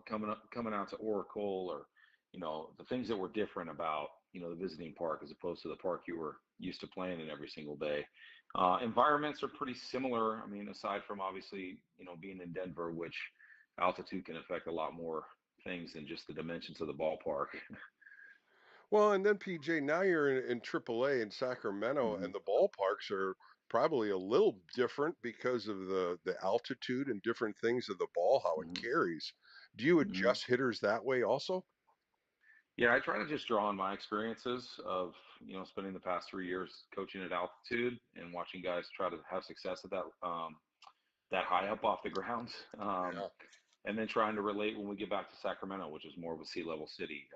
coming out to Oracle, or the things that were different about the visiting park as opposed to the park you were used to playing in every single day. Environments are pretty similar. I mean, aside from obviously being in Denver, which altitude can affect a lot more things than just the dimensions of the ballpark. Well, and then PJ, now you're in AAA in Sacramento, and the ballparks are probably a little different because of the altitude and different things of the ball, how it carries. Do you adjust hitters that way also? Yeah, I try to just draw on my experiences of spending the past 3 years coaching at altitude and watching guys try to have success at that high up off the ground. And then trying to relate when we get back to Sacramento, which is more of a sea level city.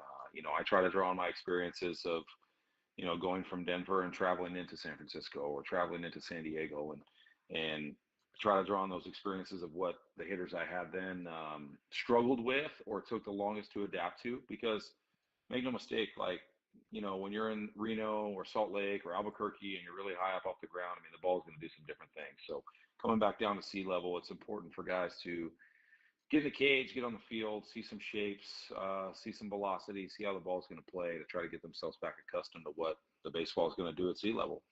I try to draw on my experiences of, going from Denver and traveling into San Francisco or traveling into San Diego, and try to draw on those experiences of what the hitters I had then struggled with or took the longest to adapt to. Because make no mistake, like, when you're in Reno or Salt Lake or Albuquerque and you're really high up off the ground, I mean, the ball's going to do some different things. So coming back down to sea level, it's important for guys to get in the cage, get on the field, see some shapes, see some velocity, see how the ball's going to play to try to get themselves back accustomed to what the baseball is going to do at sea level.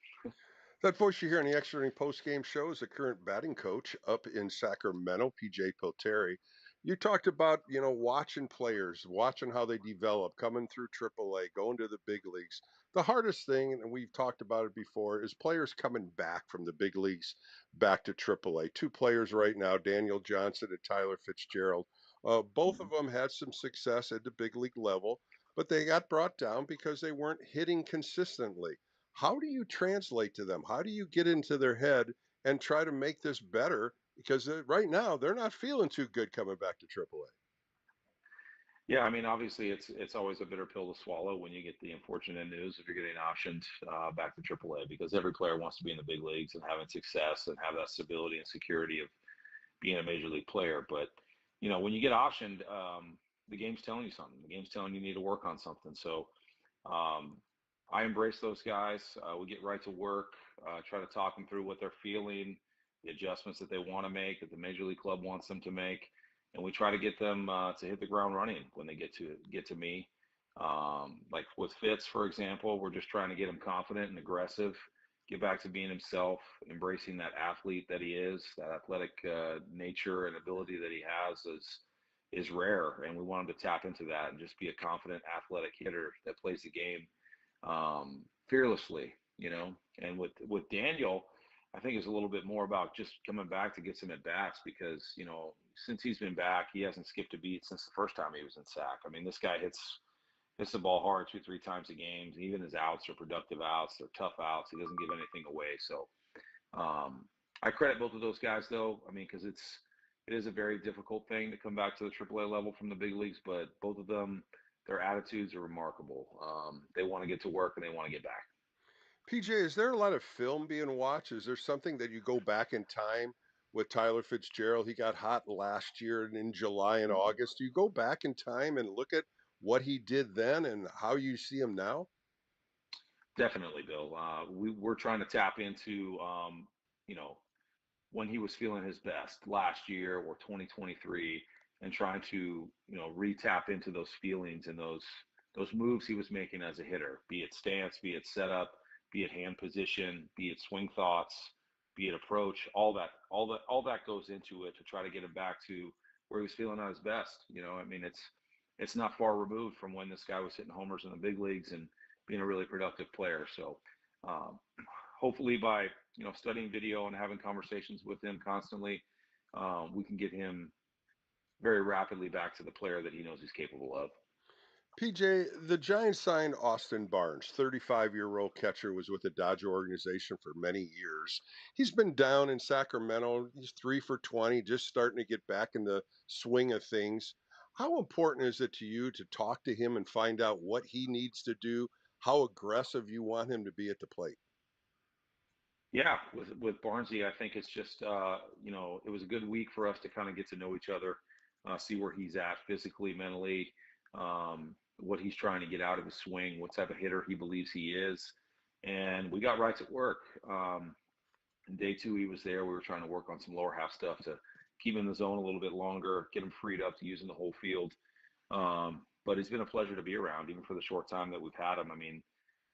That voice you hear on the Extra Inning post-game show is the current batting coach up in Sacramento, PJ Pilteri. You talked about, watching players, watching how they develop, coming through AAA, going to the big leagues. The hardest thing, and we've talked about it before, is players coming back from the big leagues back to AAA. 2 players right now, Daniel Johnson and Tyler Fitzgerald. Both of them had some success at the big league level, but they got brought down because they weren't hitting consistently. How do you translate to them? How do you get into their head and try to make this better? Because right now they're not feeling too good coming back to AAA. Yeah, I mean, obviously it's always a bitter pill to swallow when you get the unfortunate news if you're getting optioned back to AAA, because every player wants to be in the big leagues and having success and have that stability and security of being a major league player. But when you get optioned, the game's telling you something. The game's telling you need to work on something. So I embrace those guys. We get right to work, try to talk them through what they're feeling, the adjustments that they want to make, that the major league club wants them to make, and we try to get them to hit the ground running when they get to me. Like with Fitz, for example, we're just trying to get him confident and aggressive, get back to being himself, embracing that athlete that he is, that athletic nature and ability that he has is rare, and we want him to tap into that and just be a confident, athletic hitter that plays the game fearlessly, And with Daniel, I think it's a little bit more about just coming back to get some at bats because, since he's been back, he hasn't skipped a beat since the first time he was in sack. I mean, this guy hits the ball hard 2, 3 times a game. Even his outs are productive outs. They're tough outs. He doesn't give anything away. So I credit both of those guys though. I mean, because it is a very difficult thing to come back to the AAA level from the big leagues, but both of them, their attitudes are remarkable. They want to get to work and they want to get back. PJ, is there a lot of film being watched? Is there something that you go back in time with Tyler Fitzgerald? He got hot last year and in July and August. Do you go back in time and look at what he did then and how you see him now? Definitely, Bill. We're trying to tap into, when he was feeling his best last year or 2023, and trying to, re-tap into those feelings and those moves he was making as a hitter, be it stance, be it setup, be it hand position, be it swing thoughts, be it approach, all that goes into it to try to get him back to where he was feeling at his best. I mean, it's not far removed from when this guy was hitting homers in the big leagues and being a really productive player. So um, hopefully by studying video and having conversations with him constantly, we can get him very rapidly back to the player that he knows he's capable of. PJ, the Giants signed Austin Barnes, 35-year-old catcher, was with the Dodger organization for many years. He's been down in Sacramento. He's 3 for 20, just starting to get back in the swing of things. How important is it to you to talk to him and find out what he needs to do, how aggressive you want him to be at the plate? Yeah, with Barnesy, I think it's just it was a good week for us to kind of get to know each other, see where he's at physically, mentally, what he's trying to get out of his swing, what type of hitter he believes he is, and we got right to work. Day two, he was there. We were trying to work on some lower half stuff to keep him in the zone a little bit longer, get him freed up to using the whole field. But it's been a pleasure to be around, even for the short time that we've had him. I mean,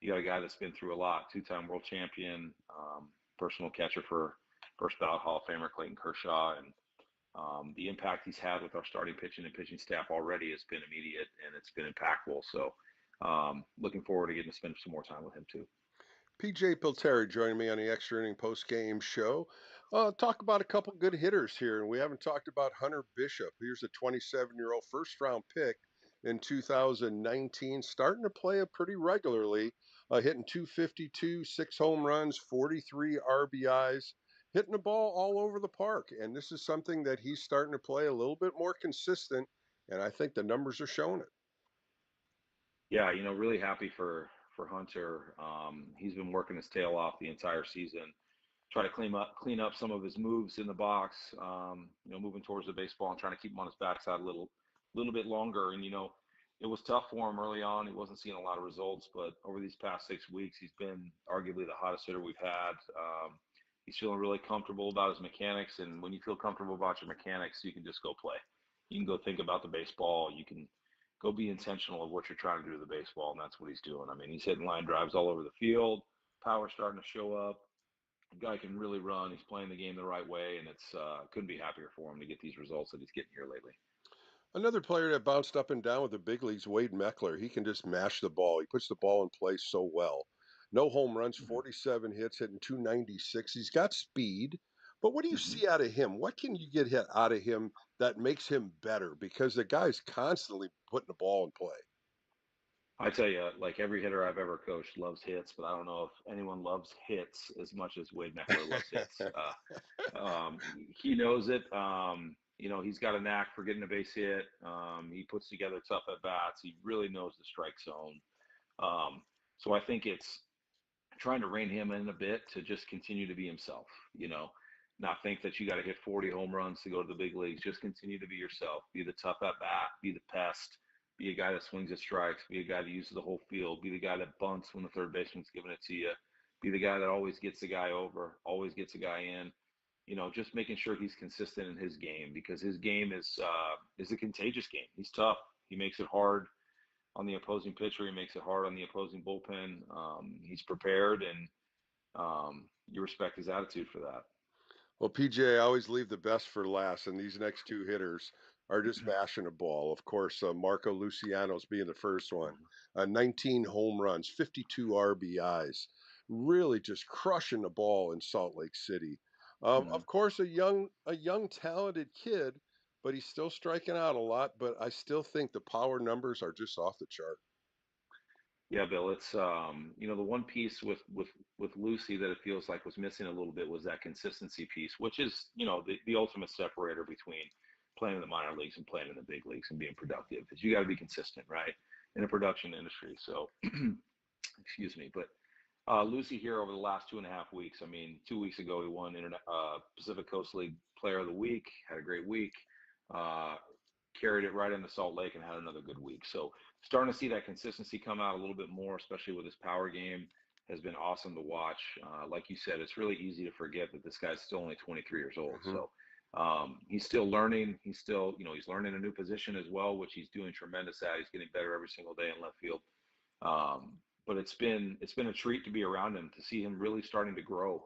you got a guy that's been through a lot, two-time world champion, personal catcher for first ballot Hall of Famer Clayton Kershaw, and the impact he's had with our starting pitching and pitching staff already has been immediate and it's been impactful. So looking forward to getting to spend some more time with him too. PJ Pilteri joining me on the Extra Inning Post Game Show. Talk about a couple good hitters here, and we haven't talked about Hunter Bishop. Here's a 27-year-old first-round pick in 2019, starting to play it pretty regularly, hitting 252, 6 home runs, 43 RBIs, hitting the ball all over the park. And this is something that he's starting to play a little bit more consistent, and I think the numbers are showing it. Yeah, really happy for Hunter. He's been working his tail off the entire season, try to clean up some of his moves in the box. Moving towards the baseball and trying to keep him on his backside a little bit longer. And it was tough for him early on. He wasn't seeing a lot of results, but over these past 6 weeks, he's been arguably the hottest hitter we've had. He's feeling really comfortable about his mechanics, and when you feel comfortable about your mechanics, you can just go play. You can go think about the baseball. You can go be intentional of what you're trying to do to the baseball, and that's what he's doing. I mean, he's hitting line drives all over the field. Power starting to show up. The guy can really run. He's playing the game the right way, and it's couldn't be happier for him to get these results that he's getting here lately. Another player that bounced up and down with the big leagues, Wade Meckler. He can just mash the ball. He puts the ball in play so well. No home runs, 47 hits, hitting 296. He's got speed. But what do you see out of him? What can you get out of him that makes him better? Because the guy's constantly putting the ball in play. I tell you, like every hitter I've ever coached loves hits, but I don't know if anyone loves hits as much as Wade Meckler loves hits. He knows it. He's got a knack for getting a base hit. He puts together tough at bats. He really knows the strike zone. So I think it's trying to rein him in a bit to just continue to be himself. Not think that you got to hit 40 home runs to go to the big leagues. Just continue to be yourself. Be the tough at bat. Be the pest. Be a guy that swings at strikes. Be a guy that uses the whole field. Be the guy that bunts when the third baseman's giving it to you. Be the guy that always gets the guy over, always gets a guy in. Just making sure he's consistent in his game, because his game is a contagious game. He's tough. He makes it hard on the opposing pitcher. He makes it hard on the opposing bullpen. He's prepared, and you respect his attitude for that. Well, PJ, I always leave the best for last, and these next two hitters are just mashing a ball. Of course, Marco Luciano's being the first one. 19 home runs, 52 RBIs. really just crushing the ball in Salt Lake City. Of course, a young talented kid, but he's still striking out a lot. But I still think the power numbers are just off the chart. Yeah, Bill, it's the one piece with Lucy that it feels like was missing a little bit was that consistency piece, which is, the ultimate separator between playing in the minor leagues and playing in the big leagues and being productive. Is you got to be consistent, right? In a production industry. So, excuse me, but Lucy here over the last 2.5 weeks. I mean, 2 weeks ago he won Pacific Coast League Player of the Week, had a great week. Uh, Carried it right into Salt Lake and had another good week. So starting to see that consistency come out a little bit more, especially with his power game, has been awesome to watch. Like you said, it's really easy to forget that this guy's still only 23 years old. Mhm. So he's still learning. He's still, he's learning a new position as well, which he's doing tremendous at. He's getting better every single day in left field. But it's been a treat to be around him, to see him really starting to grow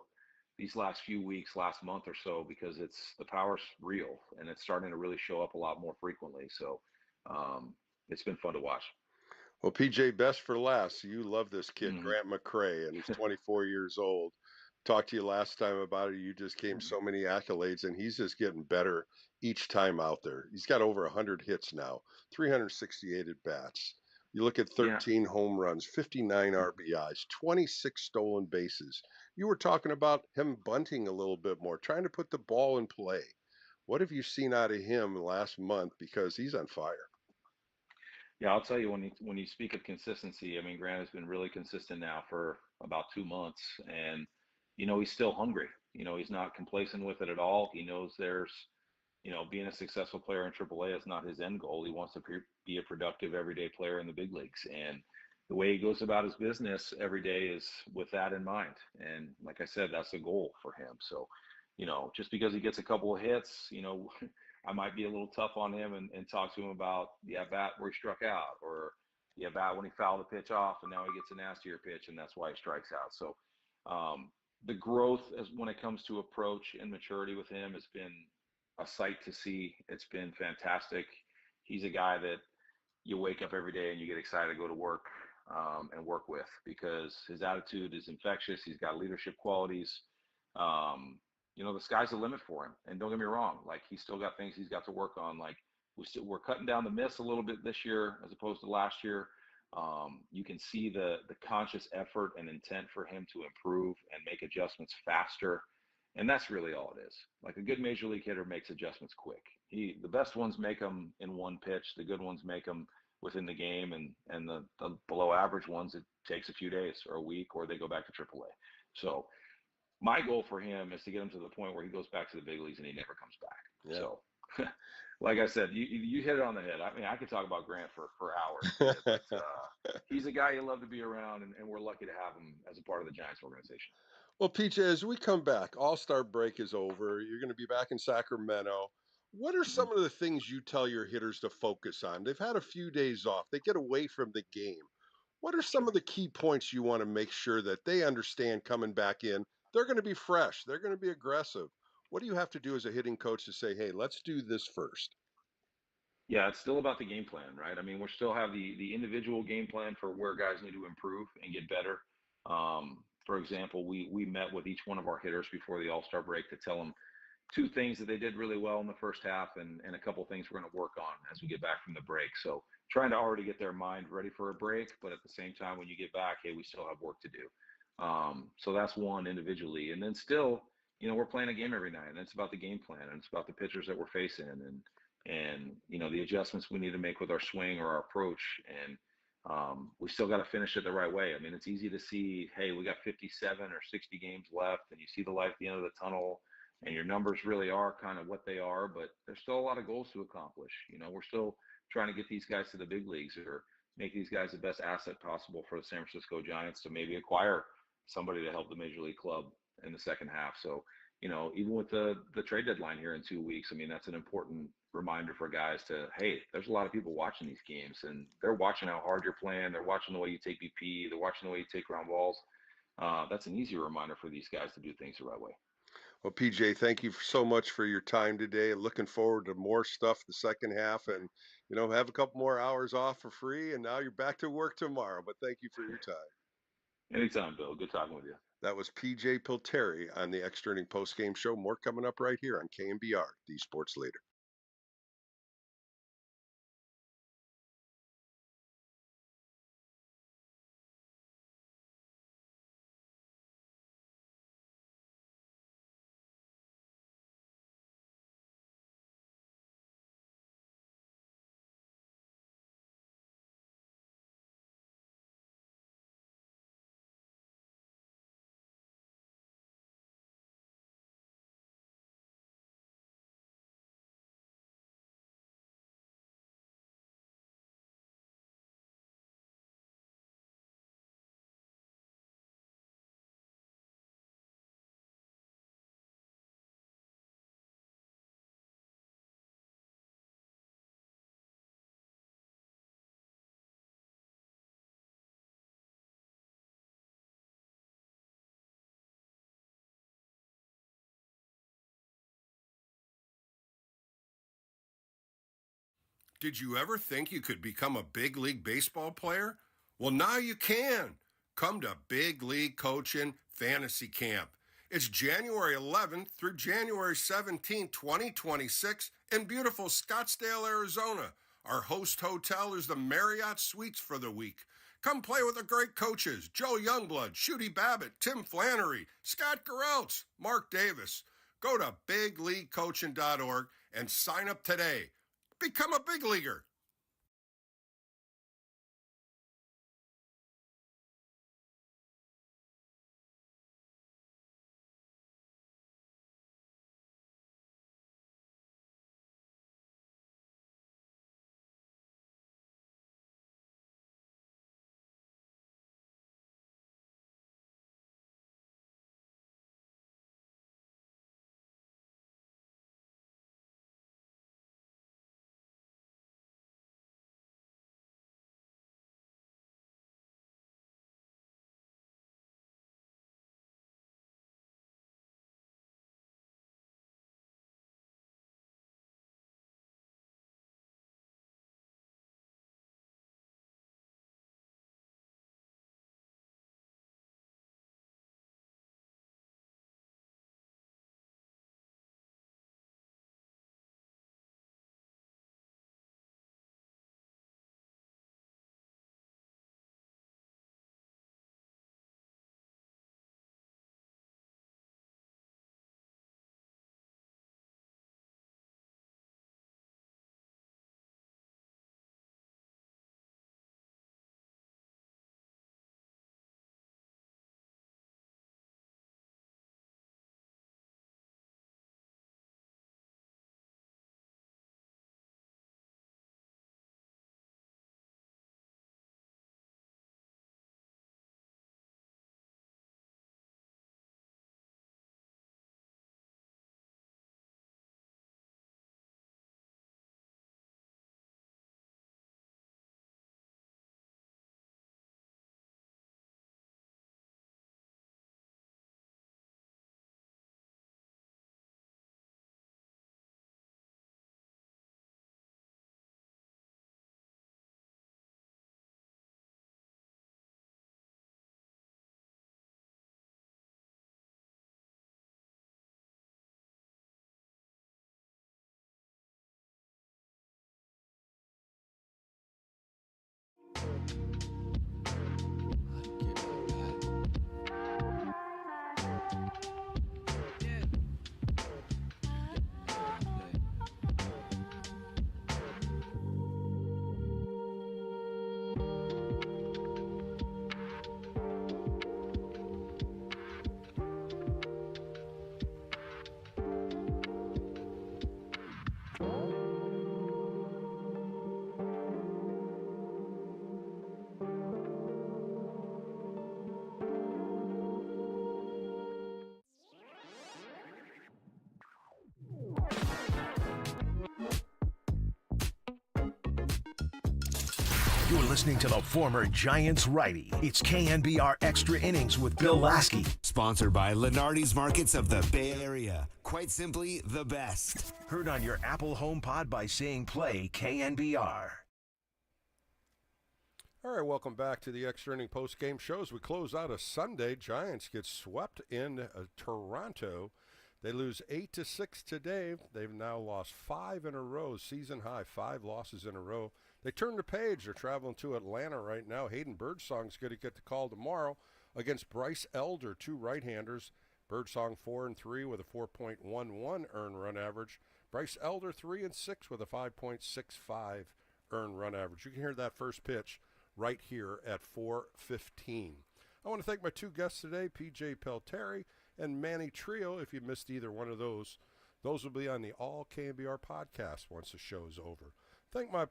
these last few weeks, last month or so, because the power's real and it's starting to really show up a lot more frequently. So it's been fun to watch. Well, PJ, best for last. You love this kid, Mhm. Grant McCrae, and he's 24 years old. Talked to you last time about it. You just gave so many accolades, and he's just getting better each time out there. He's got over 100 hits now, 368 at bats. You look at Yeah. 13 home runs, 59 RBIs, 26 stolen bases. You were talking about him bunting a little bit more, trying to put the ball in play. What have you seen out of him last month? Because he's on fire. Yeah, I'll tell you, when you speak of consistency, I mean, Grant has been really consistent now for about 2 months, and he's still hungry. He's not complacent with it at all. He knows being a successful player in AAA is not his end goal. He wants to be a productive everyday player in the big leagues, and the way he goes about his business every day is with that in mind. And like I said, that's the goal for him. So, just because he gets a couple of hits, I might be a little tough on him and talk to him about the at bat where he struck out, or the at bat when he fouled the pitch off and now he gets a nastier pitch and that's why he strikes out. So the growth as when it comes to approach and maturity with him has been a sight to see. It's been fantastic. He's a guy that you wake up every day and you get excited to go to work and work with, because his attitude is infectious. He's got leadership qualities. The sky's the limit for him. And don't get me wrong, like he's still got things he's got to work on. Like we're cutting down the miss a little bit this year as opposed to last year. You can see the conscious effort and intent for him to improve and make adjustments faster. And that's really all it is. Like a good major league hitter makes adjustments quick. The best ones make them in one pitch. The good ones make them within the game, and the below average ones, it takes a few days or a week, or they go back to AAA. So my goal for him is to get him to the point where he goes back to the big leagues and he never comes back. Yeah. So, like I said, you hit it on the head. I mean, I could talk about Grant for hours, but he's a guy you love to be around, and we're lucky to have him as a part of the Giants organization. Well, PJ, as we come back, All-Star break is over. You're going to be back in Sacramento. What are some of the things you tell your hitters to focus on? They've had a few days off. They get away from the game. What are some of the key points you want to make sure that they understand coming back in? They're going to be fresh. They're going to be aggressive. What do you have to do as a hitting coach to say, hey, let's do this first? Yeah, it's still about the game plan, right? I mean, we still have the individual game plan for where guys need to improve and get better. For example, we met with each one of our hitters before the All-Star break to tell them two things that they did really well in the first half, and a couple things we're going to work on as we get back from the break. So trying to already get their mind ready for a break, but at the same time, when you get back, hey, we still have work to do. So that's one individually. And then still, we're playing a game every night, and it's about the game plan, and it's about the pitchers that we're facing, and the adjustments we need to make with our swing or our approach. And we still got to finish it the right way. I mean, it's easy to see, hey, we got 57 or 60 games left, and you see the light at the end of the tunnel, and your numbers really are kind of what they are, but there's still a lot of goals to accomplish. We're still trying to get these guys to the big leagues, or make these guys the best asset possible for the San Francisco Giants to maybe acquire somebody to help the major league club in the second half. So, even with the trade deadline here in 2 weeks, I mean, that's an important reminder for guys to, hey, there's a lot of people watching these games, and they're watching how hard you're playing. They're watching the way you take BP. They're watching the way you take ground balls. That's an easy reminder for these guys to do things the right way. Well, PJ, thank you so much for your time today. Looking forward to more stuff the second half, and have a couple more hours off for free. And now you're back to work tomorrow. But thank you for your time. Anytime, Bill. Good talking with you. That was PJ Pilteri on the Extra Inning Postgame Show. More coming up right here on KNBR, the Sports Leader. Did you ever think you could become a big league baseball player? Well, now you can. Come to Big League Coaching Fantasy Camp. It's January 11th through January 17th, 2026 in beautiful Scottsdale, Arizona. Our host hotel is the Marriott Suites for the week. Come play with the great coaches, Joe Youngblood, Shooty Babbitt, Tim Flannery, Scott Gereltz, Mark Davis. Go to bigleaguecoaching.org and sign up today. Become a big leaguer. You're listening to the former Giants righty. It's KNBR Extra Innings with Bill Laskey. Sponsored by Lenardi's Markets of the Bay Area. Quite simply, the best. Heard on your Apple HomePod by saying play KNBR. All right, welcome back to the extra inning post-game show. As we close out a Sunday, Giants get swept in Toronto. They lose 8-6 today. They've now lost 5 in a row, season high, 5 losses in a row. They turn the page. They're traveling to Atlanta right now. Hayden Birdsong's going to get the call tomorrow against Bryce Elder, 2 right-handers. Birdsong 4-3 with a 4.11 earned run average. Bryce Elder 3-6 with a 5.65 earned run average. You can hear that first pitch right here at 4:15. I want to thank my 2 guests today, P.J. Pelteri and Manny Trillo. If you missed either one of those will be on the All KNBR podcast once the show is over. Thank my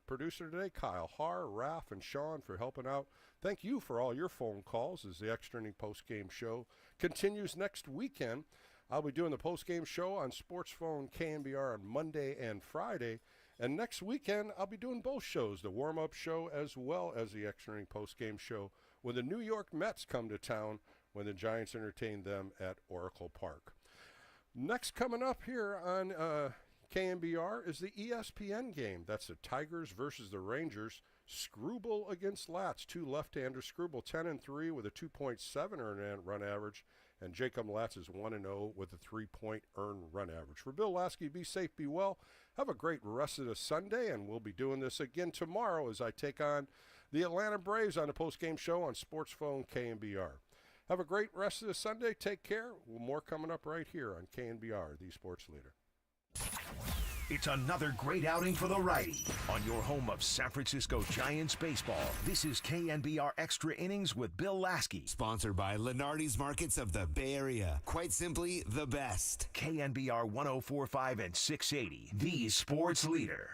producer today, Kyle Har, Raph, and Sean for helping out. Thank you for all your phone calls as the extra inning post-game show continues next weekend. I'll be doing the post-game show on Sports Phone KNBR on Monday and Friday. And next weekend, I'll be doing both shows, the warm-up show as well as the extra inning post-game show when the New York Mets come to town when the Giants entertain them at Oracle Park. Next coming up here on KNBR is the ESPN game. That's the Tigers versus the Rangers. Screwball against Latz, 2 left-handers. Screwball 10-3 with a 2.7 earned run average. And Jacob Latz is 1-0 with a 3-point earned run average. For Bill Laskey, be safe, be well. Have a great rest of the Sunday, and we'll be doing this again tomorrow as I take on the Atlanta Braves on the post-game show on Sports Phone KNBR. Have a great rest of the Sunday. Take care. More coming up right here on KNBR, the sports leader. It's another great outing for the righty on your home of San Francisco Giants baseball. This is KNBR Extra Innings with Bill Laskey. Sponsored by Lenardi's Markets of the Bay Area. Quite simply, the best. KNBR 104.5 and 680, the sports leader.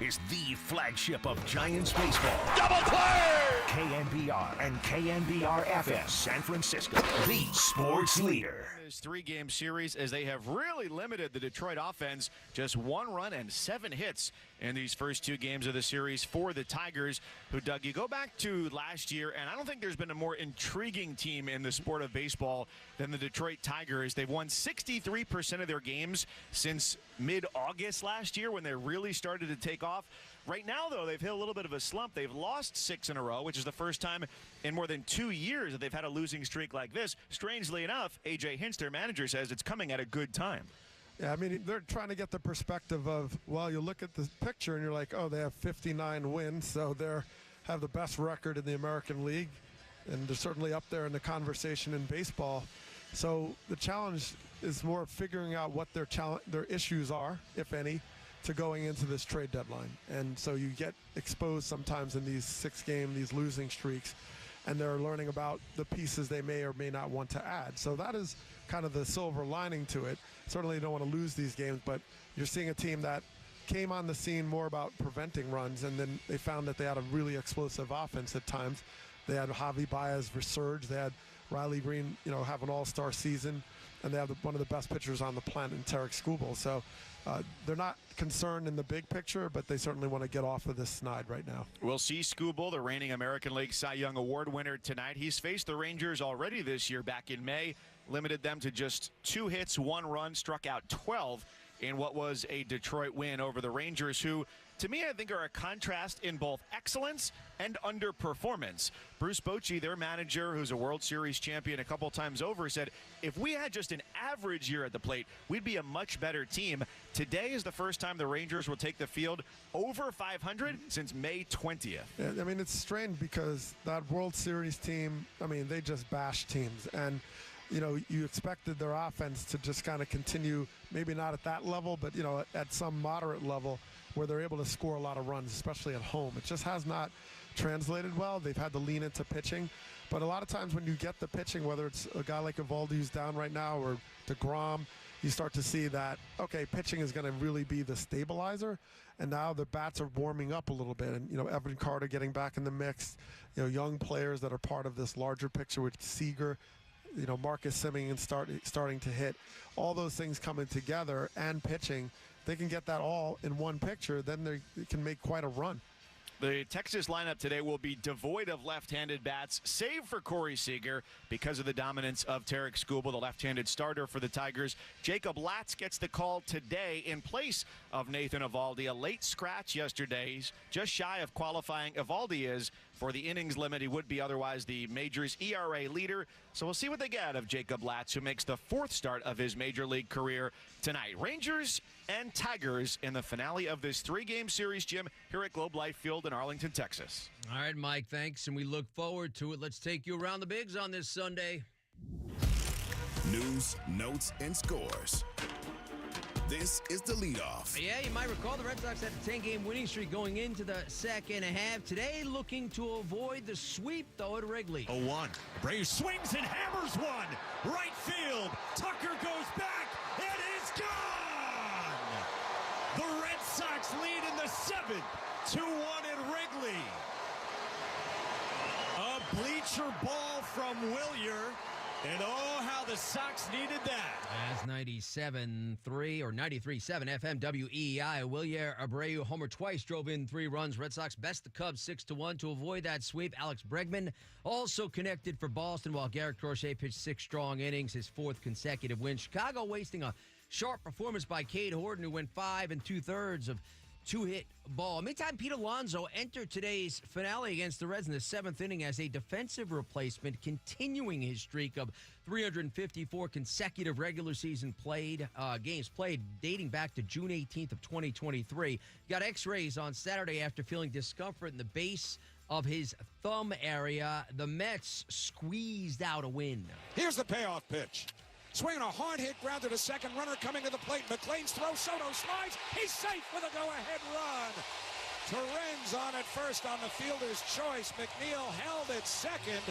is the flagship of Giants baseball. Double play! KNBR and KNBR FM San Francisco, the sports leader. This three-game series, as they have really limited the Detroit offense, just 1 run and 7 hits in these first 2 games of the series for the Tigers, who, Doug, you go back to last year, and I don't think there's been a more intriguing team in the sport of baseball than the Detroit Tigers. They've won 63% of their games since mid-August last year when they really started to take off. Right now, though, they've hit a little bit of a slump. They've lost 6 in a row, which is the first time in more than 2 years that they've had a losing streak like this. Strangely enough, A.J. Hinch, their manager, says it's coming at a good time. Yeah, I mean, they're trying to get the perspective of, well, you look at the picture and you're like, oh, they have 59 wins, so they have the best record in the American League, and they're certainly up there in the conversation in baseball. So the challenge is more figuring out what their issues are, if any, to going into this trade deadline. And so you get exposed sometimes in these 6-game, these losing streaks, and they're learning about the pieces they may or may not want to add. So that is kind of the silver lining to it. Certainly you don't want to lose these games, but you're seeing a team that came on the scene more about preventing runs, and then they found that they had a really explosive offense at times. They had Javi Baez resurge. They had Riley Green, have an all-star season, and they have one of the best pitchers on the planet in Tarek Skubal. So they're not concerned in the big picture, but they certainly want to get off of this snide right now. We'll see Skubal, the reigning American League Cy Young Award winner, tonight. He's faced the Rangers already this year back in May, limited them to just 2 hits, 1 run, struck out 12 in what was a Detroit win over the Rangers, who, to me, I think are a contrast in both excellence and underperformance. Bruce Bochy, their manager, who's a World Series champion a couple times over, said, if we had just an average year at the plate, we'd be a much better team. Today is the first time the Rangers will take the field over 500 since May 20th. Yeah, I mean, it's strange because that World Series team, I mean, they just bash teams. And you expected their offense to just kind of continue, maybe not at that level, but, at some moderate level where they're able to score a lot of runs, especially at home. It just has not translated well. They've had to lean into pitching. But a lot of times when you get the pitching, whether it's a guy like Eovaldi who's down right now or DeGrom, you start to see that, okay, pitching is going to really be the stabilizer. And now the bats are warming up a little bit. And, Evan Carter getting back in the mix, young players that are part of this larger picture with Seager, Marcus Semien starting to hit. All those things coming together and pitching, they can get that all in one picture, then they can make quite a run. The Texas lineup today will be devoid of left-handed bats, save for Corey Seager because of the dominance of Tarek Skubal, the left-handed starter for the Tigers. Jacob Latz gets the call today in place of Nathan Eovaldi. A late scratch yesterday. He's just shy of qualifying. Eovaldi is for the innings limit. He would be otherwise the major's ERA leader. So we'll see what they get of Jacob Latz, who makes the 4th start of his major league career tonight. Rangers and Tigers in the finale of this 3-game series, Jim, here at Globe Life Field in Arlington, Texas. All right, Mike, thanks, and we look forward to it. Let's take you around the bigs on this Sunday. News, notes, and scores. This is the leadoff. Yeah, you might recall the Red Sox had a 10-game winning streak going into the second half. Today, looking to avoid the sweep, though, at Wrigley. 0-1. Braves swings and hammers one. Right field. Tucker goes back. It is gone. The Red Sox lead in the 7th. 2-1 at Wrigley. A bleacher ball from Willier. And oh, how the Sox needed that. That's 97.3 or 93.7 FM WEEI. Willier Abreu homer twice, drove in 3 runs. Red Sox best the Cubs 6-1 to avoid that sweep. Alex Bregman also connected for Boston, while Garrett Crochet pitched 6 strong innings, his 4th consecutive win. Chicago wasting a sharp performance by Cade Horton, who went 5 2/3 of 2-hit ball. Meantime, Pete Alonso entered today's finale against the Reds in the 7th inning as a defensive replacement, continuing his streak of 354 consecutive regular season games played dating back to June 18th of 2023. He got x-rays on Saturday after feeling discomfort in the base of his thumb area. The Mets squeezed out a win. Here's the payoff pitch. Swinging a hard hit grounder to second, runner coming to the plate. McLean's throw, Soto slides. He's safe with a go-ahead run. Torrens on at first on the fielder's choice. McNeil held at second,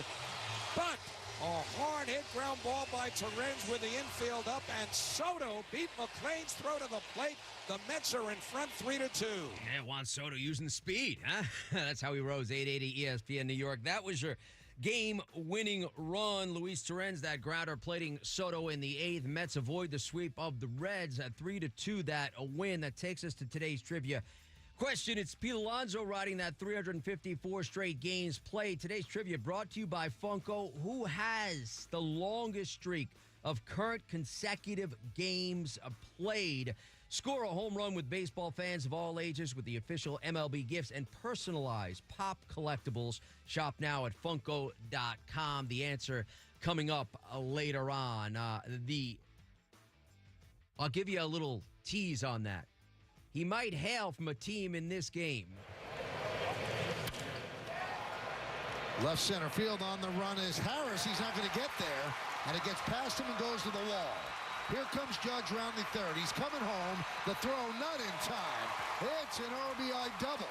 but A hard hit ground ball by Torrens with the infield up, and Soto beat McLean's throw to the plate. The Mets are in front 3-2. Yeah, Juan Soto using speed, huh? That's how he rose 880 ESPN New York. That was your game-winning run. Luis Torrens, that grounder, plating Soto in the 8th. Mets avoid the sweep of the Reds at 3-2. That a win. That takes us to today's trivia question. It's Pete Alonso riding that 354 straight games played. Today's trivia brought to you by Funko. Who has the longest streak of current consecutive games played? Score a home run with baseball fans of all ages with the official MLB gifts and personalized pop collectibles. Shop now at Funko.com. The answer coming up later on. I'll give you a little tease on that. He might hail from a team in this game. Left center field on the run is Harris. He's not going to get there, and it gets past him and goes to the wall. Here comes Judge rounding third. He's coming home. The throw not in time. It's an RBI double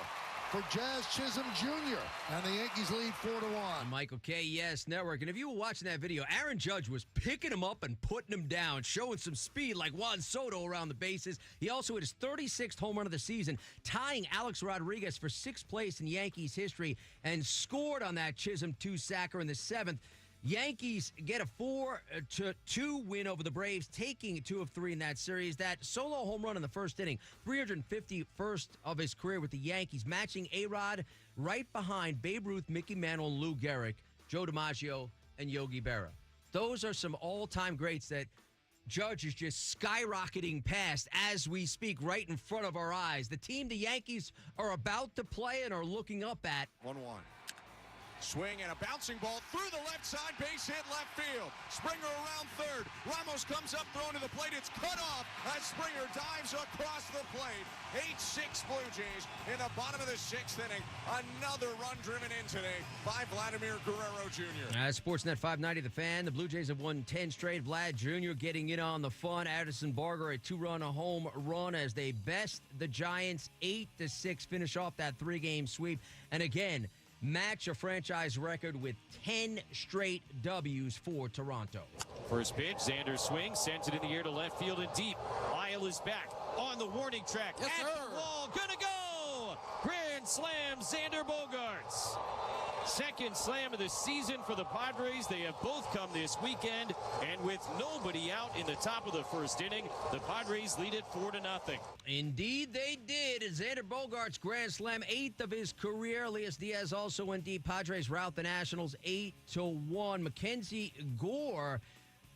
for Jazz Chisholm Jr. And the Yankees lead 4-1. Michael K. Yes Network. And if you were watching that video, Aaron Judge was picking him up and putting him down, showing some speed like Juan Soto around the bases. He also hit his 36th home run of the season, tying Alex Rodriguez for 6th place in Yankees history, and scored on that Chisholm 2-sacker in the 7th. Yankees get a 4-2 win over the Braves, taking 2 of 3 in that series. That solo home run in the first inning, 351st of his career with the Yankees, matching A-Rod right behind Babe Ruth, Mickey Mantle, and Lou Gehrig, Joe DiMaggio, and Yogi Berra. Those are some all-time greats that Judge is just skyrocketing past as we speak right in front of our eyes. The team the Yankees are about to play and are looking up at. 1-1. Swing and a bouncing ball through the left side, base hit left field. Springer around third. Ramos comes up, thrown to the plate. It's cut off as Springer dives across the plate. 8-6 Blue Jays in the bottom of the 6th inning. Another run driven in today by Vladimir Guerrero Jr. Sportsnet 590, The Fan. The Blue Jays have won 10 straight. Vlad Jr. getting in on the fun. Addison Barger, a 2-run home run as they best the Giants 8-6, finish off that 3-game sweep. And again, match a franchise record with 10 straight W's for Toronto. First pitch, Xander swings, sends it in the air to left field and deep. Lyle is back on the warning track. Yes, at sir. the wall, gonna go! Grand slam, Xander Bogaerts. Second slam of the season for the Padres. They have both come this weekend, and with nobody out in the top of the first inning, the Padres lead it 4-0. Indeed, they did. Xander Bogaerts' grand slam, 8th of his career. Elias Diaz also went deep. Padres rout the Nationals 8-1. Mackenzie Gore,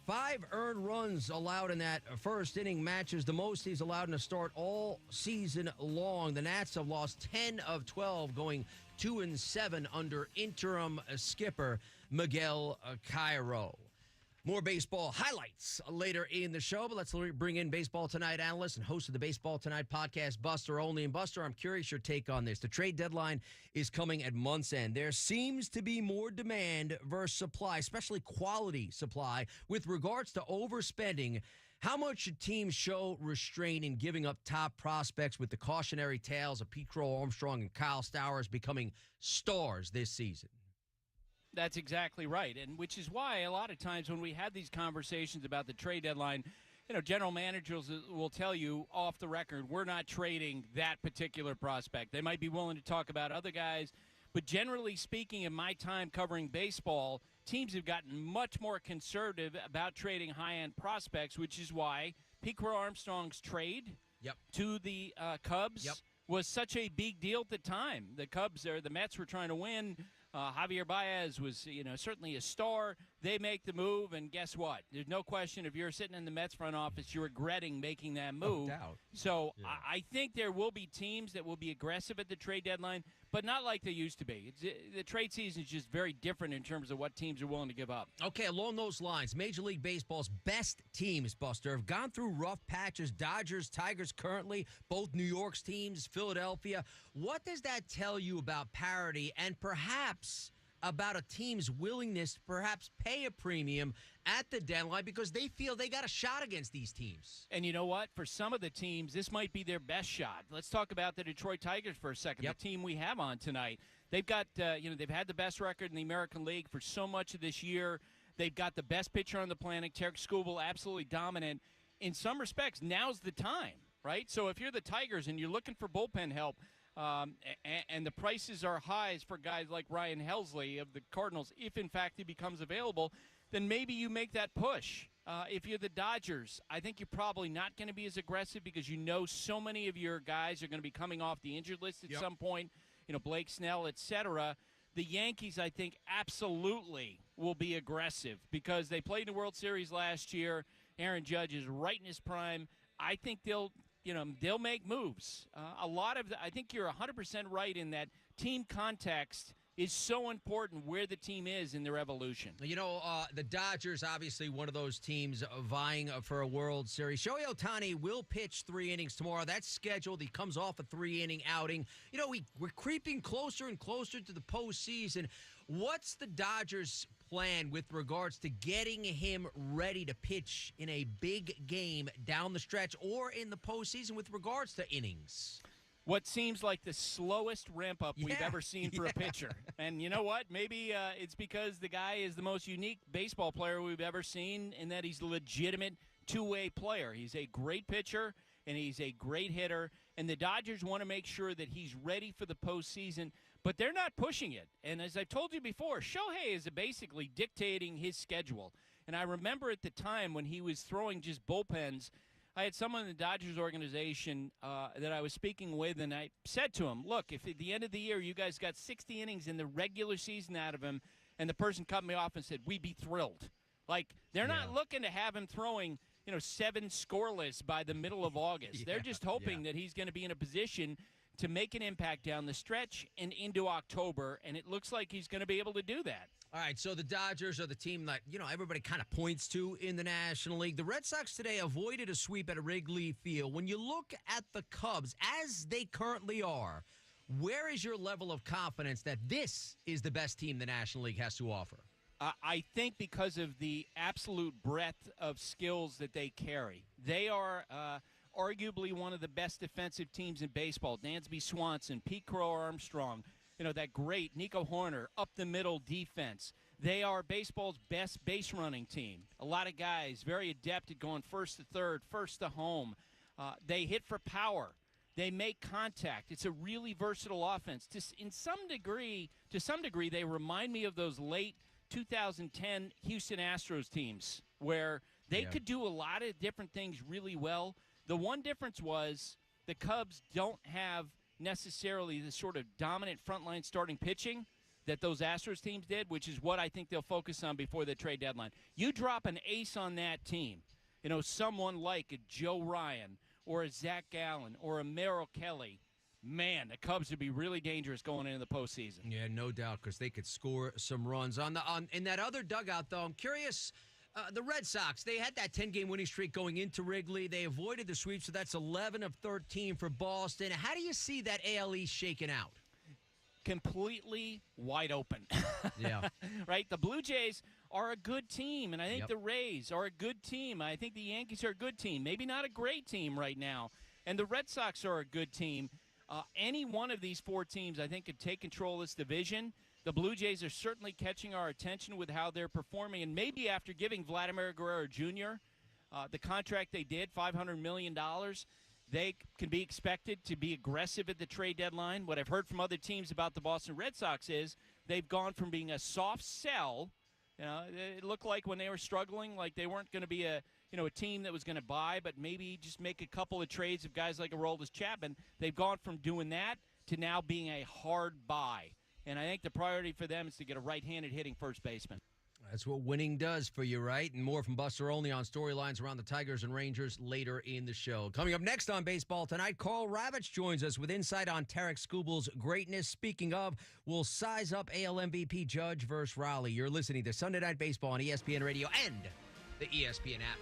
5 earned runs allowed in that first inning, matches the most he's allowed in a start all season long. The Nats have lost 10 of 12, going 2-7 under interim skipper Miguel Cairo. More baseball highlights later in the show, but let's bring in Baseball Tonight analyst and host of the Baseball Tonight podcast, Buster Olney. And Buster, I'm curious your take on this. The trade deadline is coming at month's end. There seems to be more demand versus supply, especially quality supply, with regards to overspending. How much should teams show restraint in giving up top prospects with the cautionary tales of Pete Crow-Armstrong and Kyle Stowers becoming stars this season? That's exactly right, and which is why a lot of times when we had these conversations about the trade deadline, general managers will tell you off the record, we're not trading that particular prospect. They might be willing to talk about other guys, but generally speaking, in my time covering baseball, teams have gotten much more conservative about trading high-end prospects, which is why Pete Crow-Armstrong's trade to the Cubs was such a big deal at the time. The Mets were trying to win. Javier Baez was, certainly a star. They make the move, and guess what? There's no question if you're sitting in the Mets front office, you're regretting making that move. No doubt. So I think there will be teams that will be aggressive at the trade deadline, but not like they used to be. The trade season is just very different in terms of what teams are willing to give up. Okay, along those lines, Major League Baseball's best teams, Buster, have gone through rough patches. Dodgers, Tigers currently, both New York's teams, Philadelphia. What does that tell you about parity and perhaps about a team's willingness to perhaps pay a premium at the deadline because they feel they got a shot against these teams? And you know what? For some of the teams, this might be their best shot. Let's talk about the Detroit Tigers for a second, the team we have on tonight. They've got, they've had the best record in the American League for so much of this year. They've got the best pitcher on the planet, Tarek Skubal, absolutely dominant. In some respects, now's the time, right? So if you're the Tigers and you're looking for bullpen help, and the prices are high for guys like Ryan Helsley of the Cardinals, if in fact he becomes available, then maybe you make that push. If you're the Dodgers, I think you're probably not going to be as aggressive because you know so many of your guys are going to be coming off the injured list at some point, Blake Snell, et cetera. The Yankees, I think, absolutely will be aggressive because they played in the World Series last year. Aaron Judge is right in his prime. I think they'll make moves. I think you're 100% right in that team context is so important where the team is in their evolution. The Dodgers, obviously one of those teams vying for a World Series. Shohei Ohtani will pitch 3 innings tomorrow. That's scheduled. He comes off a 3-inning outing. We're creeping closer and closer to the postseason. What's the Dodgers' plan with regards to getting him ready to pitch in a big game down the stretch or in the postseason with regards to innings? What seems like the slowest ramp-up we've ever seen for a pitcher. And you know what? Maybe it's because the guy is the most unique baseball player we've ever seen in that he's a legitimate two-way player. He's a great pitcher, and he's a great hitter. And the Dodgers want to make sure that he's ready for the postseason, but they're not pushing it. And as I've told you before, Shohei is basically dictating his schedule. And I remember at the time when he was throwing just bullpens, I had someone in the Dodgers organization that I was speaking with, and I said to him, look, if at the end of the year you guys got 60 innings in the regular season out of him, and the person cut me off and said, we'd be thrilled. Like, they're not looking to have him throwing, 7 scoreless by the middle of August. They're just hoping that he's going to be in a position to make an impact down the stretch and into October, and it looks like he's going to be able to do that. All right, so the Dodgers are the team that, everybody kind of points to in the National League. The Red Sox today avoided a sweep at Wrigley Field. When you look at the Cubs, as they currently are, where is your level of confidence that this is the best team the National League has to offer? I think because of the absolute breadth of skills that they carry. They are arguably one of the best defensive teams in baseball. Dansby Swanson, Pete Crow Armstrong, that great Nico Horner, up-the-middle defense. They are baseball's best base-running team. A lot of guys very adept at going first to third, first to home. They hit for power. They make contact. It's a really versatile offense. To some degree, they remind me of those late 2010 Houston Astros teams where they could do a lot of different things really well. The one difference was the Cubs don't have necessarily the sort of dominant frontline starting pitching that those Astros teams did, which is what I think they'll focus on before the trade deadline. You drop an ace on that team, someone like a Joe Ryan or a Zach Gallen or a Merrill Kelly, man, the Cubs would be really dangerous going into the postseason. Yeah, no doubt, because they could score some runs. In that other dugout, though, I'm curious. The Red Sox, they had that 10-game winning streak going into Wrigley. They avoided the sweep, so that's 11 of 13 for Boston. How do you see that AL East shaking out? Completely wide open. Yeah. Right? The Blue Jays are a good team, and I think the Rays are a good team. I think the Yankees are a good team. Maybe not a great team right now. And the Red Sox are a good team. Any one of these 4 teams, I think, could take control of this division. The Blue Jays are certainly catching our attention with how they're performing, and maybe after giving Vladimir Guerrero Jr. The contract they did, $500 million, they can be expected to be aggressive at the trade deadline. What I've heard from other teams about the Boston Red Sox is they've gone from being a soft sell. It looked like when they were struggling, like they weren't going to be a team that was going to buy, but maybe just make a couple of trades of guys like Aroldis Chapman. They've gone from doing that to now being a hard buy. And I think the priority for them is to get a right-handed hitting first baseman. That's what winning does for you, right? And more from Buster Olney on storylines around the Tigers and Rangers later in the show. Coming up next on Baseball Tonight, Carl Ravitch joins us with insight on Tarek Skubal's greatness. Speaking of, we'll size up AL MVP Judge versus Raleigh. You're listening to Sunday Night Baseball on ESPN Radio and the ESPN app.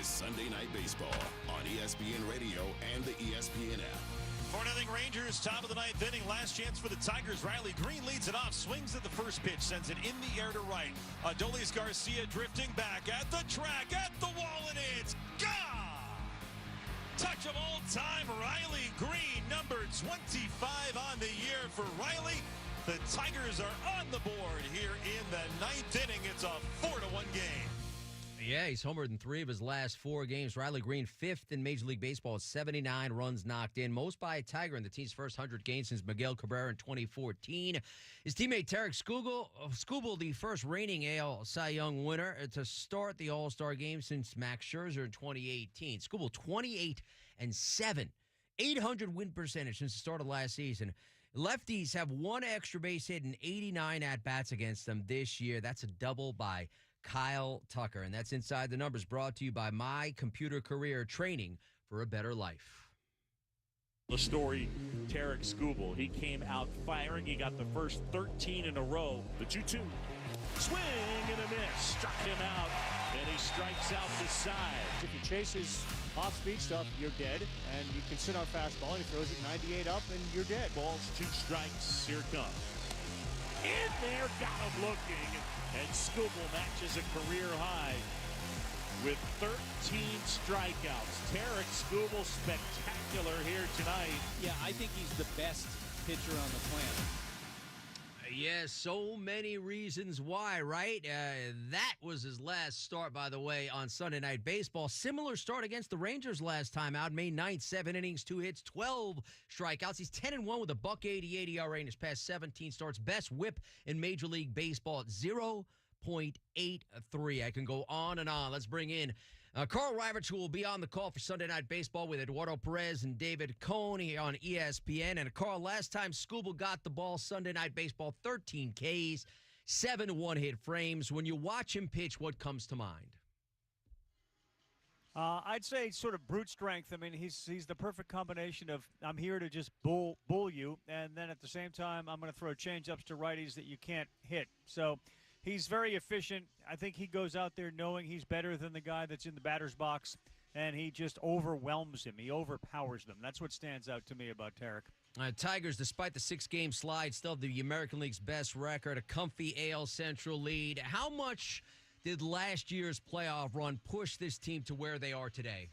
is Sunday Night Baseball on ESPN Radio and the ESPN app. 4-0 Rangers, top of the ninth inning. Last chance for the Tigers. Riley Green leads it off, swings at the first pitch, sends it in the air to right. Adolis Garcia drifting back at the track, at the wall, and it's gone! Touch of all time, Riley Green, number 25 on the year for Riley. The Tigers are on the board here in the ninth inning. It's a 4-1 game. Yeah, he's homered in 3 of his last 4 games. Riley Green, 5th in Major League Baseball, 79 runs knocked in. Most by a Tiger in the team's first 100 games since Miguel Cabrera in 2014. His teammate Tarek Skubal, the first reigning AL Cy Young winner to start the All-Star game since Max Scherzer in 2018. Skubal, 28-7, 800 win percentage since the start of last season. Lefties have 1 extra base hit and 89 at-bats against them this year. That's a double by Kyle Tucker. And that's Inside the Numbers, brought to you by My Computer Career, training for a better life. The story, Tarek Skubal. He came out firing. He got the first 13 in a row. The 2-2. Swing and a miss. Struck him out, and he strikes out the side. If he chases off-speed stuff, you're dead. And you can sit on fastball, and he throws it 98 up, and you're dead. Balls, 2 strikes. Here it comes. In there, got him looking. And Skubal matches a career high with 13 strikeouts. Tarek Skubal, spectacular here tonight. Yeah, I think he's the best pitcher on the planet. Yes, so many reasons why, right? That was his last start, by the way, on Sunday Night Baseball. Similar start against the Rangers last time out, May 9th, 7 innings, 2 hits, 12 strikeouts. He's 10-1 with a .188 ERA in his past 17 starts. Best whip in Major League Baseball at 0.83. I can go on and on. Let's bring in Carl Rivers, who will be on the call for Sunday Night Baseball with Eduardo Perez and David Cohn here on ESPN. And Carl, last time Skubal got the ball Sunday Night Baseball, 13 Ks, 7 one-hit frames. When you watch him pitch, what comes to mind? I'd say sort of brute strength. I mean, he's the perfect combination of I'm here to just bull you, and then at the same time I'm going to throw change-ups to righties that you can't hit. So he's very efficient. I think he goes out there knowing he's better than the guy that's in the batter's box, and he just overwhelms him. He overpowers them. That's what stands out to me about Tarek. Tigers, despite the 6-game slide, still have the American League's best record, a comfy AL Central lead. How much did last year's playoff run push this team to where they are today?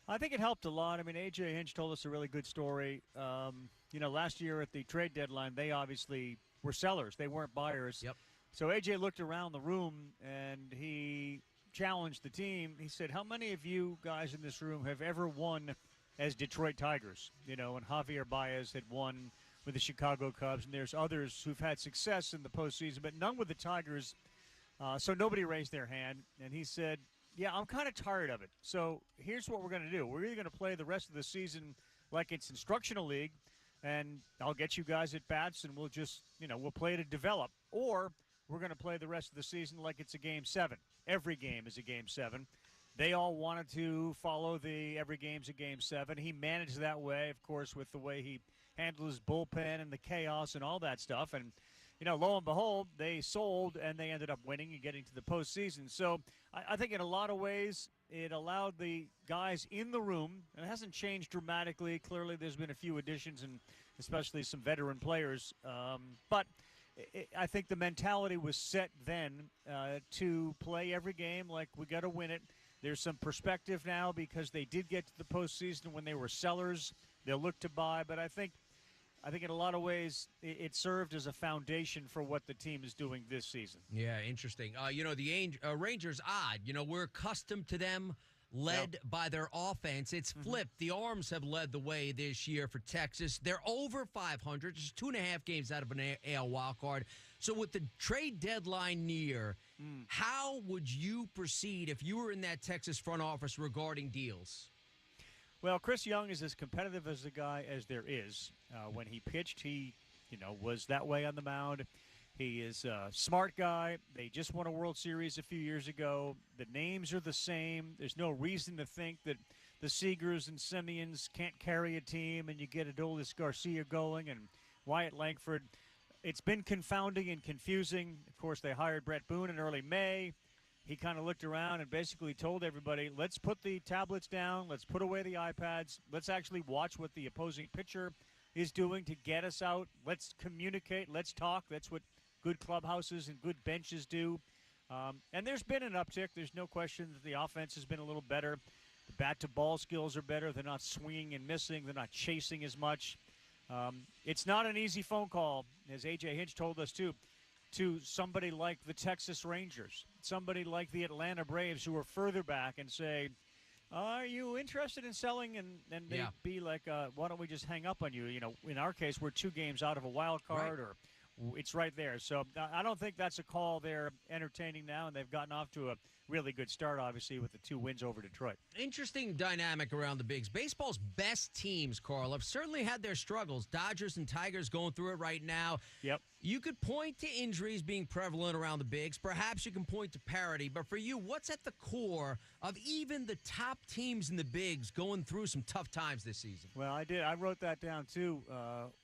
I think it helped a lot. I mean, A.J. Hinch told us a really good story. Last year at the trade deadline, they obviously were sellers. They weren't buyers. Yep. So A.J. looked around the room, and he challenged the team. He said, how many of you guys in this room have ever won as Detroit Tigers? And Javier Baez had won with the Chicago Cubs, and there's others who've had success in the postseason, but none with the Tigers. So nobody raised their hand, and he said, yeah, I'm kind of tired of it. So here's what we're going to do. We're either going to play the rest of the season like it's instructional league, and I'll get you guys at bats, and we'll just, we'll play to develop, or we're going to play the rest of the season like it's a Game 7. Every game is a Game 7. They all wanted to follow the every game's a Game 7. He managed that way, of course, with the way he handled his bullpen and the chaos and all that stuff. And, lo and behold, they sold and they ended up winning and getting to the postseason. So I think in a lot of ways it allowed the guys in the room, and it hasn't changed dramatically. Clearly there's been a few additions and especially some veteran players. But I think the mentality was set then to play every game like we got to win it. There's some perspective now because they did get to the postseason when they were sellers. They'll look to buy, but I think in a lot of ways it served as a foundation for what the team is doing this season. Yeah, interesting. The Rangers, odd. We're accustomed to them led by their offense. It's flipped. The Arms have led the way this year for Texas. They're over 500, just 2.5 games out of an AL wild card. So with the trade deadline near, how would you proceed if you were in that Texas front office regarding deals? Well, Chris Young is as competitive as a guy as there is. When he pitched, he, was that way on the mound. He is a smart guy. They just won a World Series a few years ago. The names are the same. There's no reason to think that the Seagers and Semyons can't carry a team, and you get Adolis Garcia going and Wyatt Langford. It's been confounding and confusing. Of course, they hired Brett Boone in early May. he kind of looked around and basically told everybody, let's put the tablets down, let's put away the iPads, let's actually watch what the opposing pitcher is doing to get us out. Let's communicate, let's talk. That's what good clubhouses and good benches do. And there's been an uptick. There's no question that the offense has been a little better. The bat-to-ball skills are better. They're not swinging and missing. They're not chasing as much. It's not an easy phone call, as A.J. Hinch told us, too, to somebody like the Texas Rangers, somebody like the Atlanta Braves, who are further back, and say, are you interested in selling? And they'd be like, why don't we just hang up on you? You know, in our case, we're 2 games out of a wild card, or it's right there. So I don't think that's a call they're entertaining now, and they've gotten off to a really good start, obviously, with the 2 wins over Detroit. Interesting dynamic around the bigs. Baseball's best teams, Carl, have certainly had their struggles. Dodgers and Tigers going through it right now. Yep. You could point to injuries being prevalent around the bigs. Perhaps you can point to parity. But for you, what's at the core of even the top teams in the bigs going through some tough times this season? Well, I did. I wrote that down, too.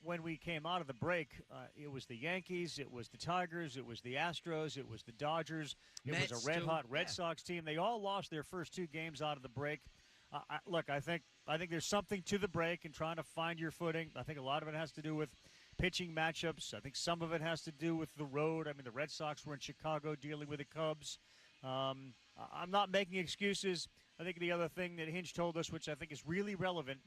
When we came out of the break, it was the Yankees, it was the Tigers, it was the Astros, it was the Dodgers, it Mets, was a red-hot Red Sox team. They all lost their first 2 games out of the break. Look, I think there's something to the break and trying to find your footing. I think a lot of it has to do with pitching matchups. I think some of it has to do with the road. I mean, the Red Sox were in Chicago dealing with the Cubs. I'm not making excuses. I think the other thing that Hinch told us, which I think is really relevant,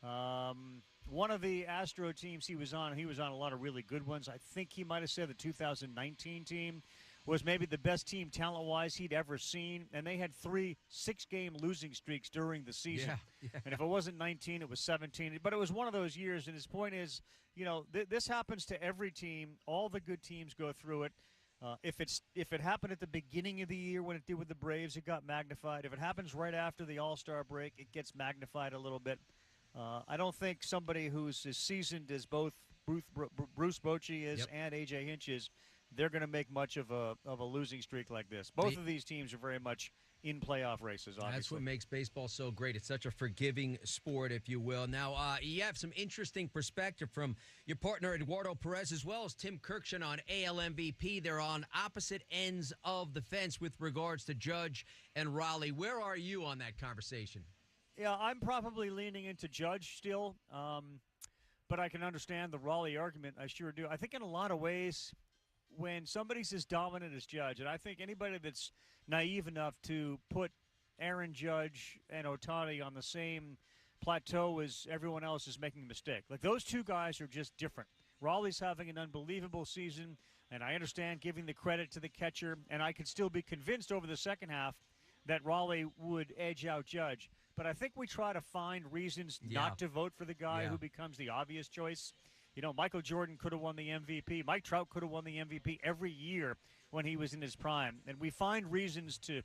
one of the Astro teams he was on a lot of really good ones. I think he might have said the 2019 team was maybe the best team talent-wise he'd ever seen, and they had 3 6-game losing streaks during the season. Yeah. And if it wasn't 19, it was 17. But it was one of those years, and his point is, you know, this happens to every team. All the good teams go through it. If it happened at the beginning of the year when it did with the Braves, it got magnified. If it happens right after the All-Star break, it gets magnified a little bit. I don't think somebody who's as seasoned as both Bruce Bochy is and A.J. Hinch is, they're going to make much of a losing streak like this. Both of these teams are very much in playoff races, obviously. That's what makes baseball so great. It's such a forgiving sport, if you will. Now, you have some interesting perspective from your partner, Eduardo Perez, as well as Tim Kirkshin on AL MVP. They're on opposite ends of the fence with regards to Judge and Raleigh. Where are you on that conversation? Yeah, I'm probably leaning into Judge still, but I can understand the Raleigh argument. I sure do. I think in a lot of ways, when somebody's as dominant as Judge, and I think anybody that's naive enough to put Aaron Judge and Ohtani on the same plateau as everyone else is making a mistake. Like, those 2 guys are just different. Raleigh's having an unbelievable season, and I understand giving the credit to the catcher, and I could still be convinced over the second half that Raleigh would edge out Judge. But I think we try to find reasons not to vote for the guy who becomes the obvious choice. You know, Michael Jordan could have won the MVP. Mike Trout could have won the MVP every year when he was in his prime. And we find reasons to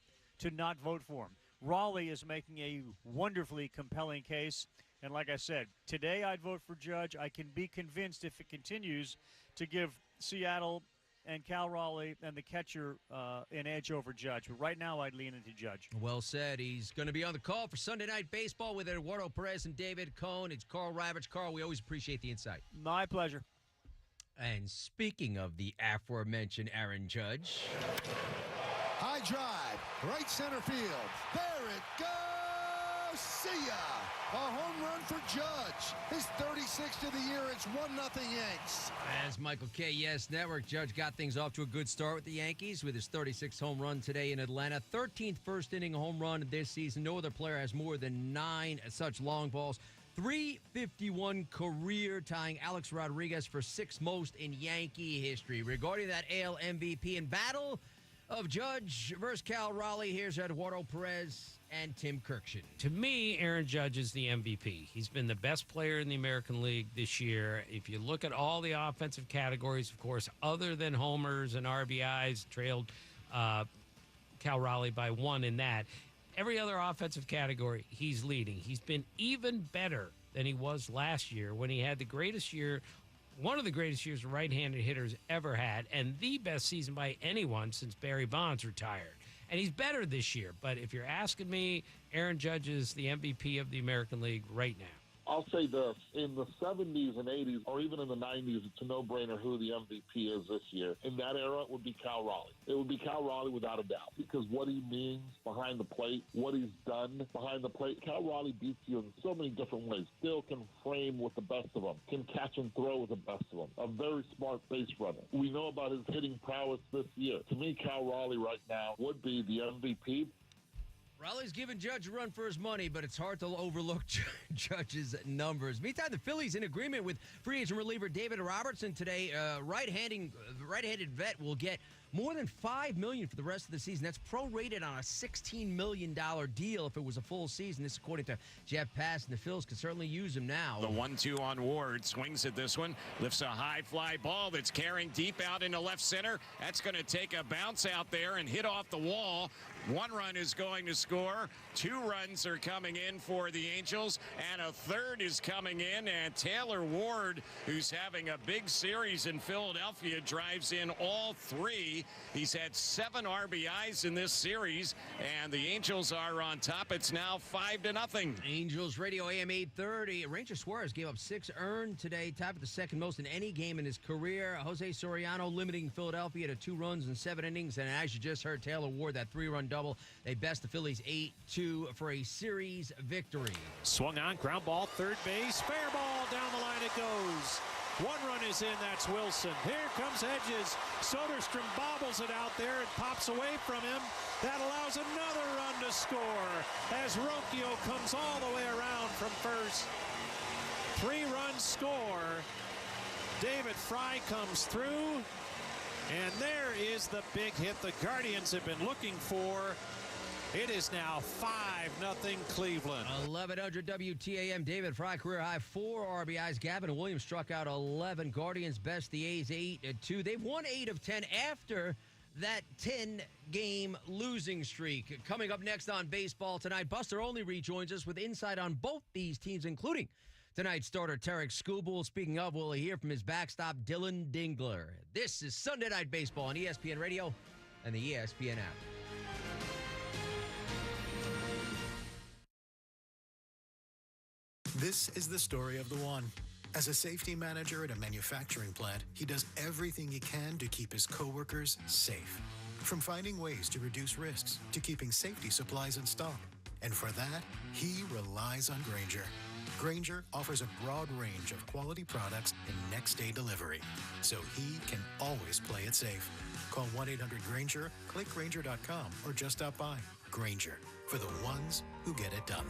not vote for him. Raleigh is making a wonderfully compelling case. And like I said, today I'd vote for Judge. I can be convinced if it continues to give Seattle and Cal Raleigh and the catcher an edge over Judge. But right now I'd lean into Judge. Well said. He's going to be on the call for Sunday Night Baseball with Eduardo Perez and David Cohn. It's Carl Ravitch. Carl, we always appreciate the insight. My pleasure. And speaking of the aforementioned Aaron Judge. High drive, right center field. There it goes. See ya. A home run for Judge. His 36th of the year. It's 1-0 Yanks. As Michael K. Yes Network, Judge got things off to a good start with the Yankees with his 36th home run today in Atlanta. 13th first-inning home run this season. No other player has more than 9 such long balls. 351 career, tying Alex Rodriguez for 6th most in Yankee history. Regarding that AL MVP and battle of Judge versus Cal Raleigh, here's Eduardo Perez and Tim Kirkshin. To me, Aaron Judge is the MVP. He's been the best player in the American League this year. If you look at all the offensive categories, of course, other than homers and RBIs, trailed Cal Raleigh by 1 in that. Every other offensive category, he's leading. He's been even better than he was last year when he had the greatest year, one of the greatest years right-handed hitters ever had, and the best season by anyone since Barry Bonds retired. And he's better this year. But if you're asking me, Aaron Judge is the MVP of the American League right now. I'll say this. In the 70s and 80s, or even in the 90s, it's a no-brainer who the MVP is this year. In that era, it would be Cal Raleigh. It would be Cal Raleigh without a doubt, because what he means behind the plate, what he's done behind the plate. Cal Raleigh beats you in so many different ways. Still can frame with the best of them, can catch and throw with the best of them. A very smart base runner. We know about his hitting prowess this year. To me, Cal Raleigh right now would be the MVP. Raleigh's giving Judge a run for his money, but it's hard to overlook Judge's numbers. Meantime, the Phillies in agreement with free agent reliever David Robertson today. Right-handed vet will get more than $5 million for the rest of the season. That's prorated on a $16 million deal if it was a full season. This according to Jeff Pass, and the Phils could certainly use him now. The 1-2 on Ward. Swings at this one. Lifts a high fly ball that's carrying deep out into left center. That's going to take a bounce out there and hit off the wall. 1 run is going to score. 2 runs are coming in for the Angels, and a 3rd is coming in. And Taylor Ward, who's having a big series in Philadelphia, drives in all 3. He's had 7 RBIs in this series, and the Angels are on top. It's now 5-0. Angels Radio AM 830. Ranger Suarez gave up 6 earned today, tied for the second most in any game in his career. Jose Soriano limiting Philadelphia to 2 runs in 7 innings, and as you just heard, Taylor Ward, that 3-run double. They best the Phillies 8-2 for a series victory. Swung on, ground ball, third base, fair ball, down the line it goes. 1 run is in, that's Wilson. Here comes Hedges. Soderstrom bobbles it out there. It pops away from him. That allows another run to score as Rocchio comes all the way around from first. 3-run score. David Fry comes through. And there is the big hit the Guardians have been looking for. It is now 5-0 Cleveland. 1100 WTAM. David Fry, career high 4 RBIs. Gavin Williams struck out 11. Guardians best the A's 8-2. They've won 8 of 10 after that 10-game losing streak. Coming up next on Baseball Tonight, Buster Olney rejoins us with insight on both these teams, including tonight's starter Tarek Skubal. Speaking of, we'll hear from his backstop Dylan Dingler. This is Sunday Night Baseball on ESPN Radio and the ESPN app. This is the story of the one. As a safety manager at a manufacturing plant, he does everything he can to keep his coworkers safe. From finding ways to reduce risks to keeping safety supplies in stock. And for that, he relies on Grainger. Grainger offers a broad range of quality products and next-day delivery, so he can always play it safe. Call 1-800-GRAINGER, click Grainger.com, or just stop by. Grainger, for the ones who get it done.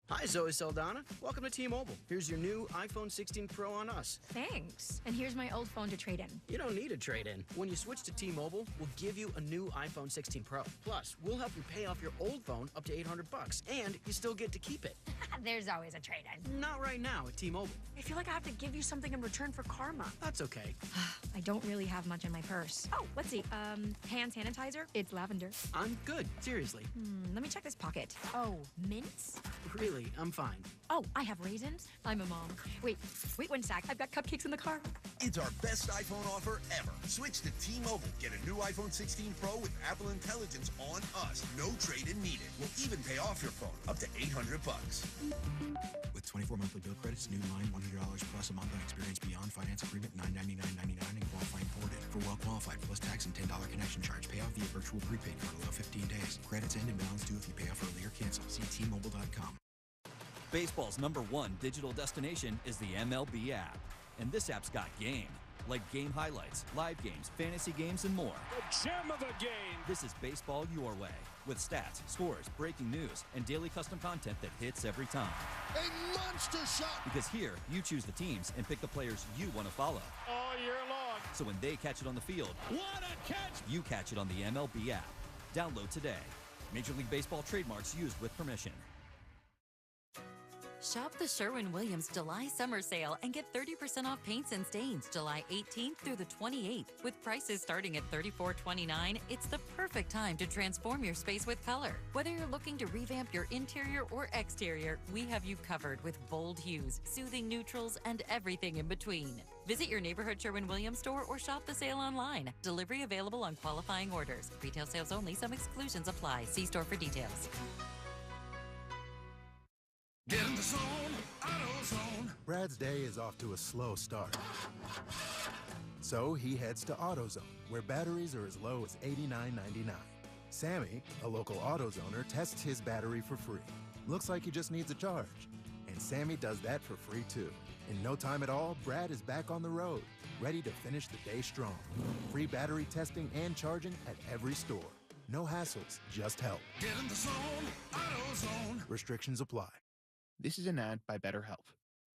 Hi, Zoe Saldana. Welcome to T-Mobile. Here's your new iPhone 16 Pro on us. Thanks. And here's my old phone to trade in. You don't need a trade-in. When you switch to T-Mobile, we'll give you a new iPhone 16 Pro. Plus, we'll help you pay off your old phone up to $800, and you still get to keep it. There's always a trade-in. Not right now at T-Mobile. I feel like I have to give you something in return for karma. That's okay. I don't really have much in my purse. Oh, let's see. Hand sanitizer. It's lavender. I'm good. Seriously. Let me check this pocket. Oh, mints? Really, I'm fine. Oh, I have raisins. I'm a mom. Wait 1 sec. I've got cupcakes in the car. It's our best iPhone offer ever. Switch to T-Mobile. Get a new iPhone 16 Pro with Apple Intelligence on us. No trade-in needed. We'll even pay off your phone up to $800. With 24 monthly bill credits, new line $100 plus a month on experience beyond finance agreement $999.99 and qualifying ported. For well qualified plus tax and $10 connection charge. Pay off via virtual prepaid card. Allow 15 days. Credits end and balance due if you pay off early or cancel. See T-Mobile.com. Baseball's #1 digital destination is the MLB app. And this app's got game. Like game highlights, live games, fantasy games, and more. The gem of the game. This is baseball your way. With stats, scores, breaking news, and daily custom content that hits every time. A monster shot! Because here, you choose the teams and pick the players you want to follow. All year long. So when they catch it on the field, what a catch! You catch it on the MLB app. Download today. Major League Baseball trademarks used with permission. Shop the Sherwin-Williams July Summer Sale and get 30% off paints and stains July 18th through the 28th. With prices starting at $34.29, it's the perfect time to transform your space with color. Whether you're looking to revamp your interior or exterior, we have you covered with bold hues, soothing neutrals, and everything in between. Visit your neighborhood Sherwin-Williams store or shop the sale online. Delivery available on qualifying orders. Retail sales only. Some exclusions apply. See store for details. Get in the zone, AutoZone. Brad's day is off to a slow start. So he heads to AutoZone, where batteries are as low as $89.99. Sammy, a local AutoZoner, tests his battery for free. Looks like he just needs a charge. And Sammy does that for free too. In no time at all, Brad is back on the road, ready to finish the day strong. Free battery testing and charging at every store. No hassles, just help. Get in the zone, AutoZone. Restrictions apply. This is an ad by BetterHelp.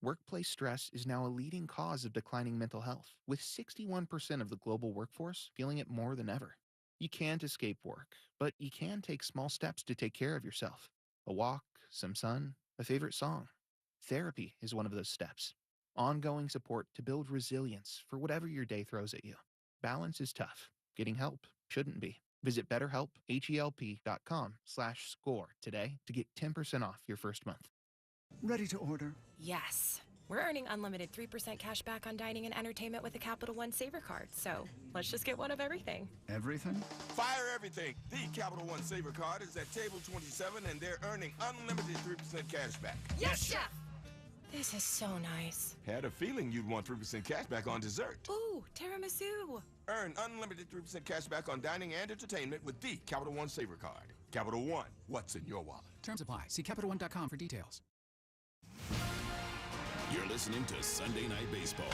Workplace stress is now a leading cause of declining mental health, with 61% of the global workforce feeling it more than ever. You can't escape work, but you can take small steps to take care of yourself. A walk, some sun, a favorite song. Therapy is one of those steps. Ongoing support to build resilience for whatever your day throws at you. Balance is tough. Getting help shouldn't be. Visit BetterHelp.com/score today to get 10% off your first month. Ready to order? Yes. We're earning unlimited 3% cash back on dining and entertainment with the Capital One Saver Card. So let's just get one of everything. Everything? Fire everything. The Capital One Saver Card is at table 27, and they're earning unlimited 3% cash back. Yes, Chef! This is so nice. Had a feeling you'd want 3% cash back on dessert. Ooh, tiramisu. Earn unlimited 3% cash back on dining and entertainment with the Capital One Saver Card. Capital One, what's in your wallet? Terms apply. See CapitalOne.com for details. You're listening to Sunday Night Baseball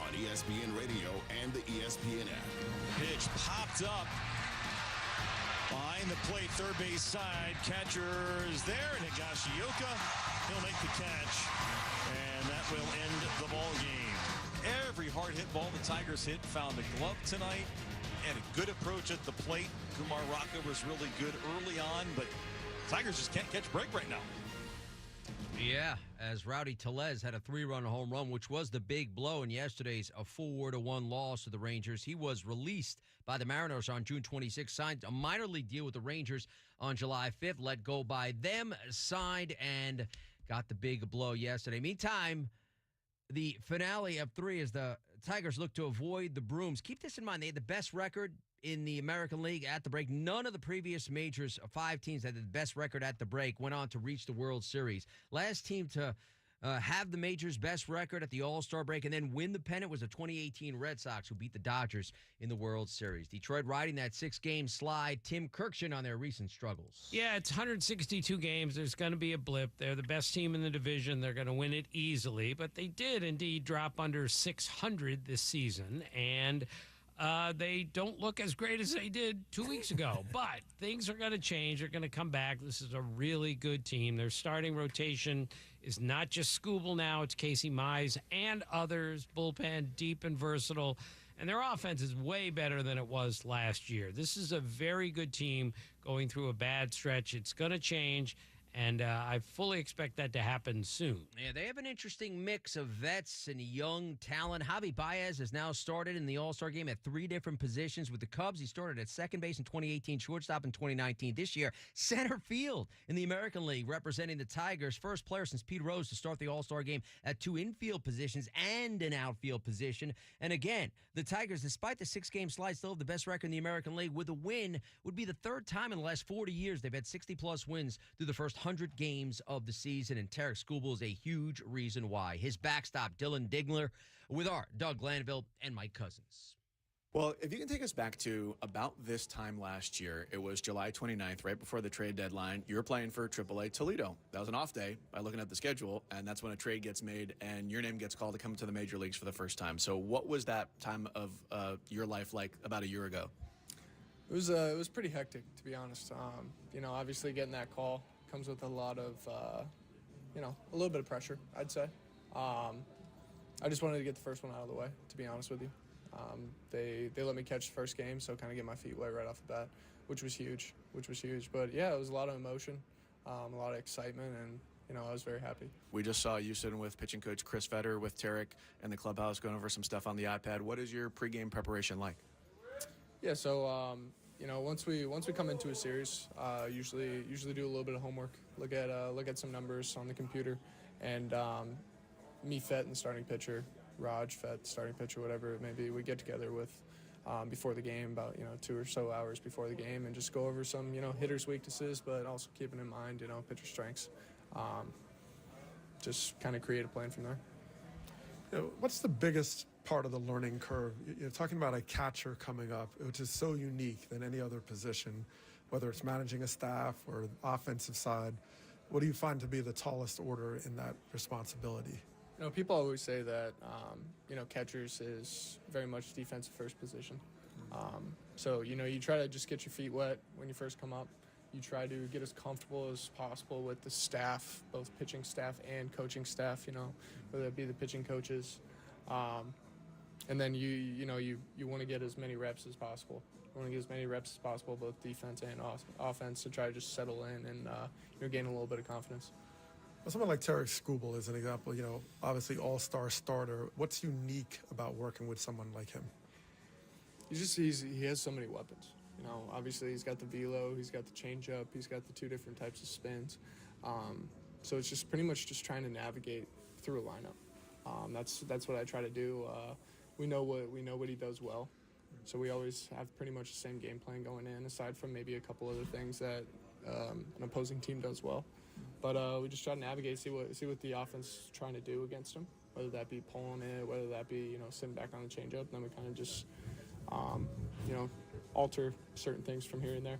on ESPN Radio and the ESPN app. Pitch popped up behind the plate, third base side. Catcher is there, Higashioka. He'll make the catch, and that will end the ball game. Every hard hit ball the Tigers hit found the glove tonight, and a good approach at the plate. Kumar Raka was really good early on, but Tigers just can't catch a break right now. Yeah, as Rowdy Tellez had a 3-run home run, which was the big blow in yesterday's 4-1 loss to the Rangers. He was released by the Mariners on June 26, signed a minor league deal with the Rangers on July 5th, let go by them, signed, and got the big blow yesterday. Meantime, the finale of 3 as the Tigers look to avoid the brooms. Keep this in mind, they had the best record in the American League at the break. None of the previous majors, 5 teams that had the best record at the break, went on to reach the World Series. Last team to have the majors' best record at the All-Star break and then win the pennant was the 2018 Red Sox, who beat the Dodgers in the World Series. Detroit riding that 6-game slide. Tim Kirkshin on their recent struggles. Yeah, it's 162 games. There's going to be a blip. They're the best team in the division. They're going to win it easily, but they did indeed drop under 600 this season, and they don't look as great as they did 2 weeks ago, but things are going to change. They're going to come back. This is a really good team. Their starting rotation is not just Skubal now. It's Casey Mize and others. Bullpen, deep and versatile. And their offense is way better than it was last year. This is a very good team going through a bad stretch. It's going to change. And I fully expect that to happen soon. Yeah, they have an interesting mix of vets and young talent. Javi Baez has now started in the All-Star game at 3 different positions. With the Cubs, he started at second base in 2018, shortstop in 2019. This year, center field in the American League, representing the Tigers. First player since Pete Rose to start the All-Star game at 2 infield positions and an outfield position. And again, the Tigers, despite the 6-game slide, still have the best record in the American League. With a win, would be the 3rd time in the last 40 years they've had 60-plus wins through the first 100 games of the season, and Tarek Skubal is a huge reason why. His backstop, Dylan Digler, with our Doug Glanville and Mike Cousins. Well, if you can take us back to about this time last year, it was July 29th, right before the trade deadline. You were playing for AAA Toledo. That was an off day by looking at the schedule, and that's when a trade gets made and your name gets called to come to the major leagues for the first time. So what was that time of your life like about a year ago? It was pretty hectic, to be honest. Obviously getting that call comes with a lot of, a little bit of pressure, I'd say. I just wanted to get the first one out of the way, to be honest with you. They let me catch the first game, so kind of get my feet wet right off the bat, which was huge. But, yeah, it was a lot of emotion, a lot of excitement, and, I was very happy. We just saw you sitting with pitching coach Chris Fetter with Tarek in the clubhouse going over some stuff on the iPad. What is your pregame preparation like? Yeah, so, once we come into a series, usually do a little bit of homework, look at some numbers on the computer, and me, Fett, and starting pitcher, Raj, Fett, starting pitcher, whatever it may be, we get together with before the game, about 2 or so hours before the game, and just go over some hitters' weaknesses, but also keeping in mind pitcher strengths. just kind of create a plan from there. What's the biggest part of the learning curve? You're talking about a catcher coming up, which is so unique than any other position, whether it's managing a staff or the offensive side. What do you find to be the tallest order in that responsibility? People always say that, catchers is very much defensive first position. So, you try to just get your feet wet when you first come up. You try to get as comfortable as possible with the staff, both pitching staff and coaching staff, whether it be the pitching coaches. And then you want to get as many reps as possible. You want to get as many reps as possible, both defense and offense, to try to just settle in and gain a little bit of confidence. Well, someone like Tarek Skubal is an example, obviously all-star starter. What's unique about working with someone like him? He has so many weapons. Obviously he's got the velo, he's got the changeup, he's got the 2 different types of spins. So it's just pretty much just trying to navigate through a lineup. That's what I try to do. We know what he does well, so we always have pretty much the same game plan going in, aside from maybe a couple other things that an opposing team does well. But we just try to navigate, see what the offense is trying to do against him, whether that be pulling it, whether that be sitting back on the changeup, and then we kind of just alter certain things from here and there.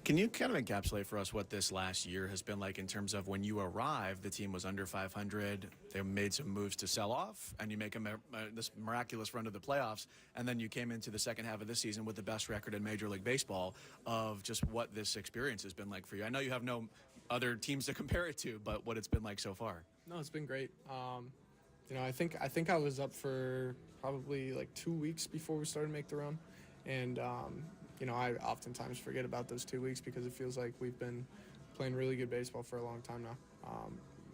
Can you kind of encapsulate for us what this last year has been like in terms of when you arrived, the team was under 500, they made some moves to sell off, and you make this miraculous run to the playoffs, and then you came into the second half of this season with the best record in Major League Baseball of just what this experience has been like for you. I know you have no other teams to compare it to, but what it's been like so far. No, it's been great. I think I was up for probably like 2 weeks before we started to make the run. And, I oftentimes forget about those 2 weeks because it feels like we've been playing really good baseball for a long time now.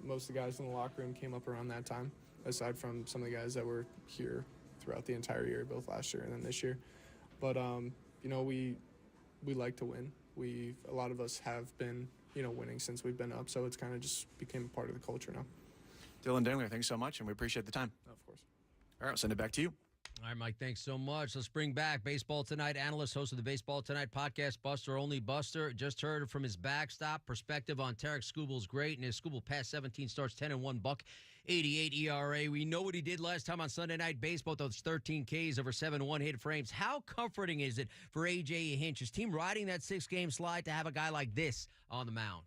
Most of the guys in the locker room came up around that time, aside from some of the guys that were here throughout the entire year, both last year and then this year. But, we like to win. A lot of us have been, winning since we've been up, so it's kind of just became a part of the culture now. Dylan Dangler, thanks so much, and we appreciate the time. Of course. All right, I'll send it back to you. All right, Mike, thanks so much. Let's bring back Baseball Tonight analyst, host of the Baseball Tonight podcast, Buster Only Buster. Just heard from his backstop perspective on Tarek Skubal's great, and his Skubal past 17 starts, 10-1 buck, 88 ERA. We know what he did last time on Sunday Night Baseball, those 13 Ks over 7 one-hit frames. How comforting is it for A.J. Hinch, his team riding that 6-game slide, to have a guy like this on the mound?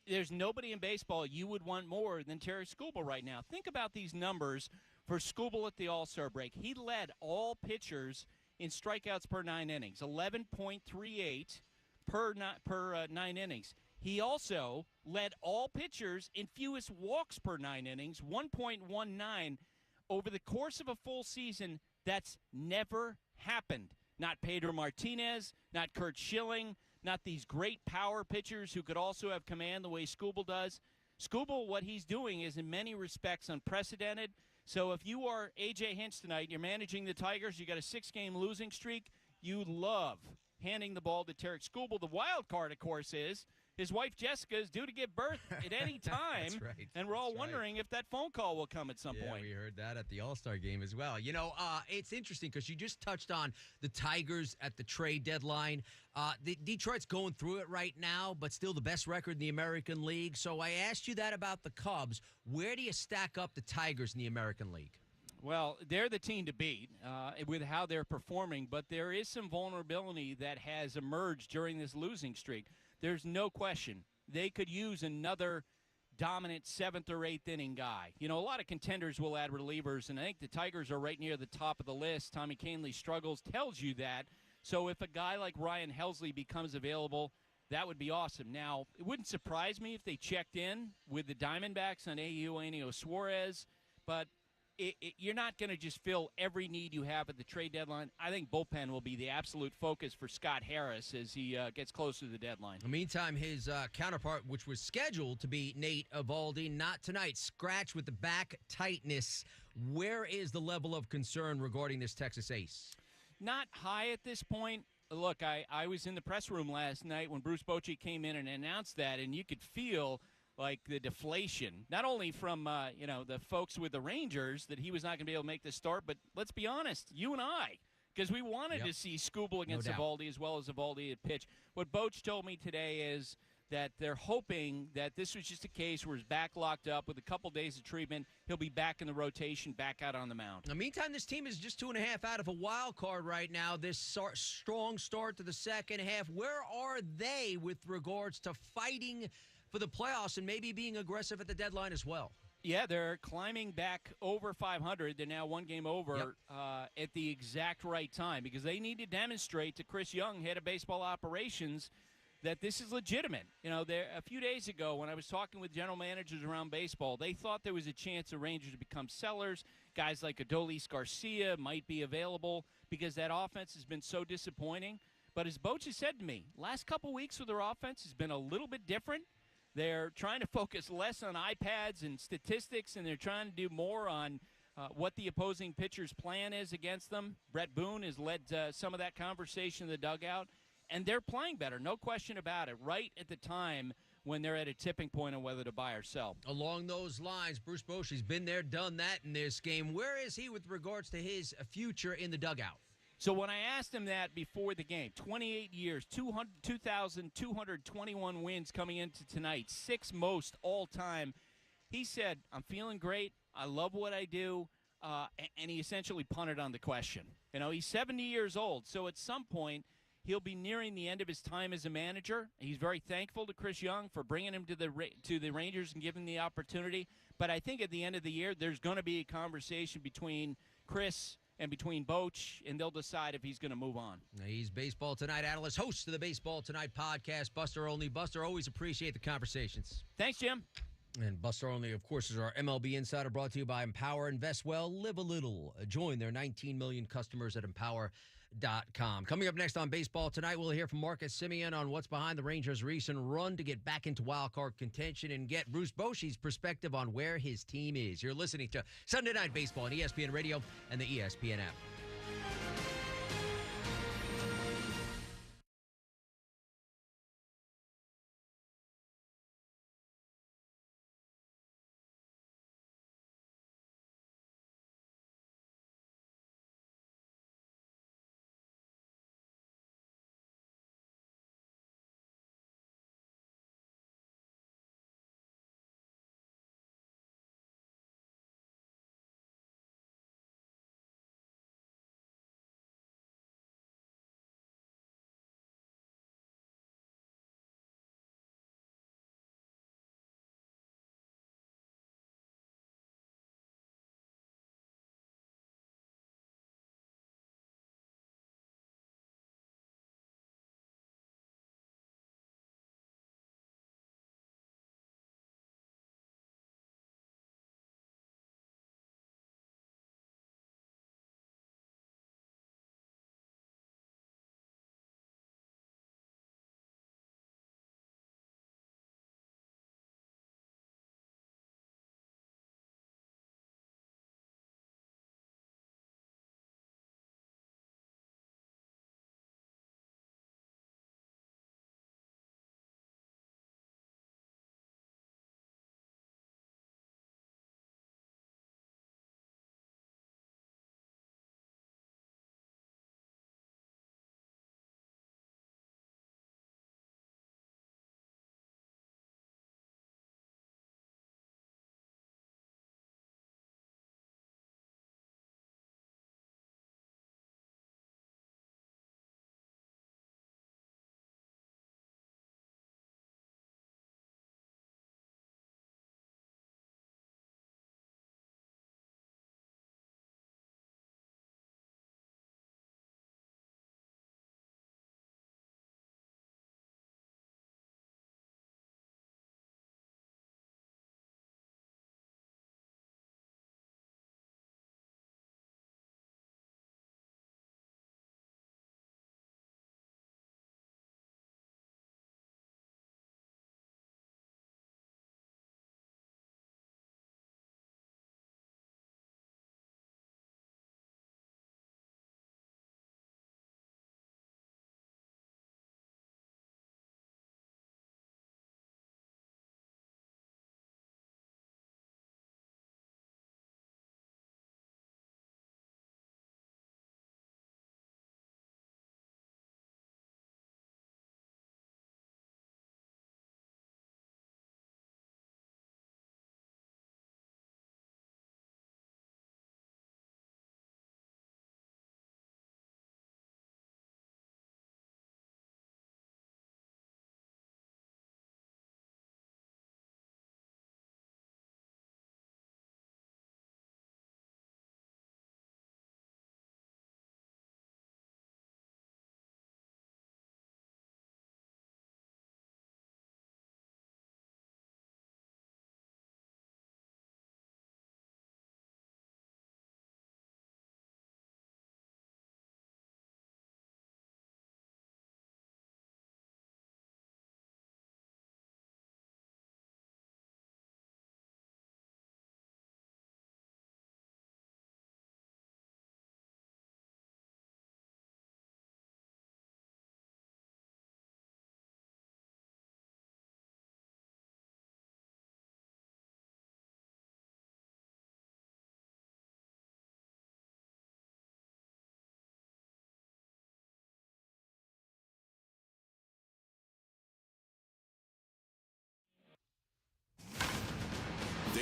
There's nobody in baseball you would want more than Tarek Skubal right now. Think about these numbers for Skubal at the All-Star break. He led all pitchers in strikeouts per 9 innings, 11.38 per 9 innings. He also led all pitchers in fewest walks per 9 innings, 1.19. Over the course of a full season, that's never happened. Not Pedro Martinez, not Curt Schilling, not these great power pitchers who could also have command the way Skubal does. Skubal, what he's doing is in many respects unprecedented. So if you are A.J. Hinch tonight, you're managing the Tigers, you got a 6-game losing streak, you love handing the ball to Tarek Skubal. The wild card, of course, is his wife Jessica is due to give birth at any time. That's right. And we're all wondering if that phone call will come at some point. We heard that at the All-Star game as well. It's interesting because you just touched on the Tigers at the trade deadline. Detroit's going through it right now, but still the best record in the American League. So I asked you that about the Cubs. Where do you stack up the Tigers in the American League? Well, they're the team to beat with how they're performing, but there is some vulnerability that has emerged during this losing streak. There's no question they could use another dominant 7th or 8th inning guy. A lot of contenders will add relievers, and I think the Tigers are right near the top of the list. Tommy Kahnle struggles, tells you that. So if a guy like Ryan Helsley becomes available, that would be awesome. Now, it wouldn't surprise me if they checked in with the Diamondbacks on Eugenio Suarez, but you're not going to just fill every need you have at the trade deadline. I think bullpen will be the absolute focus for Scott Harris as he gets closer to the deadline. In the meantime, his counterpart, which was scheduled to be Nate Eovaldi, not tonight, scratch with the back tightness. Where is the level of concern regarding this Texas ace? Not high at this point. Look, I was in the press room last night when Bruce Bochy came in and announced that, and you could feel like the deflation, not only from the folks with the Rangers that he was not going to be able to make the start, but let's be honest, you and I, because we wanted to see Skubal against Eovaldi as well as Eovaldi at pitch. What Boch told me today is that they're hoping that this was just a case where his back locked up with a couple days of treatment. He'll be back in the rotation, back out on the mound. In the meantime, this team is just 2.5 out of a wild card right now. This strong start to the second half. Where are they with regards to fighting for the playoffs and maybe being aggressive at the deadline as well? Yeah, they're climbing back over 500. They're now one game over at the exact right time because they need to demonstrate to Chris Young, head of baseball operations, that this is legitimate. You know, a few days ago when I was talking with general managers around baseball, they thought there was a chance the Rangers would become sellers. Guys like Adolis Garcia might be available because that offense has been so disappointing. But as Boch has said to me, last couple weeks with their offense has been a little bit different. They're trying to focus less on iPads and statistics, and they're trying to do more on what the opposing pitcher's plan is against them. Brett Boone has led some of that conversation in the dugout. And they're playing better, no question about it, right at the time when they're at a tipping point on whether to buy or sell. Along those lines, Bruce Bochy's been there, done that in this game. Where is he with regards to his future in the dugout? So when I asked him that before the game, 28 years, 2,221 wins coming into tonight, 6th most all time, he said, I'm feeling great, I love what I do, and he essentially punted on the question. You know, he's 70 years old, so at some point, he'll be nearing the end of his time as a manager. He's very thankful to Chris Young for bringing him to the Rangers and giving him the opportunity. But I think at the end of the year, there's going to be a conversation between Chris and between Boch, and they'll decide if he's going to move on. He's Baseball Tonight analyst, host of the Baseball Tonight podcast, Buster Olney. Buster, always appreciate the conversations. Thanks, Jim. And Buster Olney, of course, is our MLB Insider, brought to you by Empower. Invest well, live a little. Join their 19 million customers at Empower.com. Coming up next on Baseball Tonight, we'll hear from Marcus Semien on what's behind the Rangers' recent run to get back into wildcard contention and get Bruce Bochy's perspective on where his team is. You're listening to Sunday Night Baseball on ESPN Radio and the ESPN app.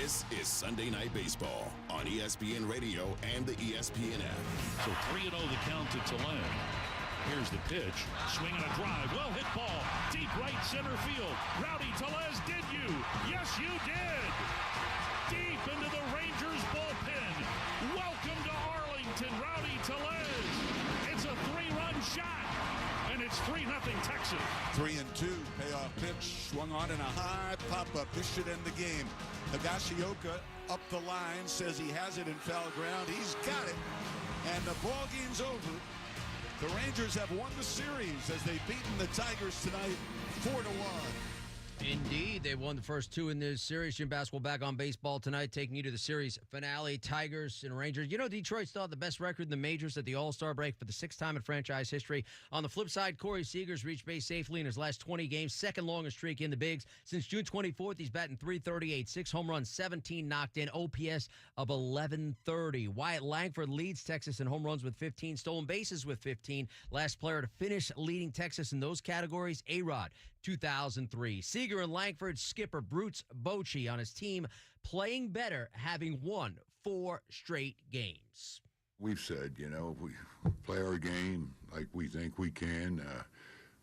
This is Sunday Night Baseball on ESPN Radio and the ESPN app. So 3-0 the count to Tellez. Here's the pitch. Swing and a drive. Well hit ball. Deep right center field. Rowdy Tellez, did you? Yes, you did. Deep into the Rangers bullpen. Welcome to Arlington, Rowdy Tellez. It's a 3-run shot. And it's 3-0 Texas. 3-2. Payoff pitch. Swung on in a high pop-up. This should end the game. Higashioka up the line. Says he has it in foul ground. He's got it. And the ball game's over. The Rangers have won the series as they've beaten the Tigers tonight 4-1. Indeed, they won the first two in this series. Jim Basketball back on baseball tonight, taking you to the series finale. Tigers and Rangers. You know, Detroit still had the best record in the majors at the All-Star break for the sixth time in franchise history. On the flip side, Corey Seager's reached base safely in his last 20 games, second longest streak in the bigs. Since June 24th, he's batting .338, 6 home runs, 17 knocked in, OPS of 1130. Wyatt Langford leads Texas in home runs with 15, stolen bases with 15. Last player to finish leading Texas in those categories, A-Rod, 2003. Seager and Langford, skipper Bruce Bochy on his team, playing better, having won 4 straight games. We've said, you know, if we play our game like we think we can,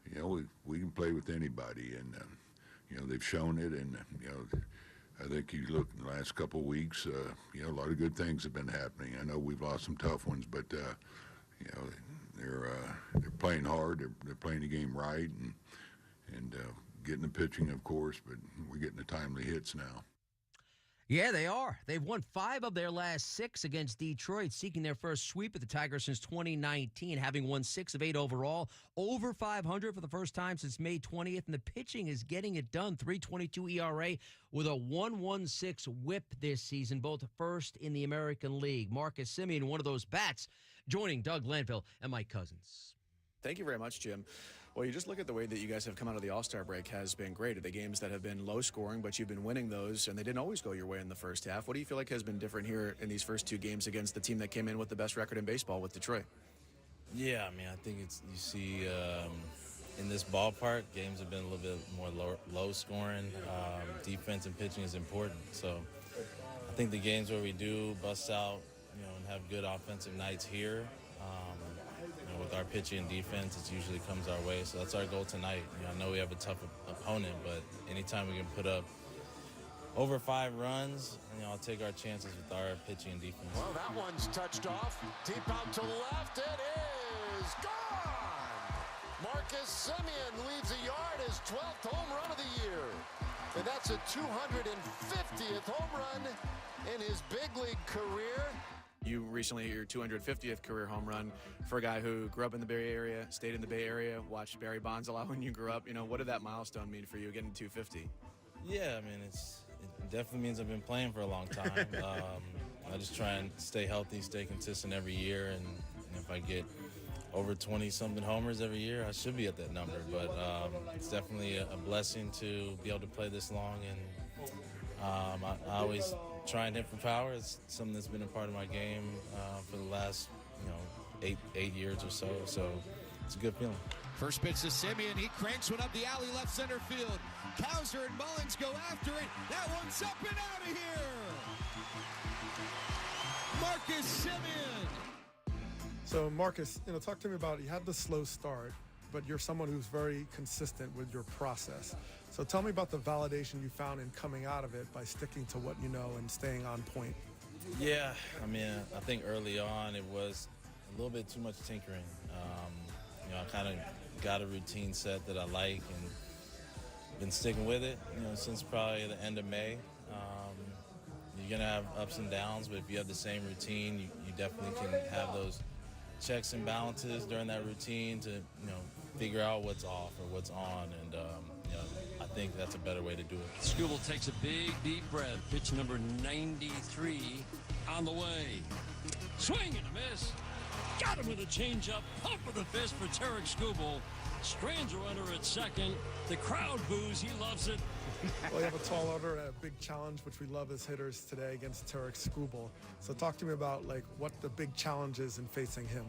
you know, we can play with anybody. And, you know, they've shown it. And, you know, I think you look in the last couple of weeks, you know, a lot of good things have been happening. I know we've lost some tough ones, but, you know, they're playing hard. They're playing the game right. And getting the pitching, of course, but we're getting the timely hits now. Yeah, they are. They've won 5 of their last 6 against Detroit, seeking their first sweep of the Tigers since 2019, having won 6 of 8 overall, over 500 for the first time since May 20th, and the pitching is getting it done. 3.22 ERA with a 1.16 whip this season, both first in the American League. Marcus Semien, one of those bats, joining Doug Glanville and Mike Cousins. Thank you very much, Jim. Well, you just look at the way that you guys have come out of the All-Star break has been great. The games that have been low scoring, but you've been winning those, and they didn't always go your way in the first half. What do you feel like has been different here in these first 2 games against the team that came in with the best record in baseball with Detroit? Yeah, I mean, I think you see in this ballpark, games have been a little bit more low scoring. Defense and pitching is important. So I think the games where we do bust out, you know, and have good offensive nights here, you know, with our pitching and defense, it usually comes our way. So that's our goal tonight. You know, I know we have a tough opponent, but anytime we can put up over 5 runs, you know, I'll take our chances with our pitching and defense. Well, that one's touched off. Deep out to left. It is gone. Marcus Semien leads a yard, his 12th home run of the year. And that's a 250th home run in his big league career. You recently hit your 250th career home run for a guy who grew up in the Bay Area, stayed in the Bay Area, watched Barry Bonds a lot when you grew up. You know, what did that milestone mean for you, getting 250? Yeah, I mean, it definitely means I've been playing for a long time. I just try and stay healthy, stay consistent every year, and if I get over 20-something homers every year, I should be at that number. But it's definitely a blessing to be able to play this long, and I always try and hit for power. It's something that's been a part of my game for the last, you know, eight years or so. So it's a good feeling. First pitch to Semien. He cranks one up the alley left center field. Cowser and Mullins go after it. That one's up and out of here. Marcus Semien. So, Marcus, you know, talk to me about it. You had the slow start, but you're someone who's very consistent with your process. So tell me about the validation you found in coming out of it by sticking to what you know and staying on point. Yeah, I mean, I think early on it was a little bit too much tinkering. You know, I kind of got a routine set that I like and been sticking with it, you know, since probably the end of May. You're going to have ups and downs, but if you have the same routine, you definitely can have those checks and balances during that routine to, you know, figure out what's off or what's on, and you know, I think that's a better way to do it. Skubal takes a big, deep breath. Pitch number 93 on the way. Swing and a miss. Got him with a changeup. Pump of the fist for Tarek Skubal. Strands are under at second. The crowd boos. He loves it. Well, you have a tall order and a big challenge, which we love as hitters today against Tarek Skubal. So talk to me about, like, what the big challenge is in facing him.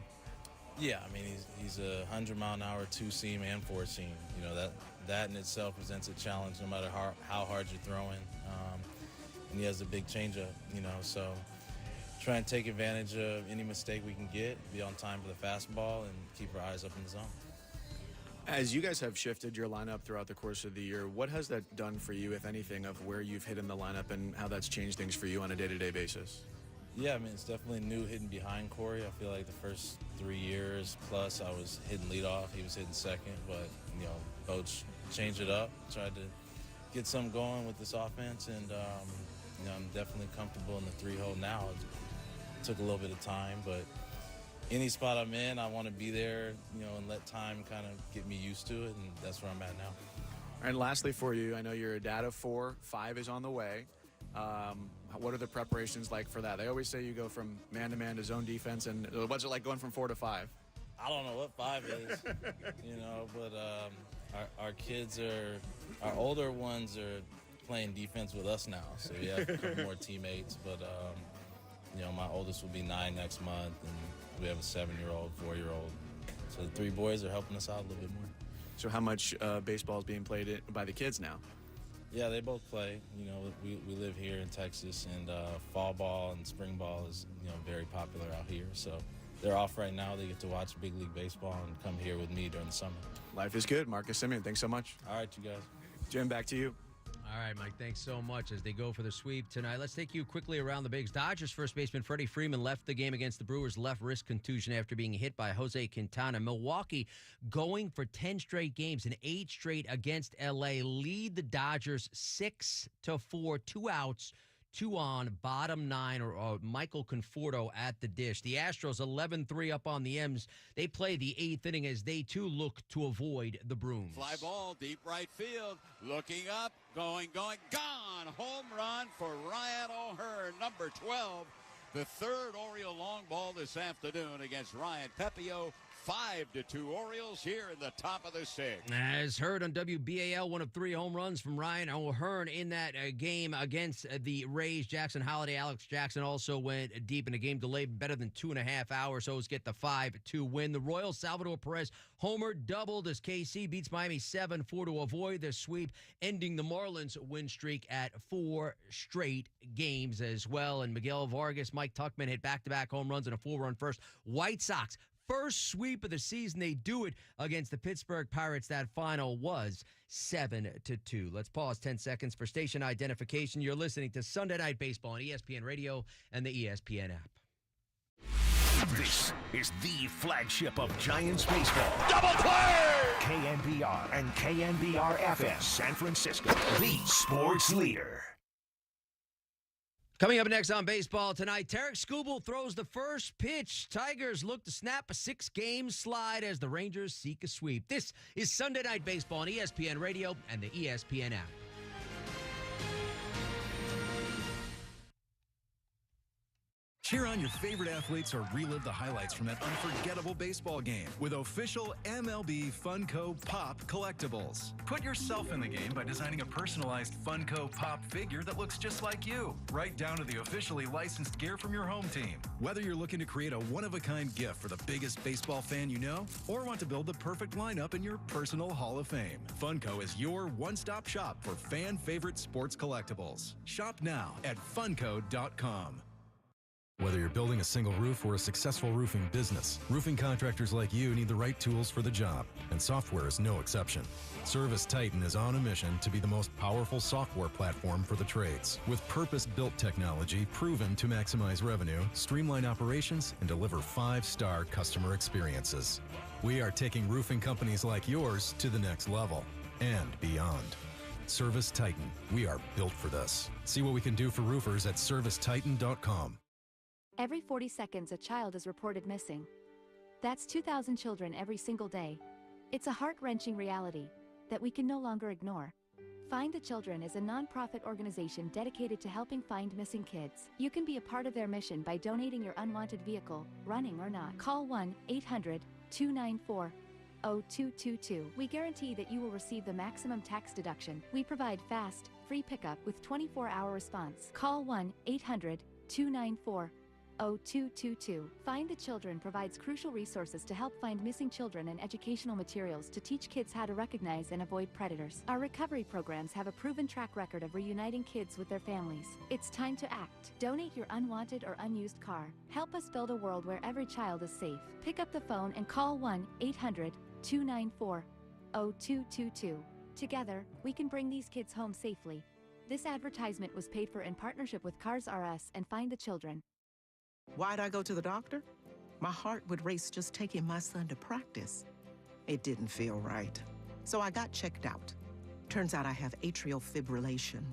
Yeah, I mean, he's a 100-mile-an-hour 2-seam and 4-seam. You know, that in itself presents a challenge no matter how hard you're throwing. and he has a big changeup, so try and take advantage of any mistake we can get, be on time for the fastball, and keep our eyes up in the zone. As you guys have shifted your lineup throughout the course of the year, what has that done for you, if anything, of where you've hit in the lineup and how that's changed things for you on a day-to-day basis? Yeah, I mean, it's definitely new hitting behind Corey. I feel like the first 3 years plus I was hitting leadoff, he was hitting second, but, Coach changed it up, tried to get something going with this offense, and, I'm definitely comfortable in the 3-hole now. It took a little bit of time, but any spot I'm in, I want to be there, and let time kind of get me used to it, and that's where I'm at now. And lastly for you, I know you're a dad of 4, 5 is on the way. What are the preparations like for that? They always say you go from man-to-man to zone defense, and what's it like going from 4 to 5? I don't know what 5 is, but our kids our older ones are playing defense with us now, so we have a couple more teammates, but, my oldest will be 9 next month, and we have a 7-year-old, 4-year-old. So the 3 boys are helping us out a little bit more. So how much baseball is being played by the kids now? Yeah, they both play. We live here in Texas, and fall ball and spring ball is, very popular out here. So they're off right now. They get to watch Big League Baseball and come here with me during the summer. Life is good. Marcus Simeon, thanks so much. All right, you guys. Jim, back to you. All right, Mike, thanks so much as they go for the sweep tonight. Let's take you quickly around the bigs. Dodgers first baseman Freddie Freeman left the game against the Brewers, left wrist contusion after being hit by Jose Quintana. Milwaukee going for 10 straight games and 8 straight against L.A. Lead the Dodgers 6-4, 2 outs, 2 on, bottom 9, or Michael Conforto at the dish. The Astros 11-3 up on the M's. They play the 8th inning as they, too, look to avoid the Brooms. Fly ball, deep right field, looking up, going, gone. Home run for Ryan O'Hearn, number 12. The third Oriole long ball this afternoon against Ryan Pepio. 5-2 Orioles here in the top of the 6th. As heard on WBAL, one of 3 home runs from Ryan O'Hearn in that game against the Rays. Jackson Holiday, Alex Jackson also went deep in a game delayed better than 2.5 hours. O's get the 5-2 win. The Royals, Salvador Perez homer doubled as KC beats Miami 7-4 to avoid the sweep, ending the Marlins win streak at 4 straight games as well. And Miguel Vargas, Mike Tuckman hit back-to-back home runs and a 4-run first. White Sox, first sweep of the season. They do it against the Pittsburgh Pirates. That final was 7-2. Let's pause 10 seconds for station identification. You're listening to Sunday Night Baseball on ESPN Radio and the ESPN app. This is the flagship of Giants baseball. Double play! KNBR and KNBR FM San Francisco, the sports leader. Coming up next on baseball tonight, Tarek Skubal throws the first pitch. Tigers look to snap a 6-game slide as the Rangers seek a sweep. This is Sunday Night Baseball on ESPN Radio and the ESPN app. Cheer on your favorite athletes or relive the highlights from that unforgettable baseball game with official MLB Funko Pop collectibles. Put yourself in the game by designing a personalized Funko Pop figure that looks just like you, right down to the officially licensed gear from your home team. Whether you're looking to create a one-of-a-kind gift for the biggest baseball fan you know, or want to build the perfect lineup in your personal Hall of Fame, Funko is your one-stop shop for fan-favorite sports collectibles. Shop now at funko.com. Whether you're building a single roof or a successful roofing business, roofing contractors like you need the right tools for the job, and software is no exception. Service Titan is on a mission to be the most powerful software platform for the trades, with purpose-built technology proven to maximize revenue, streamline operations, and deliver 5-star customer experiences. We are taking roofing companies like yours to the next level and beyond. Service Titan, we are built for this. See what we can do for roofers at servicetitan.com. Every 40 seconds, a child is reported missing. That's 2,000 children every single day. It's a heart-wrenching reality that we can no longer ignore. Find the Children is a non-profit organization dedicated to helping find missing kids. You can be a part of their mission by donating your unwanted vehicle, running or not. Call 1-800-294-0222. We guarantee that you will receive the maximum tax deduction. We provide fast, free pickup with 24-hour response. Call 1-800-294-0222. 0222. Find the Children provides crucial resources to help find missing children and educational materials to teach kids how to recognize and avoid predators. Our recovery programs have a proven track record of reuniting kids with their families. It's time to act. Donate your unwanted or unused car. Help us build a world where every child is safe. Pick up the phone and call 1-800-294-0222. Together, we can bring these kids home safely. This advertisement was paid for in partnership with Cars R Us and Find the Children. Why'd I go to the doctor? My heart would race just taking my son to practice. It didn't feel right. So I got checked out. Turns out I have atrial fibrillation,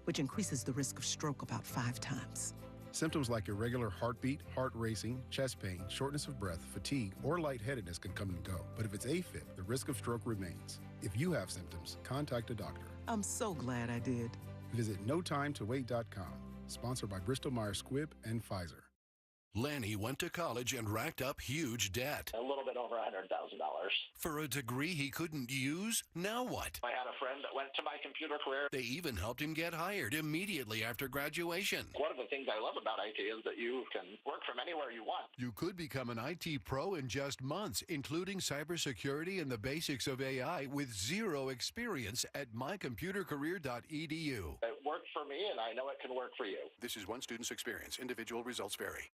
which increases the risk of stroke about 5 times. Symptoms like irregular heartbeat, heart racing, chest pain, shortness of breath, fatigue, or lightheadedness can come and go. But if it's AFib, the risk of stroke remains. If you have symptoms, contact a doctor. I'm so glad I did. Visit NoTimeToWait.com. Sponsored by Bristol-Myers Squibb and Pfizer. Lanny went to college and racked up huge debt. A little bit over $100,000. For a degree he couldn't use? Now what? I had a friend that went to my computer career. They even helped him get hired immediately after graduation. One of the things I love about IT is that you can work from anywhere you want. You could become an IT pro in just months, including cybersecurity and the basics of AI with zero experience at mycomputercareer.edu. It worked for me, and I know it can work for you. This is one student's experience. Individual results vary.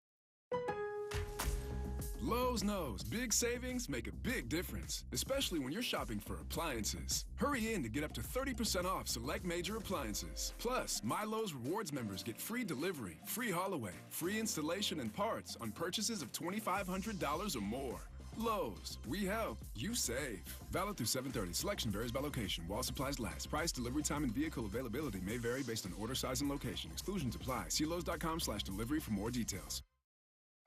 Lowe's knows big savings make a big difference, especially when you're shopping for appliances. Hurry in to get up to 30% off select major appliances. Plus, My Lowe's Rewards members get free delivery, free haul away, free installation and parts on purchases of $2,500 or more. Lowe's, we help, you save. Valid through 7/30. Selection varies by location. While supplies last. Price, delivery time, and vehicle availability may vary based on order size and location. Exclusions apply. See Lowes.com/delivery for more details.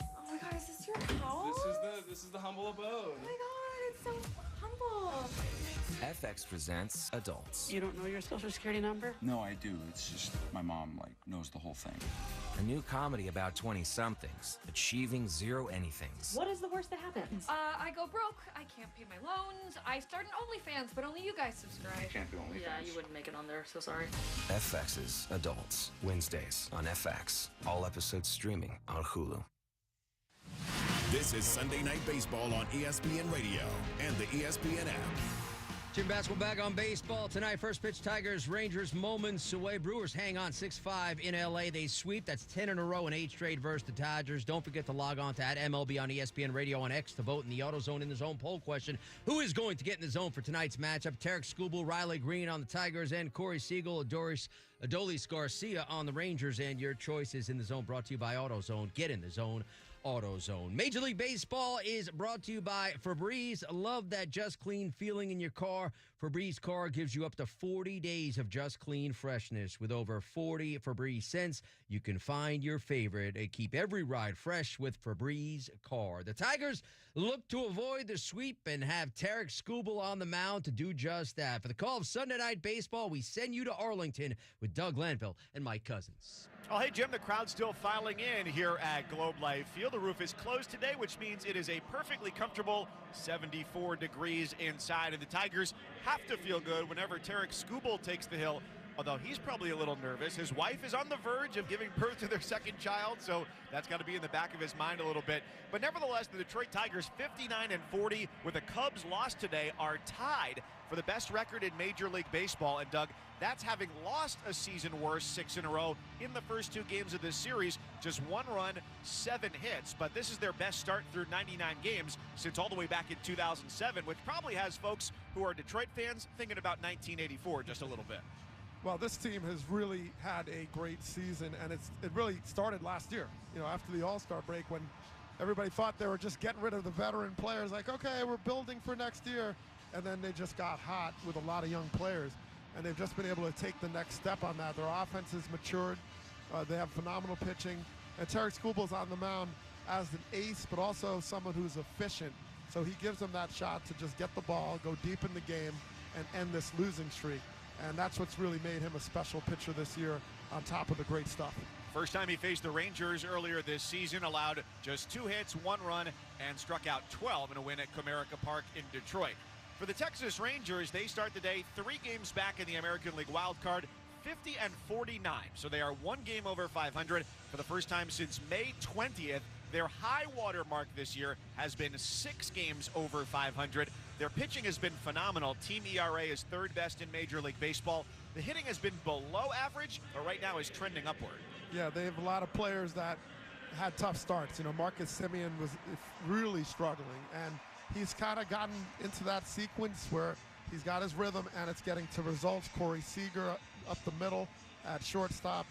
Oh my God, is this your house? This is the humble abode. Oh my God, it's so humble. FX presents Adults. You don't know your social security number? No, I do. It's just my mom, knows the whole thing. A new comedy about 20-somethings achieving zero anythings. What is the worst that happens? I go broke. I can't pay my loans. I start an OnlyFans, but only you guys subscribe. I can't do OnlyFans. Yeah, you wouldn't make it on there, so sorry. FX's Adults. Wednesdays on FX. All episodes streaming on Hulu. This is Sunday Night Baseball on ESPN Radio and the ESPN app. Jim Basketball back on baseball tonight. First pitch, Tigers, Rangers moments away. Brewers hang on 6-5 in L.A. They sweep. That's 10 in a row and 8 straight versus the Dodgers. Don't forget to log on to @MLB on ESPN Radio on X to vote in the AutoZone in the Zone poll question. Who is going to get in the zone for tonight's matchup? Tarek Skubal, Riley Green on the Tigers, and Corey Siegel, Adolis Garcia on the Rangers. And your choice is in the zone, brought to you by AutoZone. Get in the zone. AutoZone. Major League Baseball is brought to you by Febreze. Love that just clean feeling in your car. Febreze car gives you up to 40 days of just clean freshness. With over 40 Febreze scents, you can find your favorite and keep every ride fresh with Febreze car. The Tigers look to avoid the sweep and have Tarek Skubal on the mound to do just that. For the call of Sunday Night Baseball, we send you to Arlington with Doug Lanville and Mike Cousins. Oh, hey, Jim, the crowd's still filing in here at Globe Life Field. The roof is closed today, which means it is a perfectly comfortable 74 degrees inside. And the Tigers have to feel good whenever Tarek Skubal takes the hill, although he's probably a little nervous. His wife is on the verge of giving birth to their second child, so that's got to be in the back of his mind a little bit. But nevertheless, the Detroit Tigers, 59-40, with the Cubs lost today, are tied for the best record in Major League Baseball. And Doug, that's having lost a season worst 6 in a row in the first 2 games of this series. Just 1 run, 7 hits. But this is their best start through 99 games since all the way back in 2007, which probably has folks who are Detroit fans thinking about 1984 just a little bit. Well, this team has really had a great season, and it really started last year, after the All-Star break, when everybody thought they were just getting rid of the veteran players, like, okay, we're building for next year. And then they just got hot with a lot of young players, and they've just been able to take the next step on that. Their offense has matured. They have phenomenal pitching. And Tarek Skubal's on the mound as an ace, but also someone who's efficient. So he gives them that shot to just get the ball, go deep in the game, and end this losing streak. And that's what's really made him a special pitcher this year, on top of the great stuff. First time he faced the Rangers earlier this season, allowed just 2 hits, 1 run, and struck out 12 in a win at Comerica Park in Detroit. For the Texas Rangers, they start the day 3 games back in the American League wildcard, 50 and 49. So they are one game over 500 for the first time since May 20th. Their high water mark this year has been 6 games over 500. Their pitching has been phenomenal. Team ERA is third best in Major League Baseball. The hitting has been below average, but right now is trending upward. Yeah, they have a lot of players that had tough starts. You know, Marcus Semien was really struggling, and he's kind of gotten into that sequence where he's got his rhythm and it's getting to results. Corey Seager up the middle at shortstop.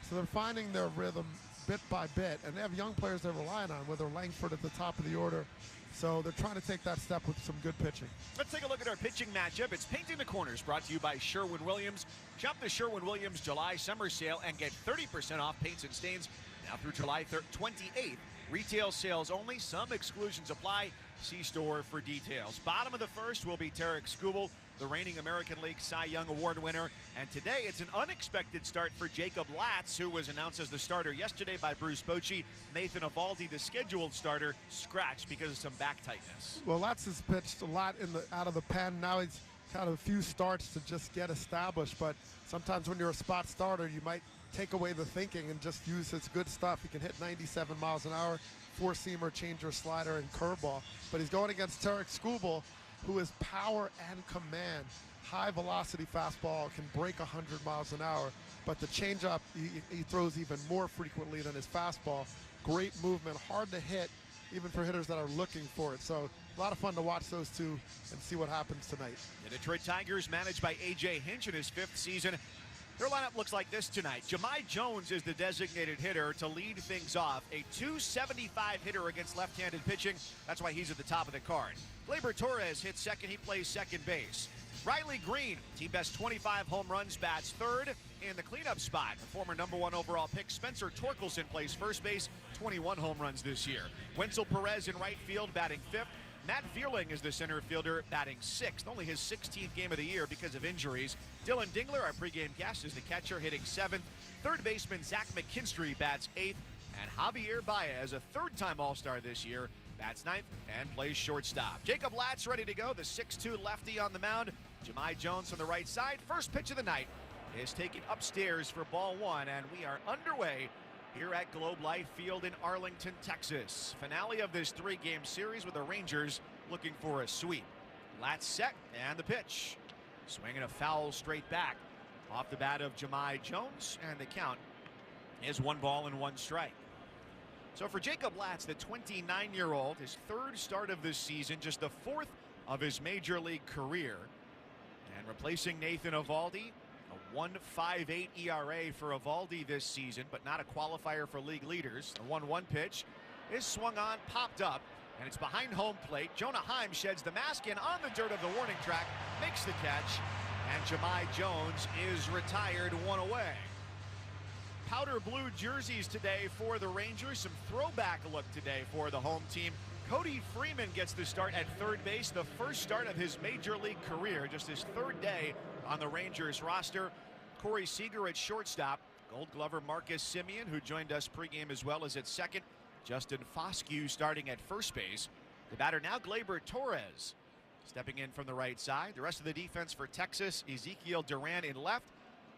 So they're finding their rhythm bit by bit, and they have young players they're relying on, whether Langford at the top of the order. So they're trying to take that step with some good pitching. Let's take a look at our pitching matchup. It's Painting the Corners, brought to you by Sherwin-Williams. Shop the Sherwin-Williams July summer sale and get 30% off paints and stains now through July 28th. Retail sales only. Some exclusions apply. See store for details. Bottom of the first will be Tarek Skubal, the reigning American League Cy Young Award winner. And today it's an unexpected start for Jacob Latz, who was announced as the starter yesterday by Bruce Bochy. Nathan Eovaldi, the scheduled starter, scratched because of some back tightness. Well, Latz has pitched a lot out of the pen. Now he's got a few starts to just get established. But sometimes when you're a spot starter, you might take away the thinking and just use his good stuff. He can hit 97 miles an hour, four-seamer, changer, slider, and curveball. But he's going against Tarek Skubal, who is power and command. High-velocity fastball, can break 100 miles an hour. But the changeup, he throws even more frequently than his fastball. Great movement, hard to hit, even for hitters that are looking for it. So a lot of fun to watch those two and see what happens tonight. The Detroit Tigers, managed by A.J. Hinch in his 5th season. Their lineup looks like this tonight. Jahmai Jones is the designated hitter to lead things off. A .275 hitter against left-handed pitching. That's why he's at the top of the card. Gleyber Torres hits second. He plays second base. Riley Green, team best 25 home runs, bats third. In the cleanup spot, the former #1 overall pick Spencer Torkelson plays first base, 21 home runs this year. Wenzel Perez in right field, batting 5th. Matt Vierling is the center fielder, batting 6th, only his 16th game of the year because of injuries. Dylan Dingler, our pregame guest, is the catcher, hitting 7th. Third baseman Zach McKinstry bats 8th. And Javier Baez, a third-time All-Star this year, bats 9th and plays shortstop. Jacob Latz ready to go, the 6'2 lefty on the mound. Jahmai Jones on the right side. First pitch of the night is taken upstairs for ball 1, and we are underway here at Globe Life Field in Arlington, Texas. Finale of this 3-game series with the Rangers looking for a sweep. Latz set, and the pitch. Swinging a foul straight back off the bat of Jahmai Jones, and the count is 1 ball and 1 strike. So for Jacob Latz, the 29-year-old, his 3rd start of this season, just the 4th of his major league career. And replacing Nathan Eovaldi, a 1.58 ERA for Eovaldi this season, but not a qualifier for league leaders. The 1-1 pitch is swung on, popped up, and it's behind home plate. Jonah Heim sheds the mask in on the dirt of the warning track, makes the catch, and Jahmai Jones is retired 1 away. Powder blue jerseys today for the Rangers. Some throwback look today for the home team. Cody Freeman gets the start at third base, the first start of his major league career, just his 3rd day on the Rangers roster. Corey Seager at shortstop. Gold Glover Marcus Semien, who joined us pregame as well, as at second. Justin Foscue starting at first base. The batter now Gleyber Torres stepping in from the right side. The rest of the defense for Texas, Ezekiel Duran in left,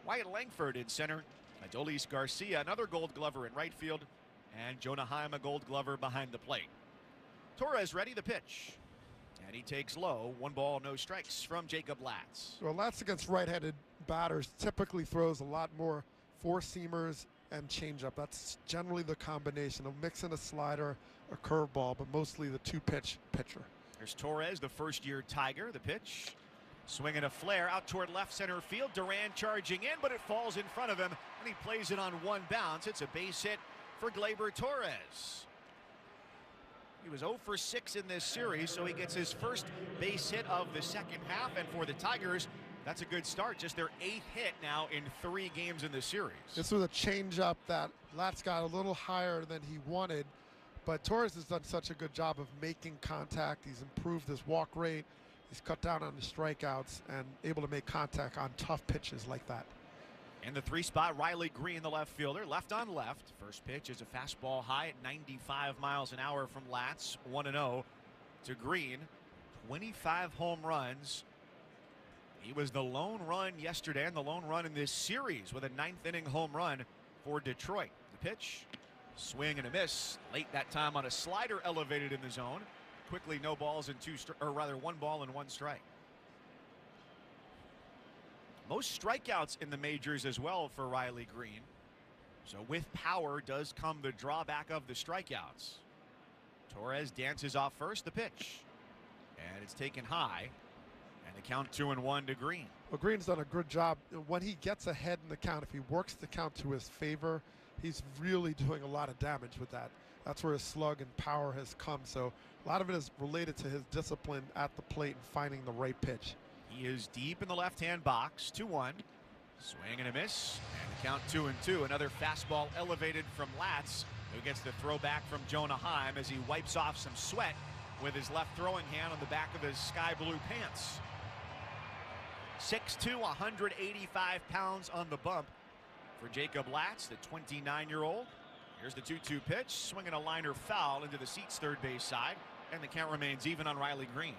Wyatt Langford in center, Adolis Garcia, another Gold Glover in right field, and Jonah Heim, a Gold Glover behind the plate. Torres ready, the pitch. And he takes low. 1 ball, no strikes from Jacob Latz. Well, Latz against right-handed batters typically throws a lot more four-seamers and changeup. That's generally the combination. Of mixing a slider, a curveball, but mostly the 2-pitch pitcher. There's Torres, the first-year Tiger. The pitch. Swinging a flare out toward left center field. Duran charging in, but it falls in front of him, and he plays it on 1 bounce. It's a base hit for Gleyber Torres. He was 0 for 6 in this series, so he gets his first base hit of the second half. And for the Tigers, that's a good start. Just their 8th hit now in 3 games in the series. This was a changeup that Latz got a little higher than he wanted, but Torres has done such a good job of making contact. He's improved his walk rate. He's cut down on the strikeouts and able to make contact on tough pitches like that. In the 3 spot, Riley Green, the left fielder, left on left. First pitch is a fastball high at 95 miles an hour from Latz. 1-0 to Green. 25 home runs He was the lone run yesterday and the lone run in this series with a 9th inning home run for Detroit. The pitch, swing and a miss. Late that time on a slider elevated in the zone. Quickly, no balls and one ball and 1 strike. Most strikeouts in the majors as well for Riley Green. So with power does come the drawback of the strikeouts. Torres dances off first, the pitch. And it's taken high. And the count 2-1 to Green. Well, Green's done a good job. When he gets ahead in the count, if he works the count to his favor, he's really doing a lot of damage with that. That's where his slug and power has come. So a lot of it is related to his discipline at the plate and finding the right pitch. He is deep in the left-hand box, 2-1. Swing and a miss, and the count 2-2. Another fastball elevated from Latz, who gets the throw back from Jonah Heim as he wipes off some sweat with his left throwing hand on the back of his sky blue pants. 6'2", 185 pounds on the bump for Jacob Latz, the 29-year-old. Here's the 2-2 pitch, swinging a liner foul into the seats third base side, and the count remains even on Riley Green.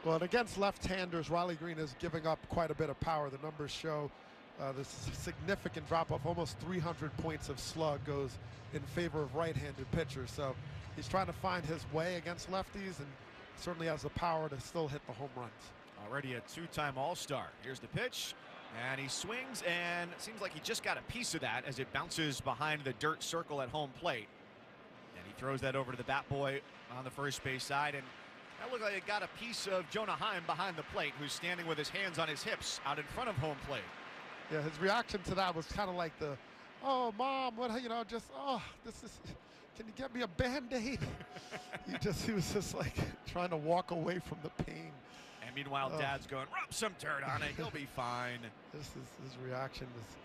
Well, and against left-handers, Riley Green is giving up quite a bit of power. The numbers show this significant drop-off. Almost 300 points of slug goes in favor of right-handed pitchers. So he's trying to find his way against lefties and certainly has the power to still hit the home runs. Already a 2-time All-Star. Here's the pitch, and he swings, and it seems like he just got a piece of that as it bounces behind the dirt circle at home plate. And he throws that over to the bat boy on the first base side, and that looked like it got a piece of Jonah Heim behind the plate, who's standing with his hands on his hips out in front of home plate. Yeah, his reaction to that was kind of like the, oh, Mom, what, just, oh, this is, can you get me a Band-Aid? he was just like trying to walk away from the pain. And meanwhile, Dad's going, rub some dirt on it, he'll be fine. His reaction is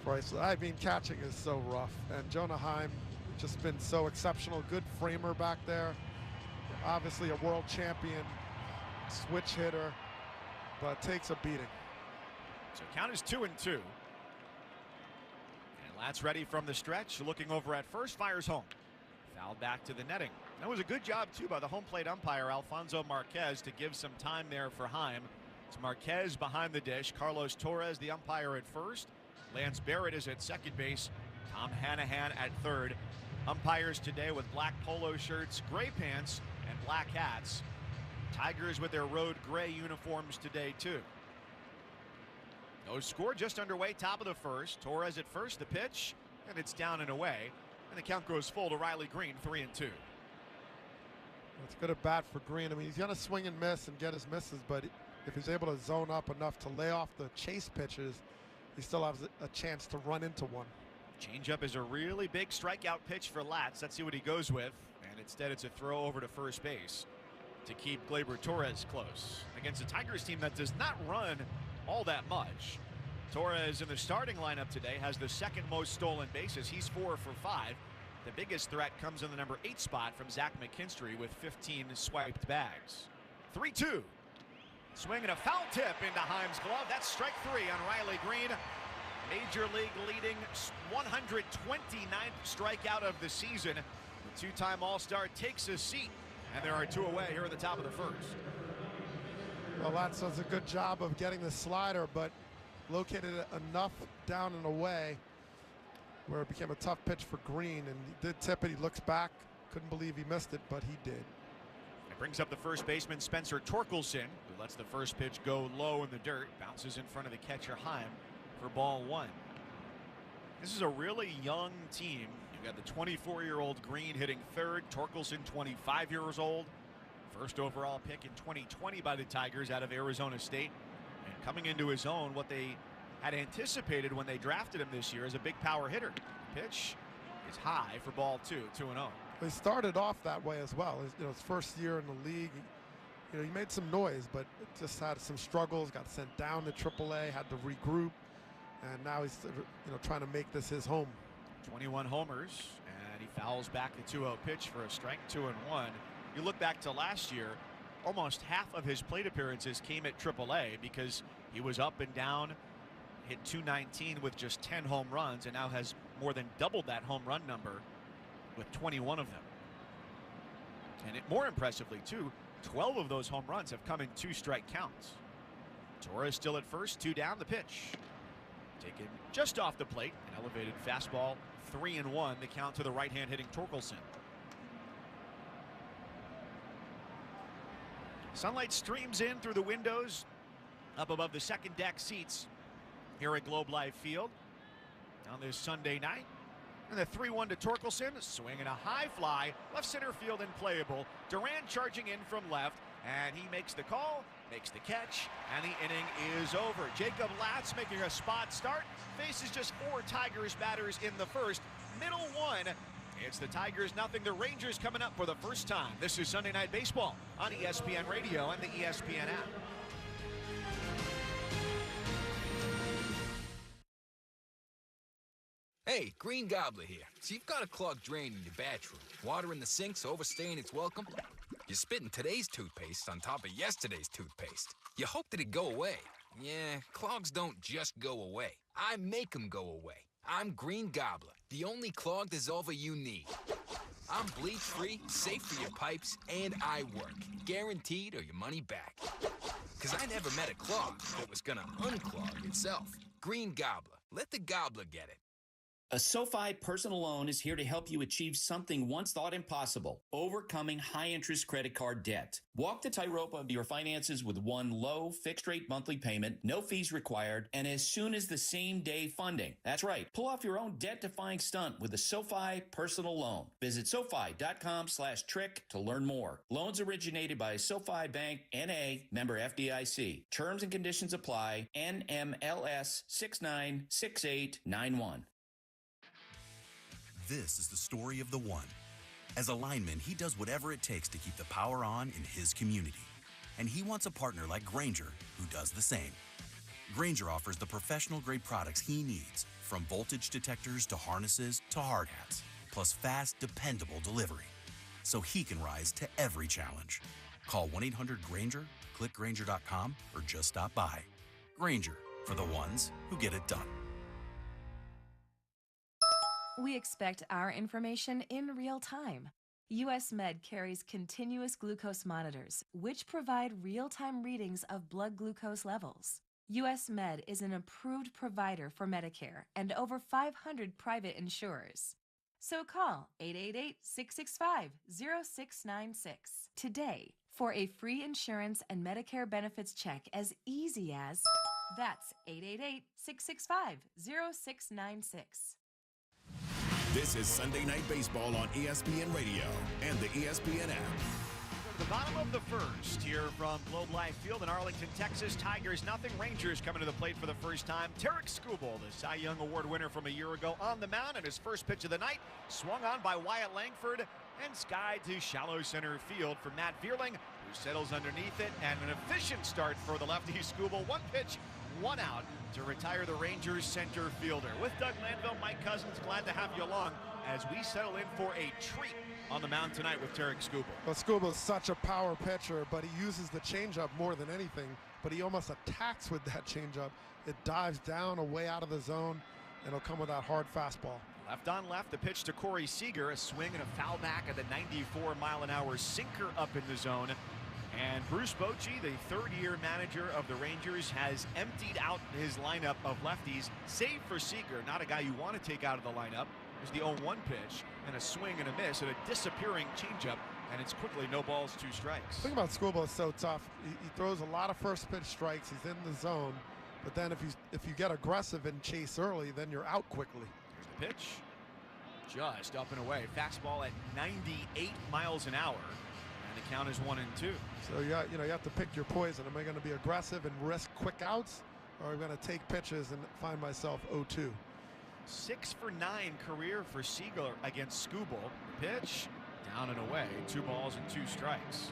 priceless. I mean, catching is so rough. And Jonah Heim just been so exceptional. Good framer back there. Obviously a world champion switch hitter, but takes a beating. So count is 2-2. And Latz ready from the stretch, looking over at first, fires home. Fouled back to the netting. That was a good job, too, by the home plate umpire, Alfonso Marquez, to give some time there for Heim. It's Marquez behind the dish. Carlos Torres, the umpire, at first. Lance Barrett is at second base. Tom Hanahan at third. Umpires today with black polo shirts, gray pants, and black hats. Tigers with their road gray uniforms today, too. No score, just underway, top of the first. Torres at first, the pitch, and it's down and away. And the count goes full to Riley Green, 3-2. It's good at bat for Green. I mean, he's going to swing and miss and get his misses, but if he's able to zone up enough to lay off the chase pitches, he still has a chance to run into one. Changeup is a really big strikeout pitch for Latz. Let's see what he goes with. And instead, it's a throw over to first base to keep Gleyber Torres close against a Tigers team that does not run all that much. Torres in the starting lineup today has the second most stolen bases. He's 4 for 5. The biggest threat comes in the number 8 spot from Zach McKinstry with 15 swiped bags. 3-2. Swing and a foul tip into Heim's glove. That's strike 3 on Riley Green. Major League leading 129th strikeout of the season. The two-time All-Star takes a seat, and there are 2 away here at the top of the first. Well, Latz does a good job of getting the slider, but located it enough down and away where it became a tough pitch for Green, and he did tip it. He looks back, couldn't believe he missed it, but he did. It brings up the first baseman Spencer Torkelson, who lets the first pitch go low in the dirt, bounces in front of the catcher Heim for ball 1. This is a really young team. You've got the 24-year-old Green hitting third, Torkelson 25 years old, first overall pick in 2020 by the Tigers out of Arizona State, and coming into his own, what they had anticipated when they drafted him this year as a big power hitter. Pitch is high for ball 2, 2-0. He started off that way as well. His first year in the league, he made some noise, but just had some struggles, got sent down to AAA, had to regroup, and now he's trying to make this his home. 21 homers, and he fouls back the 2-0 pitch for a strike, 2-1. You look back to last year, almost half of his plate appearances came at AAA because he was up and down, hit .219 with just 10 home runs, and now has more than doubled that home run number with 21 of them. And more impressively, too, 12 of those home runs have come in 2-strike counts. Torres still at first, 2 down. The pitch taken just off the plate. An elevated fastball, 3-1. The count to the right-hand hitting Torkelson. Sunlight streams in through the windows up above the second deck seats here at Globe Life Field on this Sunday night. And the 3-1 to Torkelson, swinging a high fly, left center field and playable. Duran charging in from left, and he makes the call, makes the catch, and the inning is over. Jacob Latz making a spot start, faces just 4 Tigers batters in the first. Middle 1. It's the Tigers nothing, the Rangers coming up for the first time. This is Sunday Night Baseball on ESPN Radio and the ESPN app. Hey, Green Gobbler here. So you've got a clogged drain in your bathroom. Water in the sink's overstaying its welcome. You're spitting today's toothpaste on top of yesterday's toothpaste. You hope that it go away. Yeah, clogs don't just go away. I make them go away. I'm Green Gobbler, the only clog dissolver you need. I'm bleach-free, safe for your pipes, and I work. Guaranteed or your money back. Because I never met a clog that was gonna unclog itself. Green Gobbler. Let the gobbler get it. A SoFi personal loan is here to help you achieve something once thought impossible, overcoming high-interest credit card debt. Walk the tightrope of your finances with one low, fixed-rate monthly payment, no fees required, and as soon as the same-day funding. That's right. Pull off your own debt-defying stunt with a SoFi personal loan. Visit SoFi.com/trick to learn more. Loans originated by SoFi Bank, N.A., member FDIC. Terms and conditions apply. NMLS 696891. This is the story of the one. As a lineman, he does whatever it takes to keep the power on in his community. And he wants a partner like Grainger who does the same. Grainger offers the professional-grade products he needs, from voltage detectors to harnesses to hard hats, plus fast, dependable delivery, so he can rise to every challenge. Call 1-800-GRAINGER, click Grainger.com, or just stop by. Grainger, for the ones who get it done. We expect our information in real time. US Med carries continuous glucose monitors, which provide real-time readings of blood glucose levels. US Med is an approved provider for Medicare and over 500 private insurers. So call 888-665-0696 today for a free insurance and Medicare benefits check as easy as, that's 888-665-0696. This is Sunday Night Baseball on ESPN Radio and the ESPN app. The bottom of the first here from Globe Life Field in Arlington, Texas. Tigers nothing. Rangers coming to the plate for the first time. Tarek Skubal, the Cy Young Award winner from a year ago, on the mound, and his first pitch of the night swung on by Wyatt Langford and skied to shallow center field for Matt Vierling, who settles underneath it, and an efficient start for the lefty Skubal. One pitch, one out to retire the Rangers center fielder. With Doug Landville, Mike Cousins, glad to have you along as we settle in for a treat on the mound tonight with Tarek Skubal. Well, Skubal is such a power pitcher, but he uses the changeup more than anything, but he almost attacks with that changeup. It dives down away out of the zone, and it'll come with that hard fastball. Left on left, the pitch to Corey Seager, a swing and a foul back at the 94-mile-an-hour sinker up in the zone. And Bruce Bochy, the third-year manager of the Rangers, has emptied out his lineup of lefties, save for Seager, not a guy you want to take out of the lineup. There's the 0-1 pitch, and a swing and a miss, and a disappearing changeup, and it's quickly no balls, 2 strikes. The thing about Skubal is so tough. He throws a lot of first pitch strikes. He's in the zone, but then if you get aggressive and chase early, then you're out quickly. Here's the pitch, just up and away. Fastball at 98 miles an hour, and the count is 1-2. So you have to pick your poison. Am I going to be aggressive and risk quick outs, or am I going to take pitches and find myself 0-2? 6 for 9 career for Seager against Skubal. Pitch down and away, 2 balls and 2 strikes.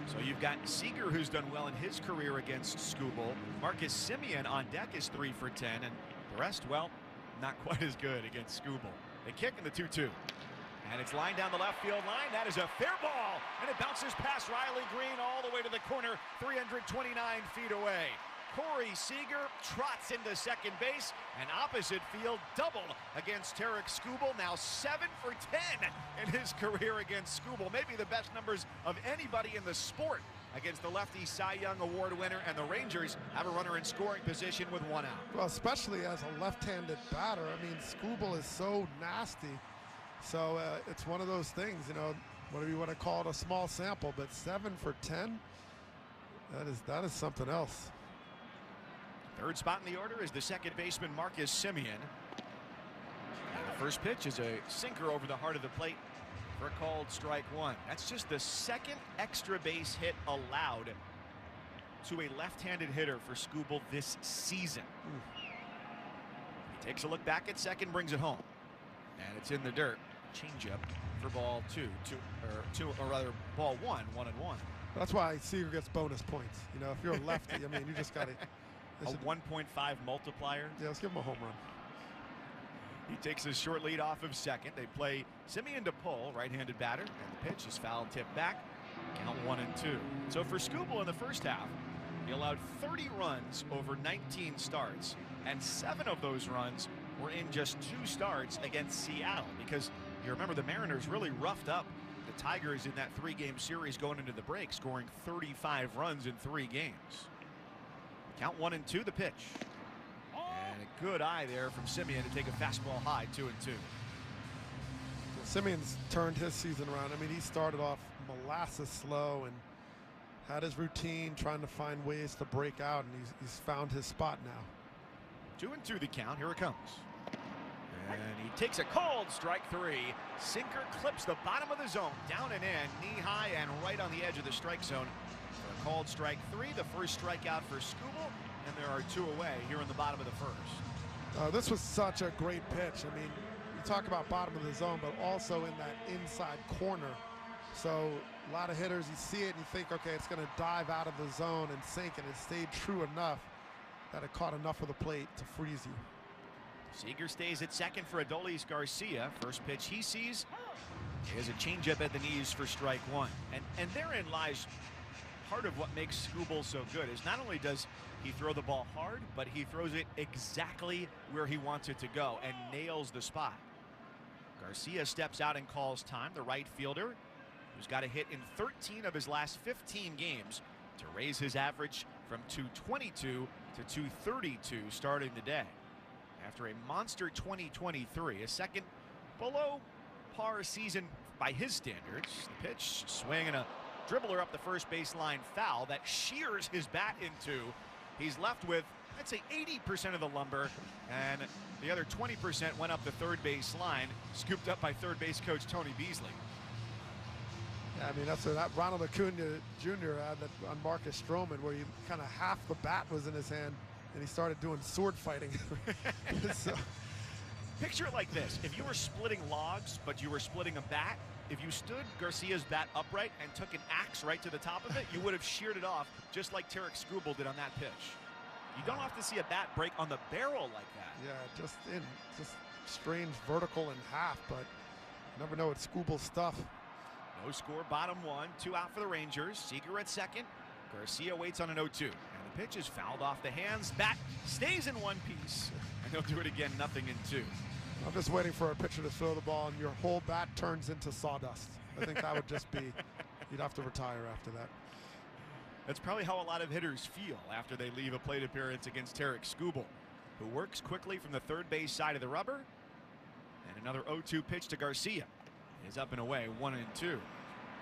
So you've got Seager, who's done well in his career against Skubal. Marcus Semien on deck is 3 for 10, and the rest, well, not quite as good against Skubal. They kick in the 2-2. And it's lined down the left field line. That is a fair ball, and it bounces past Riley Green all the way to the corner, 329 feet away. Corey Seager trots into second base, and opposite field double against Tarek Skubal. Now 7 for 10 in his career against Skubal. Maybe the best numbers of anybody in the sport against the lefty Cy Young Award winner, and the Rangers have a runner in scoring position with 1 out. Well, especially as a left-handed batter. I mean, Skubal is so nasty. So it's one of those things, you know, whatever you want to call it, a small sample, but 7 for 10, that is something else. Third spot in the order is the second baseman Marcus Semien. And the first pitch is a sinker over the heart of the plate for a called strike 1. That's just the second extra base hit allowed to a left-handed hitter for Skubal this season. He takes a look back at second, brings it home, and it's in the dirt. Changeup for ball ball 1, 1-1. That's why Seager gets bonus points. You know, if you're a lefty, I mean, you just got to. A 1.5 multiplier. Yeah, let's give him a home run. He takes his short lead off of second. They play Semien to pull, right-handed batter, and the pitch is foul tipped back. Count 1-2. So for Skubal in the first half, he allowed 30 runs over 19 starts, and 7 of those runs were in just 2 starts against Seattle, because you remember the Mariners really roughed up the Tigers in that 3-game series going into the break, scoring 35 runs in 3 games. Count 1-2, the pitch. And a good eye there from Semien to take a fastball high, 2-2. Simeon's turned his season around. I mean, he started off molasses slow and had his routine, trying to find ways to break out, and he's found his spot now. 2-2 the count. Here it comes. And he takes a cold strike 3. Sinker clips the bottom of the zone, down and in, knee high and right on the edge of the strike zone. For a called strike 3, the first strikeout for Skubal, and there are 2 away here in the bottom of the first. This was such a great pitch. I mean, you talk about bottom of the zone, but also in that inside corner. So a lot of hitters, you see it and you think, okay, it's going to dive out of the zone and sink, and it stayed true enough that it caught enough of the plate to freeze you. Seager stays at second for Adolis Garcia. First pitch he sees is a changeup at the knees for strike 1. And therein lies part of what makes Skubal so good, is not only does he throw the ball hard, but he throws it exactly where he wants it to go and nails the spot. Garcia steps out and calls time, the right fielder, who's got a hit in 13 of his last 15 games to raise his average from 222 to 232 starting the day. After a monster 2023, a second below par season by his standards, the pitch, swing, and a dribbler up the first baseline foul that shears his bat in 2. He's left with, I'd say, 80% of the lumber, and the other 20% went up the third base line, scooped up by third base coach Tony Beasley. Yeah, I mean, that's that Ronald Acuna Jr. had that on Marcus Stroman, where kind of half the bat was in his hand, and he started doing sword fighting. So. Picture it like this. If you were splitting logs, but you were splitting a bat, if you stood Garcia's bat upright and took an axe right to the top of it, you would have sheared it off, just like Tarik Skubal did on that pitch. You don't have to see a bat break on the barrel like that. Yeah, just strange vertical in half, but you never know, it's Skubal stuff. No score, bottom 1, 2 out for the Rangers. Seager at second. Garcia waits on an 0-2. And the pitch is fouled off the hands. Bat stays in one piece. And he'll do it again, nothing in 2. I'm just waiting for a pitcher to throw the ball and your whole bat turns into sawdust. I think that would just be, you'd have to retire after that. That's probably how a lot of hitters feel after they leave a plate appearance against Tarik Skubal, who works quickly from the third base side of the rubber. And another 0-2 pitch to Garcia is up and away, 1-2.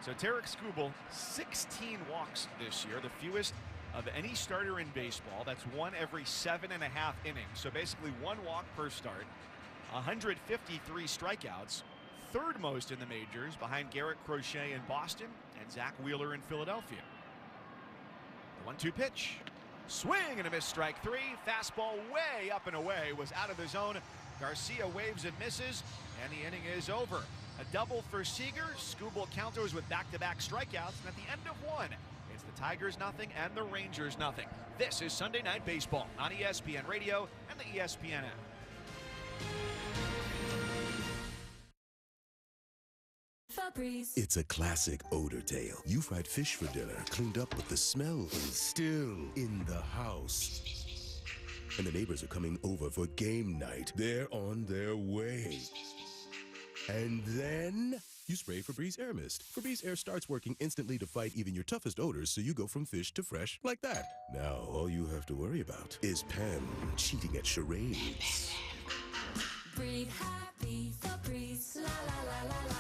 So Tarik Skubal, 16 walks this year, the fewest of any starter in baseball. That's 1 every 7.5 innings. So basically 1 walk per start. 153 strikeouts, third most in the majors, behind Garrett Crochet in Boston and Zach Wheeler in Philadelphia. The 1-2 pitch. Swing and a miss, strike 3. Fastball way up and away, was out of the zone. Garcia waves and misses, and the inning is over. A double for Seager. Skubal counters with back-to-back strikeouts, and at the end of 1, it's the Tigers nothing and the Rangers nothing. This is Sunday Night Baseball on ESPN Radio and the ESPN app. It's a classic odor tale. You fried fish for dinner, cleaned up, but the smell is still in the house. And the neighbors are coming over for game night. They're on their way. And then You spray Febreze Air Mist. Febreze Air starts working instantly to fight even your toughest odors, so you go from fish to fresh like that. Now, all you have to worry about is Pam cheating at charades. Breathe happy, Febreze, la la la la la.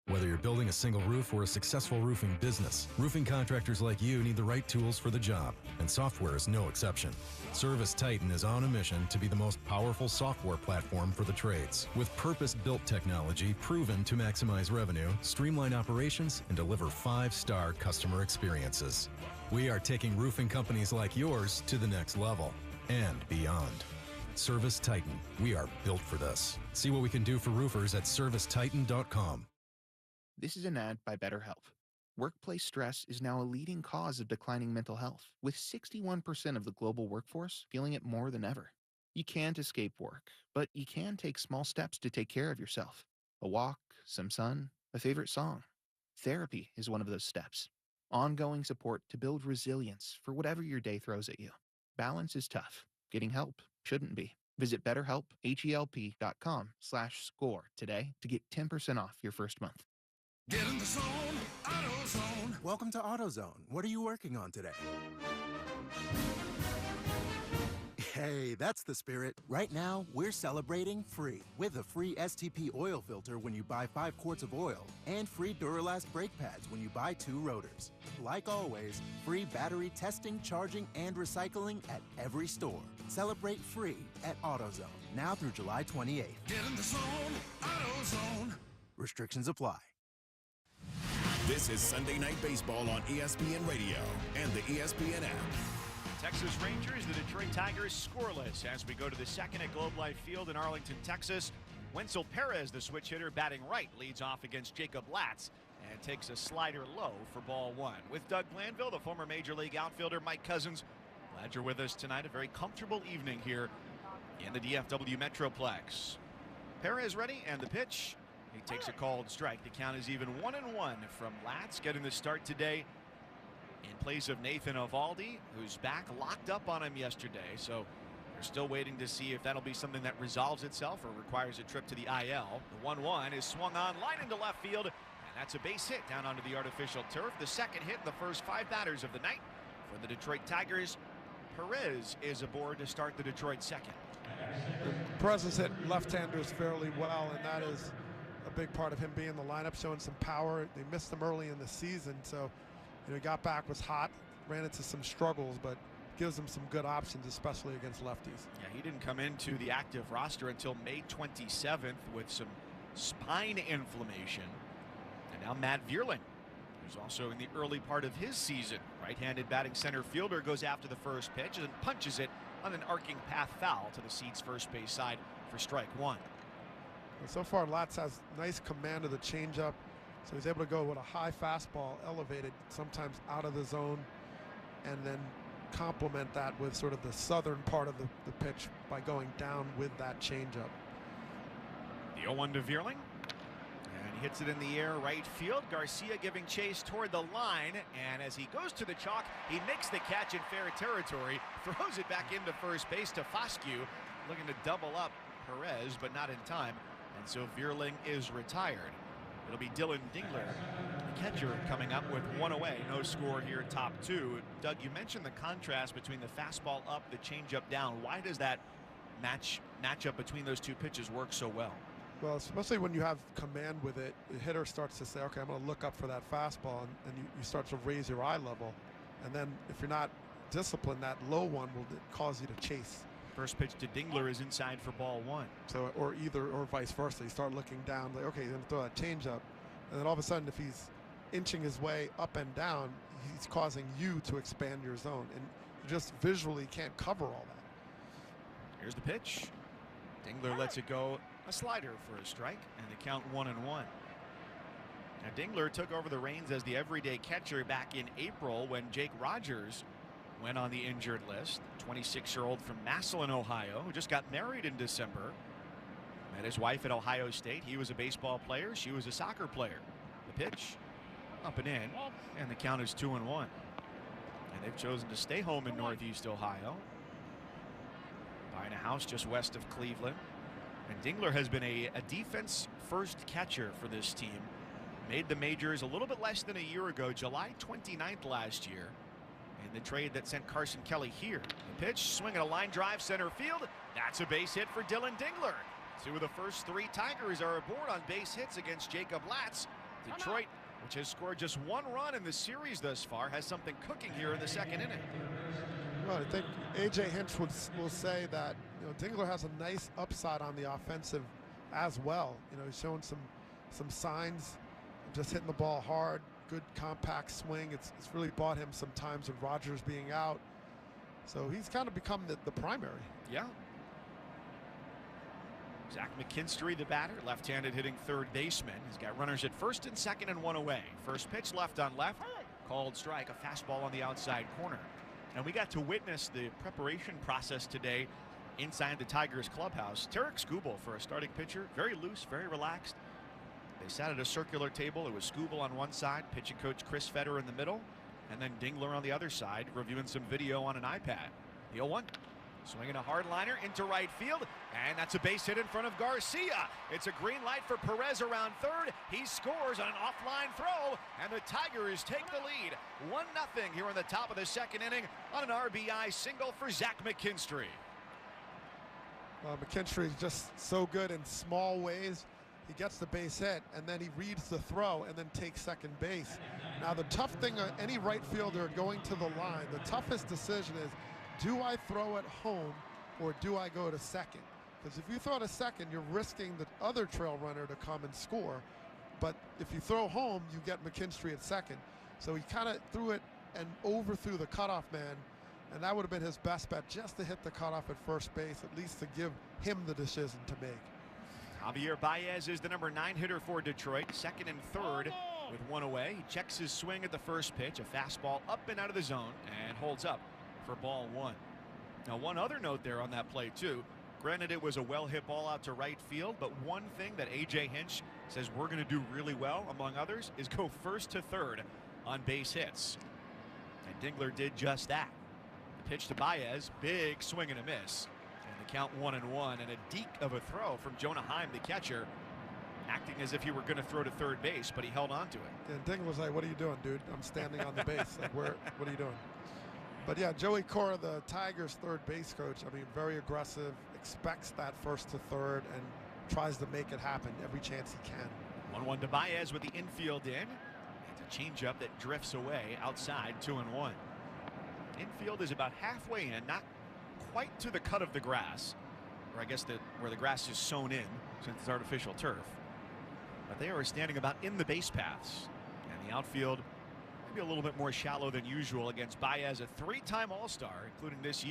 Whether you're building a single roof or a successful roofing business, roofing contractors like you need the right tools for the job, and software is no exception. Service Titan is on a mission to be the most powerful software platform for the trades, with purpose-built technology proven to maximize revenue, streamline operations, and deliver 5-star customer experiences. We are taking roofing companies like yours to the next level and beyond. Service Titan, we are built for this. See what we can do for roofers at servicetitan.com. This is an ad by BetterHelp. Workplace stress is now a leading cause of declining mental health, with 61% of the global workforce feeling it more than ever. You can't escape work, but you can take small steps to take care of yourself. A walk, some sun, a favorite song. Therapy is one of those steps. Ongoing support to build resilience for whatever your day throws at you. Balance is tough. Getting help shouldn't be. Visit BetterHelp.com/score today to get 10% off your first month. Get in the zone, AutoZone. Welcome to AutoZone. What are you working on today? Hey, that's the spirit. Right now, we're celebrating free with a free STP oil filter when you buy 5 quarts of oil and free Duralast brake pads when you buy 2 rotors. Like always, free battery testing, charging, and recycling at every store. Celebrate free at AutoZone, now through July 28th. Get in the zone, AutoZone. Restrictions apply. This is Sunday Night Baseball on ESPN Radio and the ESPN app. Texas Rangers, the Detroit Tigers scoreless as we go to the second at Globe Life Field in Arlington, Texas. Wenzel Perez, the switch hitter, batting right, leads off against Jacob Latz and takes a slider low for ball 1. With Doug Glanville, the former Major League outfielder, Mike Cousins. Glad you're with us tonight. A very comfortable evening here in the DFW Metroplex. Perez ready, and the pitch. He takes a called strike. The count is even 1-1 from Latz, getting the start today in place of Nathan Eovaldi, whose back locked up on him yesterday. So they're still waiting to see if that'll be something that resolves itself or requires a trip to the IL. The 1-1 is swung on, line into left field, and that's a base hit down onto the artificial turf. The second hit in the first 5 batters of the night for the Detroit Tigers. Perez is aboard to start the Detroit second. Perez has hit left-handers fairly well, and that is a big part of him being in the lineup, showing some power. They missed him early in the season, so he got back, was hot, ran into some struggles, but gives him some good options, especially against lefties. Yeah, he didn't come into the active roster until May 27th with some spine inflammation. And now Matt Vierling, who's also in the early part of his season. Right-handed batting center fielder goes after the first pitch and punches it on an arcing path foul to the seat's first base side for strike 1. And so far, Latz has nice command of the changeup, so he's able to go with a high fastball, elevated, sometimes out of the zone, and then complement that with sort of the southern part of the pitch by going down with that changeup. The 0-1 to Vierling, and he hits it in the air right field. Garcia giving chase toward the line, and as he goes to the chalk, he makes the catch in fair territory, throws it back into first base to Foscue, looking to double up Perez, but not in time. And so Vierling is retired. It'll be Dylan Dingler, the catcher, coming up with 1 away. No score here at top 2. Doug, you mentioned the contrast between the fastball up, the changeup down. Why does that matchup between those two pitches work so well? Well, especially when you have command with it, the hitter starts to say, okay, I'm going to look up for that fastball, and you start to raise your eye level. And then if you're not disciplined, that low one will cause you to chase. First pitch to Dingler is inside for ball 1. So, or vice versa. You start looking down, like, okay, then throw that changeup. And then all of a sudden, if he's inching his way up and down, he's causing you to expand your zone. And you just visually can't cover all that. Here's the pitch. Dingler lets it go. A slider for a strike, and the count 1-1. Now, Dingler took over the reins as the everyday catcher back in April when Jake Rogers went on the injured list. 26-year-old from Massillon, Ohio, who just got married in December. Met his wife at Ohio State. He was a baseball player. She was a soccer player. The pitch up and in, and the count is 2-1. And they've chosen to stay home in Northeast Ohio, buying a house just west of Cleveland. And Dingler has been a defense-first catcher for this team Made the majors a little bit less than a year ago, July 29th last year, in the trade that sent Carson Kelly here. The pitch, swinging a line drive center field. That's a base hit for Dylan Dingler. Two of the first three Tigers are aboard on base hits against Jacob Latz. Detroit, which has scored just one run in the series thus far, has something cooking here in the second inning. Well, I think A.J. Hinch will say that Dingler has a nice upside on the offensive as well. He's showing some signs of just hitting the ball hard, good compact swing. It's really bought him some times with Rogers being out. So he's kind of become the primary. Yeah. Zach McKinstry, the batter, left-handed hitting third baseman. He's got runners at first and second and one away. First pitch left on left, called strike, a fastball on the outside corner. And we got to witness the preparation process today inside the Tigers clubhouse. Tarek Skubal for a starting pitcher, very loose, very relaxed. They sat at a circular table. It was Skubal on one side, pitching coach Chris Fetter in the middle, and then Dingler on the other side, reviewing some video on an iPad. The 0-1. Swinging a hard liner into right field, and that's a base hit in front of Garcia. It's a green light for Perez around third. He scores on an offline throw, and the Tigers take the lead. 1-0 here in the top of the second inning on an RBI single for Zach McKinstry. Well, McKinstry is just so good in small ways. He gets the base hit, and then he reads the throw and then takes second base. Now, the tough thing, any right fielder going to the line, the toughest decision is, do I throw at home or do I go to second? Because if you throw to second, you're risking the other trail runner to come and score. But if you throw home, you get McKinstry at second. So he kind of threw it and overthrew the cutoff man, and that would have been his best bet, just to hit the cutoff at first base, at least to give him the decision to make. Javier Baez is the number 9 hitter for Detroit, second and third with one away. He checks his swing at the first pitch, a fastball up and out of the zone, and holds up for ball one. Now, one other note there on that play too. Granted, it was a well-hit ball out to right field, but one thing that A.J. Hinch says we're going to do really well, among others, is go first to third on base hits. And Dingler did just that. The pitch to Baez, big swing and a miss. And the count 1-1, and a deke of a throw from Jonah Heim, the catcher, acting as if he were going to throw to third base, but he held on to it. And Dingler's like, what are you doing, dude? I'm standing on the base. Like, what are you doing? But yeah, Joey Cora, the Tigers' third base coach, I mean, very aggressive, expects that first to third, and tries to make it happen every chance he can. 1-1 to Baez with the infield in. It's a changeup that drifts away outside, 2-1. Infield is about halfway in, not quite to the cut of the grass, or I guess where the grass is sown in since it's artificial turf. But they are standing about in the base paths, and the outfield maybe a little bit more shallow than usual against Baez, a 3-time All-Star, including this year.